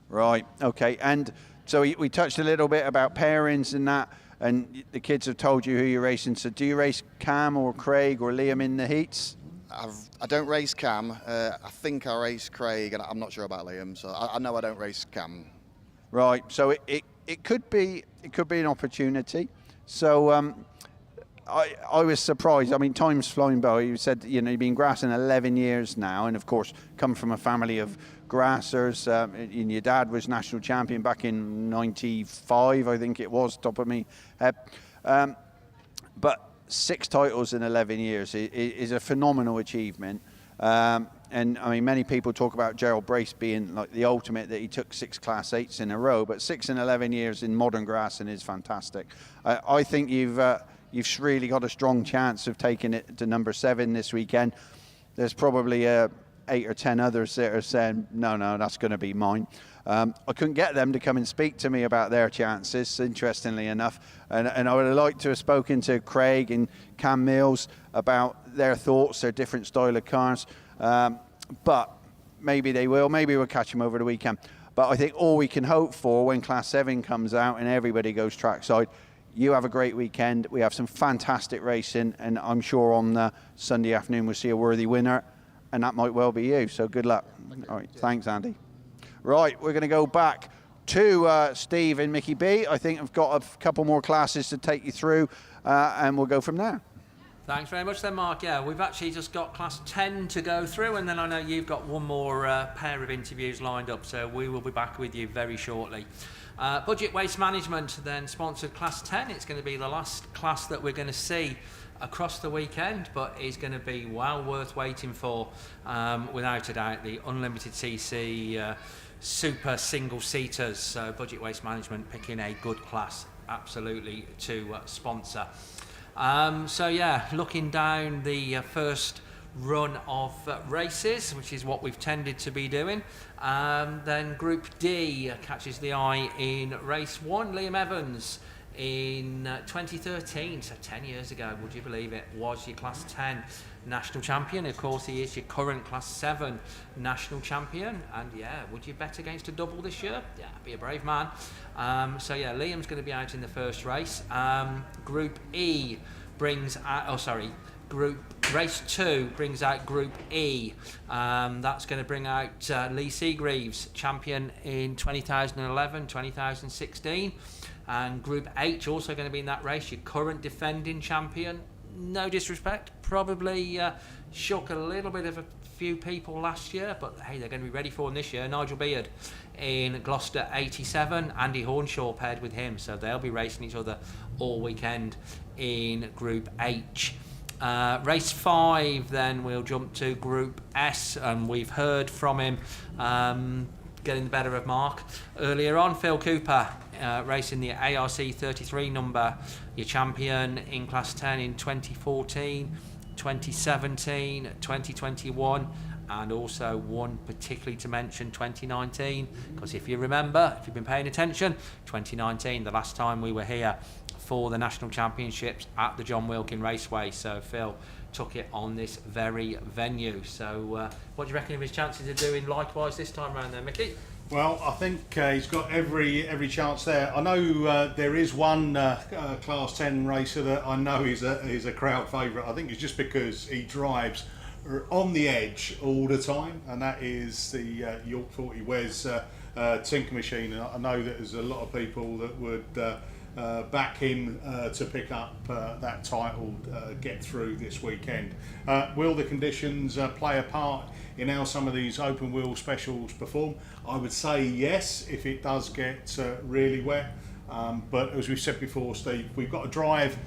Right, okay. And so we touched a little bit about pairings and that, and the kids have told you who you're racing. So do you race Cam or Craig or Liam in the heats? I don't race Cam. I think I race Craig, and I'm not sure about Liam. So I know I don't race Cam. Right. So it could be an opportunity. So I was surprised. I mean, time's flying by. You said you've been grassing 11 years now, and of course come from a family of grassers. And your dad was national champion back in '95, I think it was, top of me head. But 6 titles in 11 years is a phenomenal achievement. And I mean, many people talk about Gerald Brace being like the ultimate, that he took 6 Class 8s in a row, but 6 in 11 years in modern grassing is fantastic. I think you've really got a strong chance of taking it to number 7 this weekend. There's probably 8 or 10 others that are saying, no, that's going to be mine. I couldn't get them to come and speak to me about their chances, interestingly enough. And I would have liked to have spoken to Craig and Cam Mills about their thoughts, their different style of cars. But maybe they will. Maybe we'll catch them over the weekend. But I think all we can hope for when Class 7 comes out and everybody goes trackside, you have a great weekend. We have some fantastic racing, and I'm sure on Sunday afternoon we'll see a worthy winner, and that might well be you. So good luck. All right, thanks, Andy. Right, we're going to go back to Steve and Mickey B. I think I've got a couple more classes to take you through, and we'll go from there. Thanks very much then, Mark. Yeah, we've actually just got Class 10 to go through, and then I know you've got one more pair of interviews lined up, so we will be back with you very shortly. Budget Waste Management then sponsored Class 10. It's going to be the last class that we're going to see across the weekend, but is going to be well worth waiting for, without a doubt. The Unlimited CC Super Single Seaters. So Budget Waste Management picking a good class, absolutely, to sponsor. So yeah, looking down the first run of races, which is what we've tended to be doing. Then Group D catches the eye in race 1. Liam Evans in 2013, so 10 years ago, would you believe it, was your Class 10 national champion. Of course, he is your current Class 7 national champion. And yeah, would you bet against a double this year? Yeah, be a brave man. So yeah, Liam's going to be out in the first race. Group E brings out, Race 2 brings out Group E. That's going to bring out Lee Seagreaves, champion in 2011, 2016. And Group H also going to be in that race, your current defending champion. No disrespect, probably shook a little bit of a few people last year, but hey, they're going to be ready for him this year. Nigel Beard in Gloucester 87, Andy Hornshaw paired with him, so they'll be racing each other all weekend in Group H. Race 5, then we'll jump to Group S, and we've heard from him getting the better of Mark earlier on. Phil Cooper racing the ARC 33 number, your champion in Class 10 in 2014, 2017, 2021, and also one particularly to mention, 2019, because if you remember, if you've been paying attention, 2019, the last time we were here for the National Championships at the John Wilkin Raceway. So Phil took it on this very venue. So what do you reckon of his chances of doing likewise this time around there, Mickey? Well, I think he's got every chance there. I know there is one Class 10 racer that I know is a crowd favourite. I think it's just because he drives on the edge all the time, and that is the York 40 Wes Tinker Machine. And I know that there's a lot of people that would back him to pick up that title, get through this weekend. Will the conditions play a part in how some of these open wheel specials perform? I would say yes, if it does get really wet. But as we've said before, Steve, we've got to drive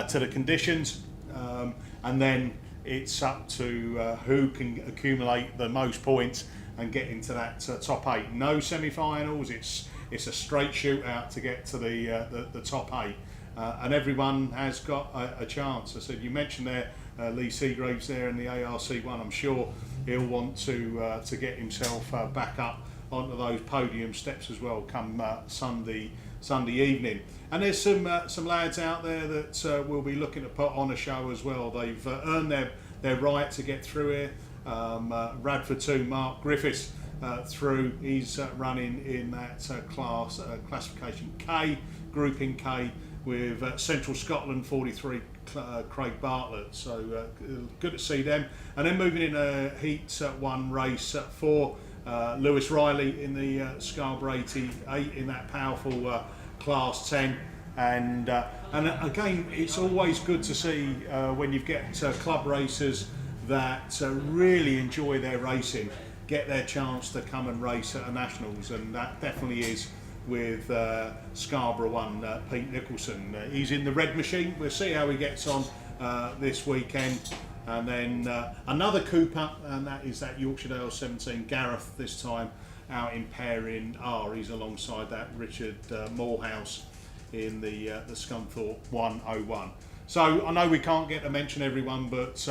to the conditions, and then it's up to who can accumulate the most points and get into that top 8. No semi-finals. It's a straight shootout to get to the top 8, and everyone has got a chance. I said, you mentioned there Lee Seagraves there in the ARC1. I'm sure he'll want to get himself back up onto those podium steps as well come Sunday evening. And there's some lads out there that will be looking to put on a show as well. They've earned their right to get through here. Radford 2, Mark Griffiths through. He's running in that classification K, grouping K, with Central Scotland 43 Craig Bartlett. So good to see them. And then moving in Heat 1 race 4, Lewis Riley in the Scarborough 88 in that powerful Class 10. And again, it's always good to see when you get club racers that really enjoy their racing get their chance to come and race at a Nationals, and that definitely is with Scarborough 1, Pete Nicholson. He's in the red machine. We'll see how he gets on this weekend. And then another Cooper, and that is that Yorkshire Dale 17, Gareth, this time out in pairing R. He's alongside that Richard Morehouse in the Scunthorpe 101. So I know we can't get to mention everyone, but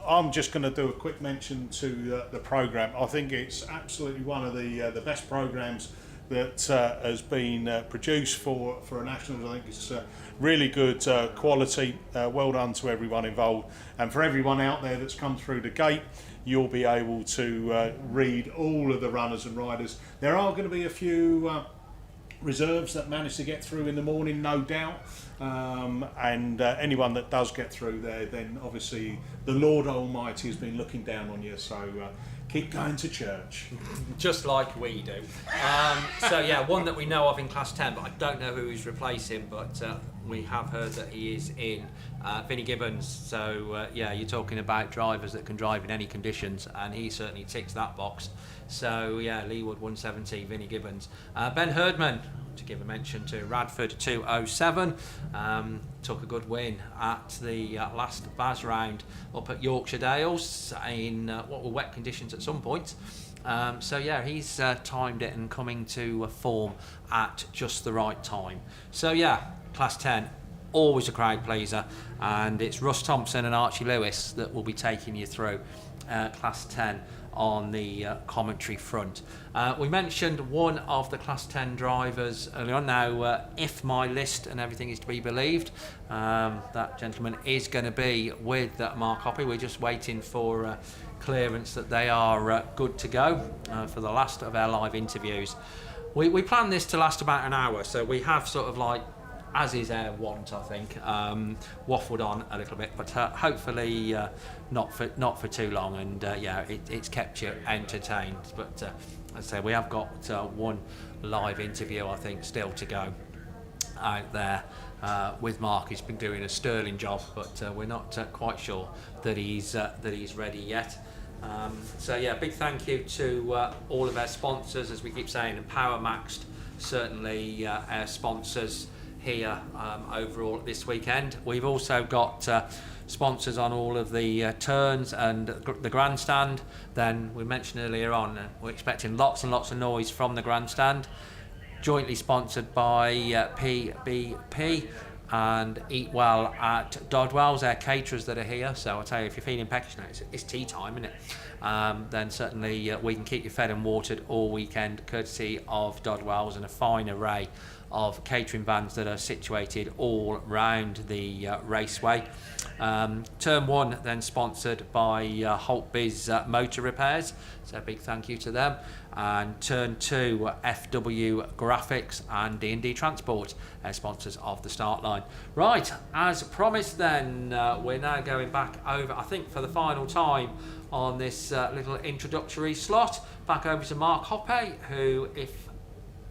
I'm just going to do a quick mention to the programme. I think it's absolutely one of the best programmes that has been produced for a Nationals. I think it's really good quality. Well done to everyone involved, and for everyone out there that's come through the gate, you'll be able to read all of the runners and riders. There are going to be a few reserves that manage to get through in the morning, no doubt, and anyone that does get through there, then obviously the Lord Almighty has been looking down on you, so keep going to church. Just like we do. So yeah, one that we know of in Class 10, but I don't know who he's replacing, but we have heard that he is in Vinnie Gibbons. So yeah, you're talking about drivers that can drive in any conditions, and he certainly ticks that box. So yeah, Leewood 170, Vinnie Gibbons. Ben Herdman, to give a mention to, Radford 207, took a good win at the last BAS round up at Yorkshire Dales in what were wet conditions at some point. So yeah, he's timed it and coming to form at just the right time. So yeah, Class 10, always a crowd pleaser, and it's Russ Thompson and Archie Lewis that will be taking you through Class 10 on the commentary front. We mentioned one of the Class 10 drivers earlier on. Now, if my list and everything is to be believed, that gentleman is going to be with Mark Hoppy. We're just waiting for clearance that they are good to go for the last of our live interviews. We planned this to last about an hour, so we have sort of like, as is our want, I think, waffled on a little bit, but hopefully not for too long, and yeah, it's kept you entertained. But as I say, we have got one live interview, I think, still to go out there with Mark. He's been doing a sterling job, but we're not quite sure that he's ready yet. So yeah, big thank you to all of our sponsors, as we keep saying, and Power Maxed, certainly our sponsors here overall this weekend. We've also got sponsors on all of the turns and the grandstand. Then we mentioned earlier on, we're expecting lots and lots of noise from the grandstand, jointly sponsored by PBP and Eat Well at Dodwell's, our caterers that are here. So I tell you, if you're feeling peckish now, it's tea time, isn't it? Then certainly we can keep you fed and watered all weekend, courtesy of Dodwell's and a fine array of catering vans that are situated all round the raceway. Turn 1 then sponsored by Holt Biz Motor Repairs, so a big thank you to them. And Turn 2, FW Graphics and D&D Transport, sponsors of the start line. Right, as promised then, we're now going back over, I think for the final time on this little introductory slot, back over to Mark Hoppe, who, if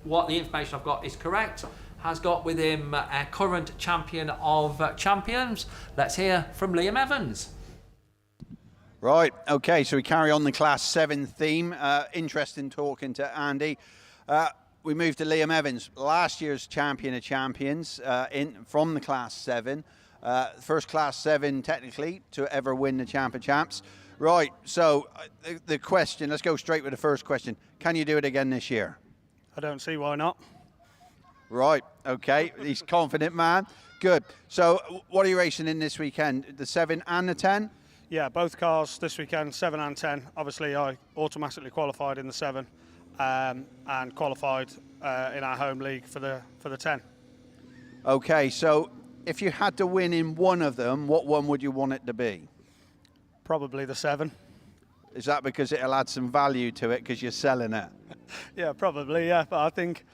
what the information I've got is correct, has got with him our current champion of champions. Let's hear from Liam Evans. Right, okay, so we carry on the Class 7 theme. Interesting talking to Andy. We move to Liam Evans, last year's champion of champions from the Class 7. First Class 7 technically to ever win the Champ of Champs. Right, so the question, let's go straight with the first question. Can you do it again this year? I don't see why not. Right, okay, he's a confident man. Good. So what are you racing in this weekend? The 7 and the 10? Yeah, both cars this weekend, 7 and 10. Obviously, I automatically qualified in the 7 and qualified in our home league for the 10. Okay, so if you had to win in one of them, what one would you want it to be? Probably the 7. Is that because it'll add some value to it because you're selling it? Yeah, probably, yeah. But I think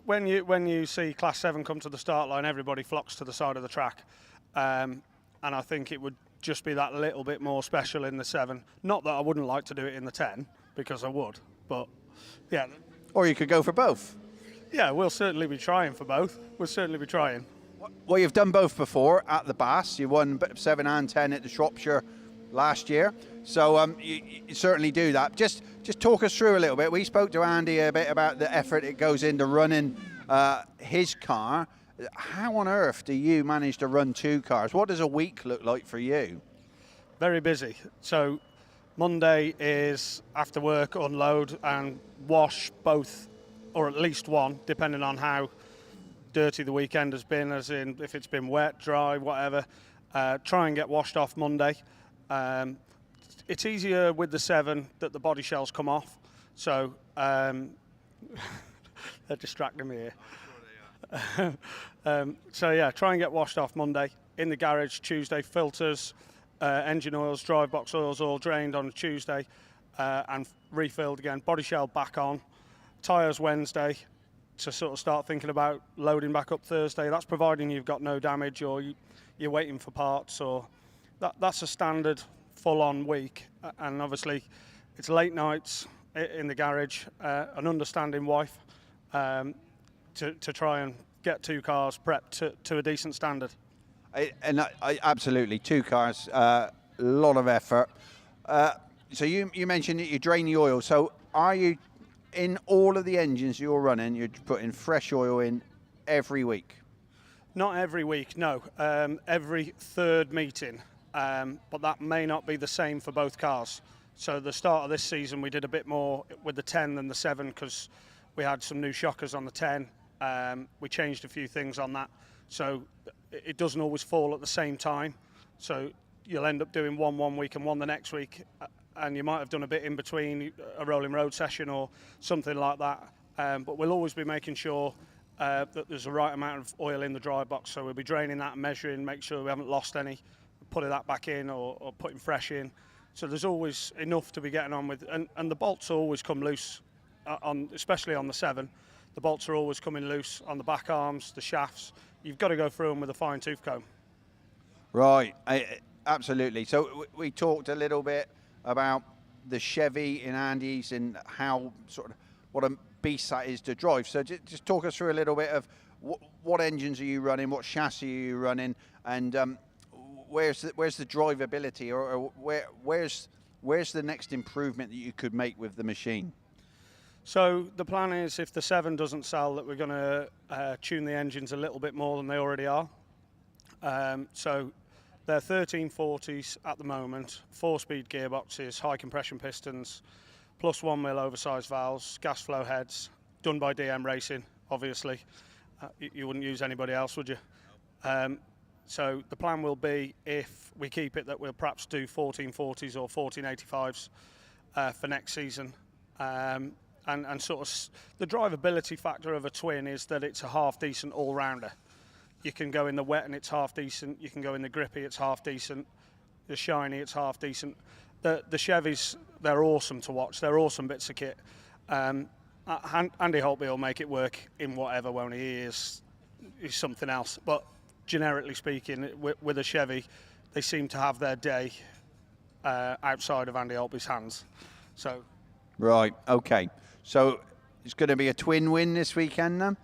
when you see Class 7 come to the start line, everybody flocks to the side of the track. And I think it would just be that little bit more special in the 7. Not that I wouldn't like to do it in the 10, because I would, but yeah. Or you could go for both. Yeah, we'll certainly be trying for both. We'll certainly be trying. Well, you've done both before at the BAS. You won 7 and 10 at the Shropshire last year. So you certainly do that. Just talk us through a little bit. We spoke to Andy a bit about the effort it goes into running his car. How on earth do you manage to run 2 cars? What does a week look like for you? Very busy. So Monday is after work, unload and wash both, or at least one, depending on how dirty the weekend has been, as in if it's been wet, dry, whatever. Try and get washed off Monday. It's easier with the 7 that the body shells come off. So they're distracting me here. So yeah, try and get washed off Monday. In the garage Tuesday, filters, engine oils, drive box oils all drained on a Tuesday and refilled again. Body shell back on. Tyres Wednesday to sort of start thinking about loading back up Thursday. That's providing you've got no damage or you're waiting for parts, or that's a standard full-on week. And obviously it's late nights in the garage, an understanding wife to try and get 2 cars prepped to a decent standard. I absolutely, 2 cars, a lot of effort. So you mentioned that you drain the oil. So are you, in all of the engines you're running, you're putting fresh oil in every week? Not every week, no. Every 3rd meeting, but that may not be the same for both cars. So the start of this season we did a bit more with the 10 than the 7 because we had some new shockers on the 10. We changed a few things on that. So it doesn't always fall at the same time. So you'll end up doing one week and one the next week. And you might have done a bit in between, a rolling road session or something like that. But we'll always be making sure that there's the right amount of oil in the dry box. So we'll be draining that and measuring, make sure we haven't lost any, putting that back in or putting fresh in. So there's always enough to be getting on with. And the bolts always come loose, especially on the 7. The bolts are always coming loose on the back arms, the shafts. You've got to go through them with a fine tooth comb. Right, absolutely. So we talked a little bit about the Chevy in Andy's and how sort of what a beast that is to drive. So just talk us through a little bit of what engines are you running? What chassis are you running? And where's the drivability, or where's the next improvement that you could make with the machine? So the plan is, if the 7 doesn't sell, that we're going to tune the engines a little bit more than they already are. So they're 1340s at the moment, 4-speed gearboxes, high compression pistons, plus 1 mil oversized valves, gas flow heads, done by DM Racing, obviously. You wouldn't use anybody else, would you? So the plan will be, if we keep it, that we'll perhaps do 1440s or 1485s for next season. And sort of the drivability factor of a twin is that it's a half decent all-rounder. You can go in the wet and it's half decent. You can go in the grippy, it's half decent. The shiny, it's half decent. The Chevys, they're awesome to watch. They're awesome bits of kit. Andy Holtby will make it work in whatever, won't he? Is something else. But generically speaking, with a Chevy, they seem to have their day outside of Andy Holtby's hands. So. Right. Okay. So it's going to be a twin win this weekend then?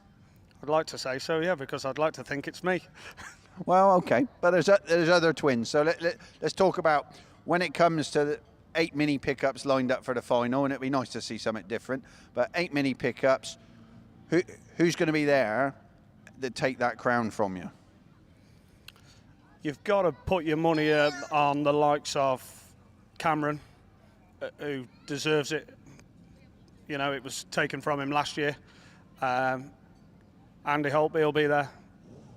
I'd like to say so, yeah, because I'd like to think it's me. Well, okay, but there's other twins. So let's talk about when it comes to the 8 mini pickups lined up for the final, and it'd be nice to see something different. But 8 mini pickups, who's going to be there that take that crown from you? You've got to put your money on the likes of Cameron, who deserves it. You know, it was taken from him last year. Andy Holtby will be there.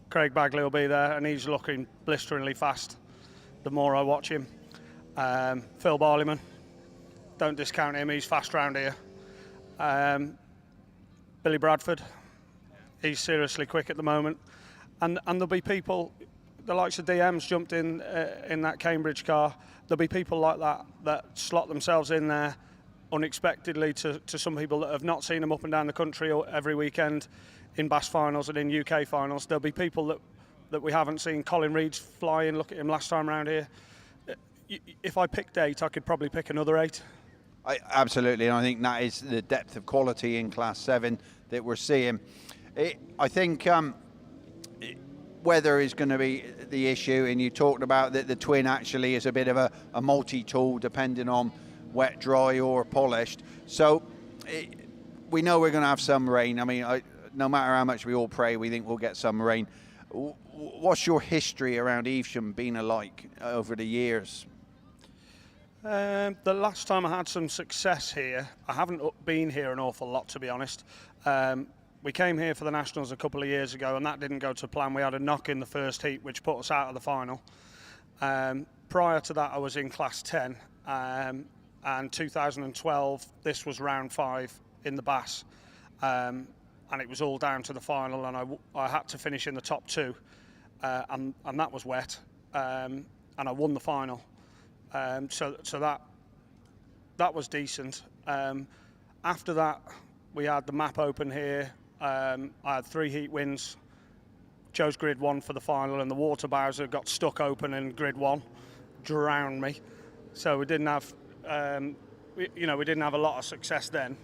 Craig Bagley will be there, and he's looking blisteringly fast the more I watch him. Phil Barleyman, don't discount him, he's fast round here. Billy Bradford, he's seriously quick at the moment. And there'll be people, the likes of DM's jumped in that Cambridge car. There'll be people like that slot themselves in there unexpectedly to some people that have not seen them up and down the country every weekend in BAS finals and in UK finals. There'll be people that we haven't seen. Colin Reed's flying, look at him last time around here. If I picked 8, I could probably pick another 8. Absolutely, and I think that is the depth of quality in Class 7 that we're seeing. I think weather is going to be the issue, and you talked about that the twin actually is a bit of a multi-tool depending on wet, dry or polished. So we know we're going to have some rain. I mean, no matter how much we all pray, we think we'll get some rain. What's your history around Evesham been like over the years? The last time I had some success here, I haven't been here an awful lot, to be honest. We came here for the Nationals a couple of years ago, and that didn't go to plan. We had a knock in the first heat, which put us out of the final. Prior to that, I was in Class 10. And 2012, this was round 5 in the BAS, and it was all down to the final, and I had to finish in the top 2, and that was wet, and I won the final. So that was decent. After that, we had the map open here. I had 3 heat wins. Chose grid 1 for the final, and the water bowser got stuck open in grid 1, drowned me. So we didn't have. We didn't have a lot of success then.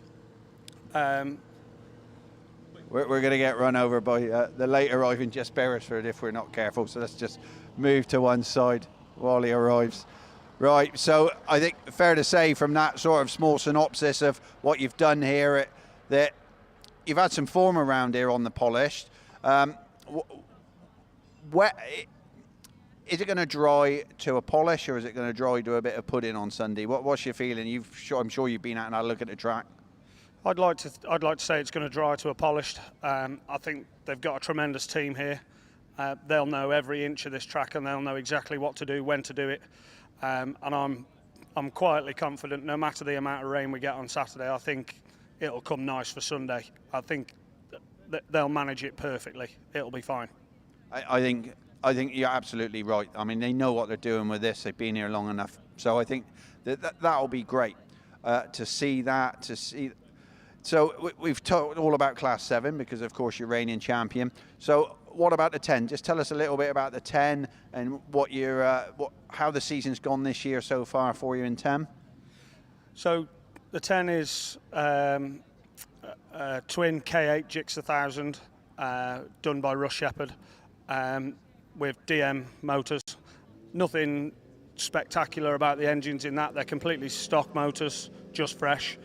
We're going to get run over by the late arriving Jess Beresford if we're not careful. So let's just move to one side while he arrives. Right, so I think fair to say from that sort of small synopsis of what you've done here that you've had some form around here on the polished. Is it going to dry to a polish, or is it going to dry to a bit of pudding on Sunday? What's your feeling? I'm sure you've been out and had a look at the track. I'd like to say it's going to dry to a polished. I think they've got a tremendous team here. They'll know every inch of this track, and they'll know exactly what to do, when to do it. And I'm quietly confident, no matter the amount of rain we get on Saturday, I think it'll come nice for Sunday. I think they'll manage it perfectly. It'll be fine. I think you're absolutely right. I mean, they know what they're doing with this. They've been here long enough. So I think that'll be great to see that. So we've talked all about Class 7 because, of course, you're reigning champion. So what about the 10? Just tell us a little bit about the 10 and how the season's gone this year so far for you in 10. So the 10 is twin K8 Gix 1000, done by Russ Shepherd with DM motors. Nothing spectacular about the engines in that. They're completely stock motors, just fresh.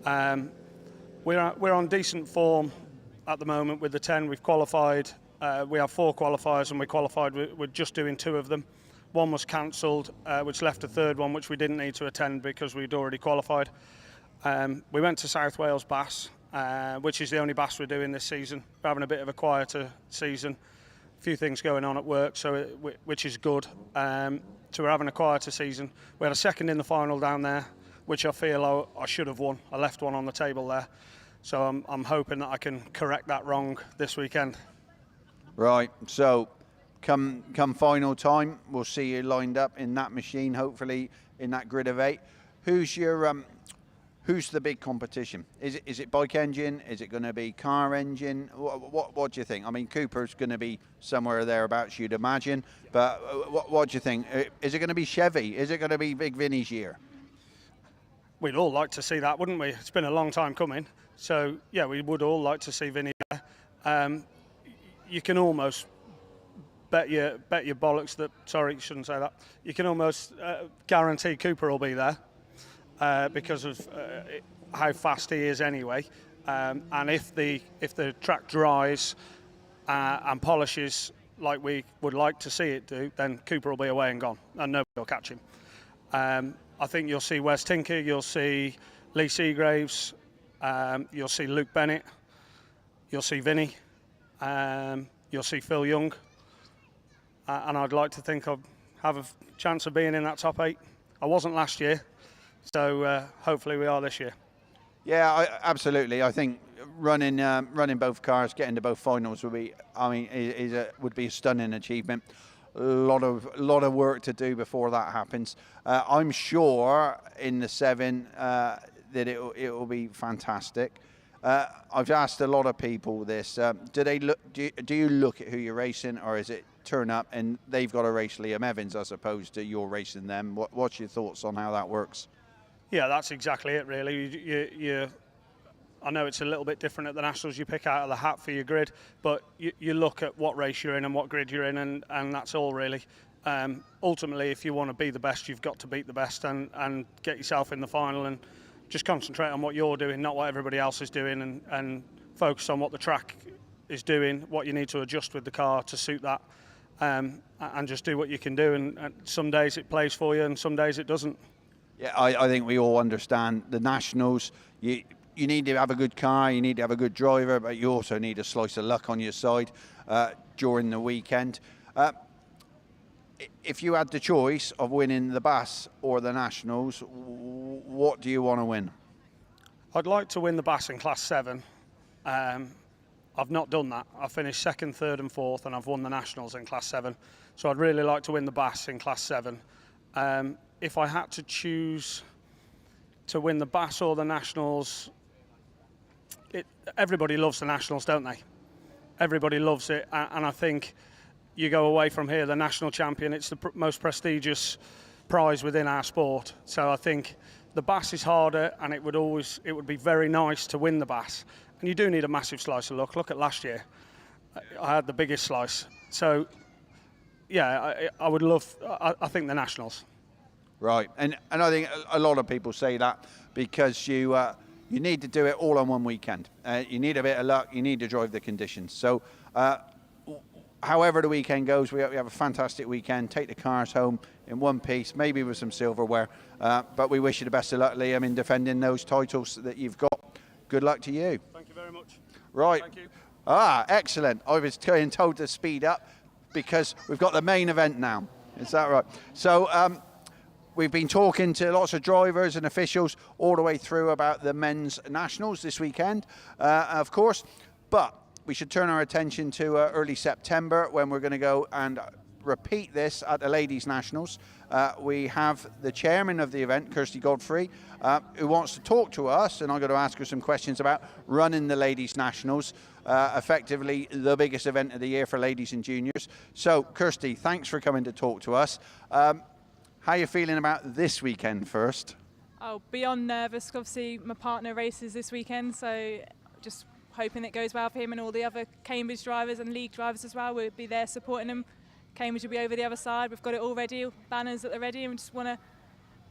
We're on decent form at the moment with the 10. We've qualified. We have 4 qualifiers, and we qualified. We're just doing 2 of them. One was cancelled, which left a third one, which we didn't need to attend because we'd already qualified. We went to South Wales Bass, which is the only Bass we're doing this season. We're having a bit of a quieter season. A few things going on at work, which is good. So we're having a quieter season. We had a second in the final down there, which I feel I should have won. I left one on the table there. So I'm hoping that I can correct that wrong this weekend. Right, so come final time, we'll see you lined up in that machine, hopefully in that grid of 8. Who's the big competition? Is it bike engine? Is it going to be car engine? What do you think? I mean, Cooper's going to be somewhere thereabouts, you'd imagine. But what do you think? Is it going to be Chevy? Is it going to be Big Vinny's year? We'd all like to see that, wouldn't we? It's been a long time coming. So, yeah, we would all like to see Vinny there. You can almost bet your bollocks that, sorry, shouldn't say that. You can almost guarantee Cooper will be there because of how fast he is anyway. And if the track dries and polishes like we would like to see it do, then Cooper will be away and gone, and nobody will catch him. I think you'll see Wes Tinker, you'll see Lee Seagraves, you'll see Luke Bennett, you'll see Vinny, you'll see Phil Young, and I'd like to think I'll have a chance of being in that top 8. I wasn't last year, so hopefully we are this year. Yeah, absolutely. I think running both cars, getting to both finals would be, would be a stunning achievement. A lot of work to do before that happens. I'm sure in the 7 that it will be fantastic. I've asked a lot of people this. Do you look at who you're racing, or is it turn up and they've got to race Liam Evans as opposed to you're racing them? What's your thoughts on how that works? Yeah, that's exactly it, really. I know it's a little bit different at the Nationals. You pick out of the hat for your grid, but you look at what race you're in and what grid you're in, and that's all, really. Ultimately, if you want to be the best, you've got to beat the best and get yourself in the final and just concentrate on what you're doing, not what everybody else is doing, and focus on what the track is doing, what you need to adjust with the car to suit that, and just do what you can do. And some days it plays for you and some days it doesn't. Yeah, I think we all understand the Nationals. You need to have a good car, you need to have a good driver, but you also need a slice of luck on your side during the weekend. If you had the choice of winning the Bass or the Nationals, what do you want to win? I'd like to win the Bass in Class 7. I've not done that. I've finished 2nd, 3rd and 4th, and I've won the Nationals in Class 7. So I'd really like to win the Bass in Class 7. If I had to choose to win the Bass or the Nationals, everybody loves the Nationals, don't they? Everybody loves it, and I think you go away from here, the national champion, it's the most prestigious prize within our sport. So I think the Bass is harder, and it would be very nice to win the Bass. And you do need a massive slice of luck. Look at last year. I had the biggest slice. So, yeah, I would love, I think the Nationals. Right, and I think a lot of people say that because you need to do it all on one weekend. You need a bit of luck, you need to drive the conditions. So, however the weekend goes, we have a fantastic weekend. Take the cars home in one piece, maybe with some silverware. But we wish you the best of luck, Liam, in defending those titles that you've got. Good luck to you. Thank you very much. Right. Thank you. Excellent. I was being told to speed up because we've got the main event now. Is that right? So we've been talking to lots of drivers and officials all the way through about the men's nationals this weekend, of course. But we should turn our attention to early September when we're going to go and repeat this at the ladies' nationals. We have the chairman of the event, Kirsty Godfrey, who wants to talk to us, and I'm going to ask her some questions about running the ladies' nationals, effectively the biggest event of the year for ladies and juniors. So, Kirsty, thanks for coming to talk to us. How are you feeling about this weekend first? Oh, beyond nervous. Obviously, my partner races this weekend, so just hoping it goes well for him and all the other Cambridge drivers and league drivers as well. We'll be there supporting them. Cambridge will be over the other side. We've got it all ready, banners at the ready, and we just want to.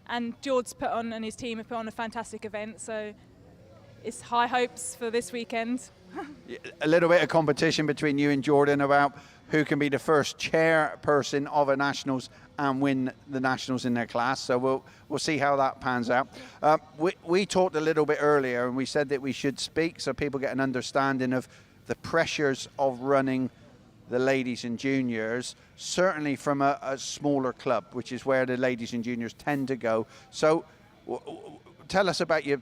And George's put on and his team have put on a fantastic event, so it's high hopes for this weekend. A little bit of competition between you and Jordan about who can be the first chairperson of a Nationals and win the Nationals in their class. So we'll see how that pans out. We talked a little bit earlier and we said that we should speak so people get an understanding of the pressures of running the ladies and juniors, certainly from a smaller club, which is where the ladies and juniors tend to go. So tell us about your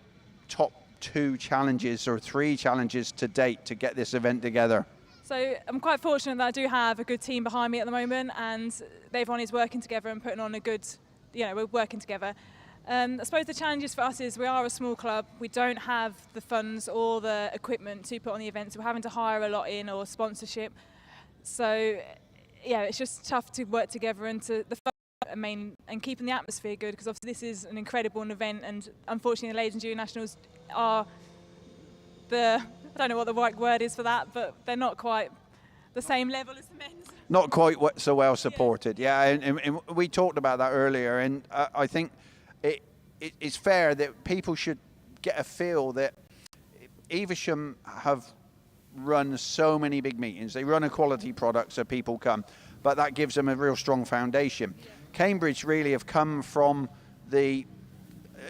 top 2 challenges or 3 challenges to date to get this event together. So I'm quite fortunate that I do have a good team behind me at the moment, and everyone is working together and putting on a good, we're working together. I suppose the challenges for us is we are a small club. We don't have the funds or the equipment to put on the event, so we're having to hire a lot in or sponsorship. So yeah, it's just tough to work together and and keeping the atmosphere good, because obviously this is an incredible event, and unfortunately the Ladies and Junior Nationals are I don't know what the right word is for that, but they're not quite the same level as the men's. Not quite so well supported, yeah. And we talked about that earlier, and I think it's fair that people should get a feel that Evesham have run so many big meetings. They run a quality product so people come, but that gives them a real strong foundation. Cambridge really have come from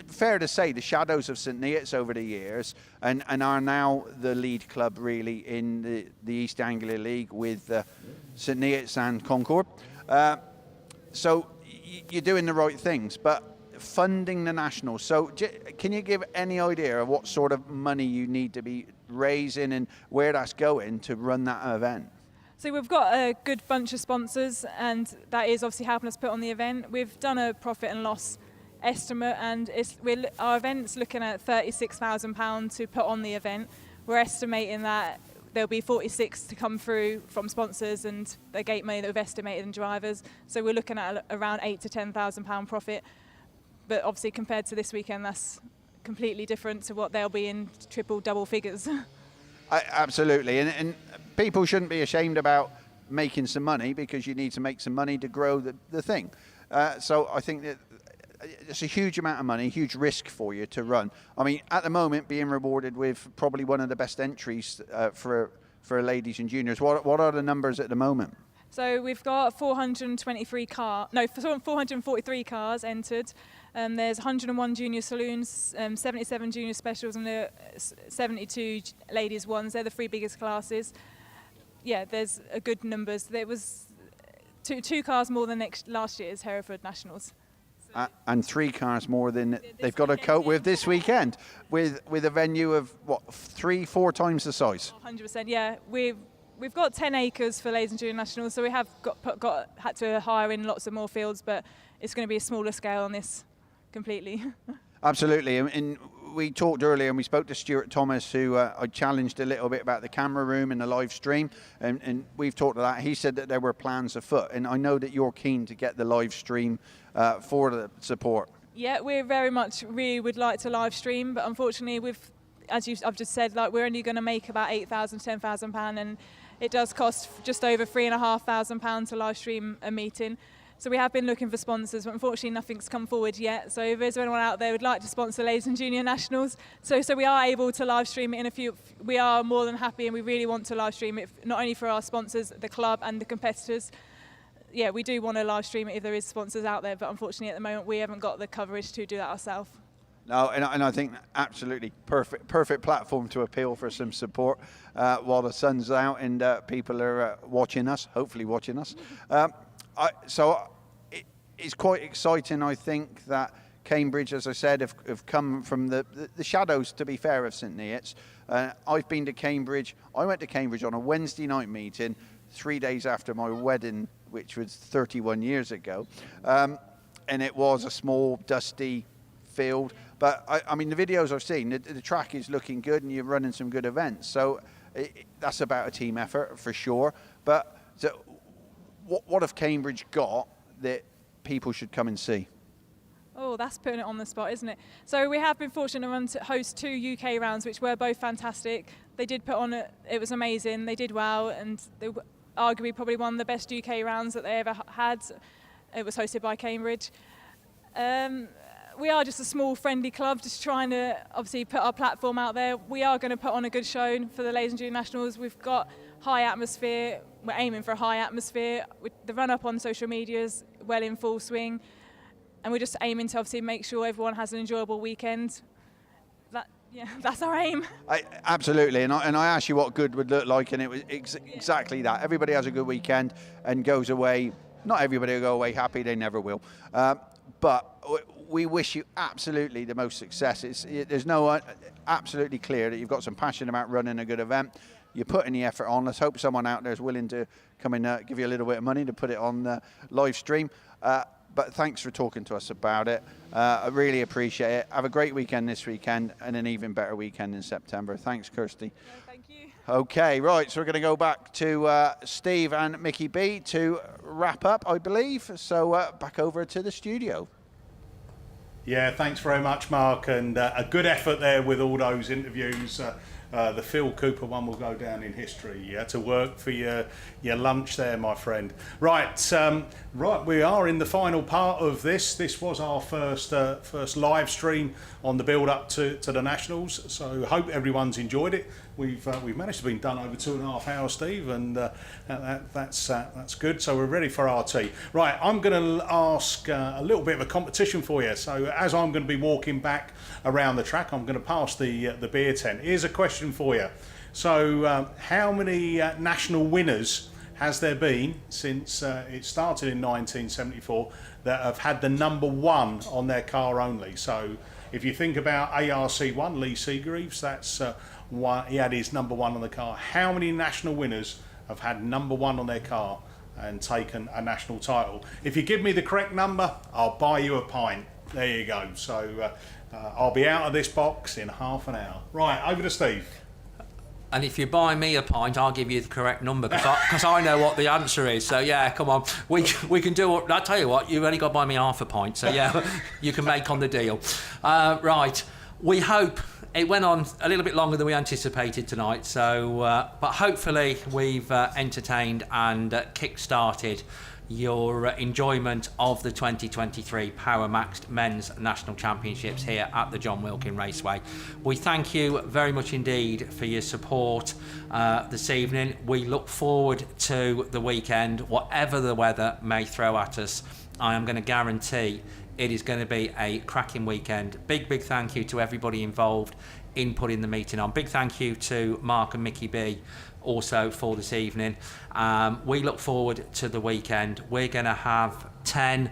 fair to say, the shadows of St Neots over the years, and are now the lead club really in the East Anglia League with St Neots and Concord. So you're doing the right things, but funding the Nationals. So can you give any idea of what sort of money you need to be raising and where that's going to run that event? So we've got a good bunch of sponsors, and that is obviously helping us put on the event. We've done a profit and loss estimate, and our event's looking at £36,000 to put on the event. We're estimating that there'll be 46 to come through from sponsors and the gate money that we've estimated and drivers. So we're looking at around £8,000 to £10,000 profit. But obviously compared to this weekend, that's completely different to what they'll be in double figures. Absolutely, and people shouldn't be ashamed about making some money, because you need to make some money to grow the thing. So I think that it's a huge amount of money, huge risk for you to run. I mean, at the moment, being rewarded with probably one of the best entries for ladies and juniors. What are the numbers at the moment? So we've got 443 cars entered. There's 101 junior saloons, 77 junior specials, and 72 ladies ones. They're the 3 biggest classes. Yeah, there's a good numbers. There was two cars more than last year's Hereford Nationals. And 3 cars more than they've got to cope with this weekend, with a venue of 3-4 times the size. 100%, yeah. We've got 10 acres for Ladies and Junior Nationals, so we have had to hire in lots of more fields, but it's going to be a smaller scale on this completely. Absolutely, and we talked earlier, and we spoke to Stuart Thomas, who I challenged a little bit about the camera room and the live stream, and we've talked to that. He said that there were plans afoot, and I know that you're keen to get the live stream for the support. Yeah, we really would like to live stream, but unfortunately, I've just said, we're only going to make about £8,000 to £10,000, and it does cost just over £3,500 to live stream a meeting. So we have been looking for sponsors, but unfortunately nothing's come forward yet. So if there's anyone out there who would like to sponsor Ladies and Junior Nationals, so we are able to live stream it in a few. We are more than happy, and we really want to live stream it, not only for our sponsors, the club and the competitors. Yeah, we do want to live stream it if there is sponsors out there, but unfortunately at the moment we haven't got the coverage to do that ourselves. No, and I think absolutely perfect platform to appeal for some support while the sun's out and people are watching us, hopefully watching us. So it's quite exciting, I think, that Cambridge, as I said, have come from the shadows, to be fair, of St Neots. I've been to Cambridge. I went to Cambridge on a Wednesday night meeting 3 days after my wedding, which was 31 years ago. And it was a small, dusty field. But, I mean, the videos I've seen, the track is looking good and you're running some good events. So that's about a team effort, for sure. But what have Cambridge got that people should come and see? Oh, that's putting it on the spot, isn't it? So we have been fortunate enough to host 2 UK rounds, which were both fantastic. They did put on it was amazing. They did well, and they were arguably probably one of the best UK rounds that they ever had. It was hosted by Cambridge. We are just a small, friendly club, just trying to obviously put our platform out there. We are going to put on a good show for the Ladies and Junior Nationals. We've got high atmosphere. We're aiming for a high atmosphere. The run-up on social media is well in full swing. And we're just aiming to obviously make sure everyone has an enjoyable weekend. That's our aim. Absolutely, and I asked you what good would look like, and it was exactly that. Everybody has a good weekend and goes away. Not everybody will go away happy, they never will. But we wish you absolutely the most success. There's no absolutely clear that you've got some passion about running a good event. You're putting the effort on. Let's hope someone out there is willing to come and give you a little bit of money to put it on the live stream. But thanks for talking to us about it. I really appreciate it. Have a great weekend this weekend and an even better weekend in September. Thanks, Kirsty. No, thank you. Okay, right. So we're going to go back to Steve and Mickey B to wrap up, I believe. So back over to the studio. Yeah, thanks very much, Mark. And a good effort there with all those interviews. The Phil Cooper one will go down in history. You had to work for your lunch there, my friend. Right, we are in the final part of this. This was our first live stream on the build up to the Nationals. So hope everyone's enjoyed it. We've managed to be done over 2.5 hours, Steve, and that's good. So we're ready for our tea. Right, I'm going to ask a little bit of a competition for you. So as I'm going to be walking back around the track, I'm going to pass the beer tent. Here's a question for you. So how many national winners has there been since it started in 1974 that have had the number 1 on their car only? So if you think about ARC1, Lee Seagreaves, that's one, he had his number 1 on the car. How many national winners have had number 1 on their car and taken a national title? If you give me the correct number, I'll buy you a pint. There you go. So I'll be out of this box in half an hour. Right, over to Steve. And if you buy me a pint, I'll give you the correct number because I know what the answer is. So yeah, come on, we can do it. I'll tell you what, you've only got to buy me half a pint. So yeah, you can make on the deal. Right, we hope it went on a little bit longer than we anticipated tonight. So, but hopefully we've entertained and kick-started your enjoyment of the 2023 Power Maxed Men's National Championships here at the John Wilkin Raceway. We thank you very much indeed for your support this evening. We look forward to the weekend, whatever the weather may throw at us. I am going to guarantee it is going to be a cracking weekend. Big thank you to everybody involved in putting the meeting on. Big thank you to Mark and Mickey B also for this evening. We look forward to the weekend. We're going to have 10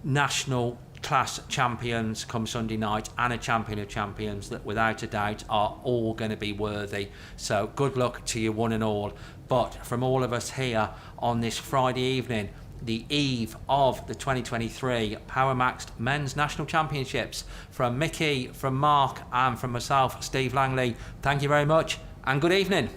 national class champions come Sunday night and a champion of champions that without a doubt are all going to be worthy. So good luck to you one and all. But from all of us here on this Friday evening, the eve of the 2023 Power Maxed Men's National Championships, from Mickey, from Mark and from myself, Steve Langley, thank you very much and good evening.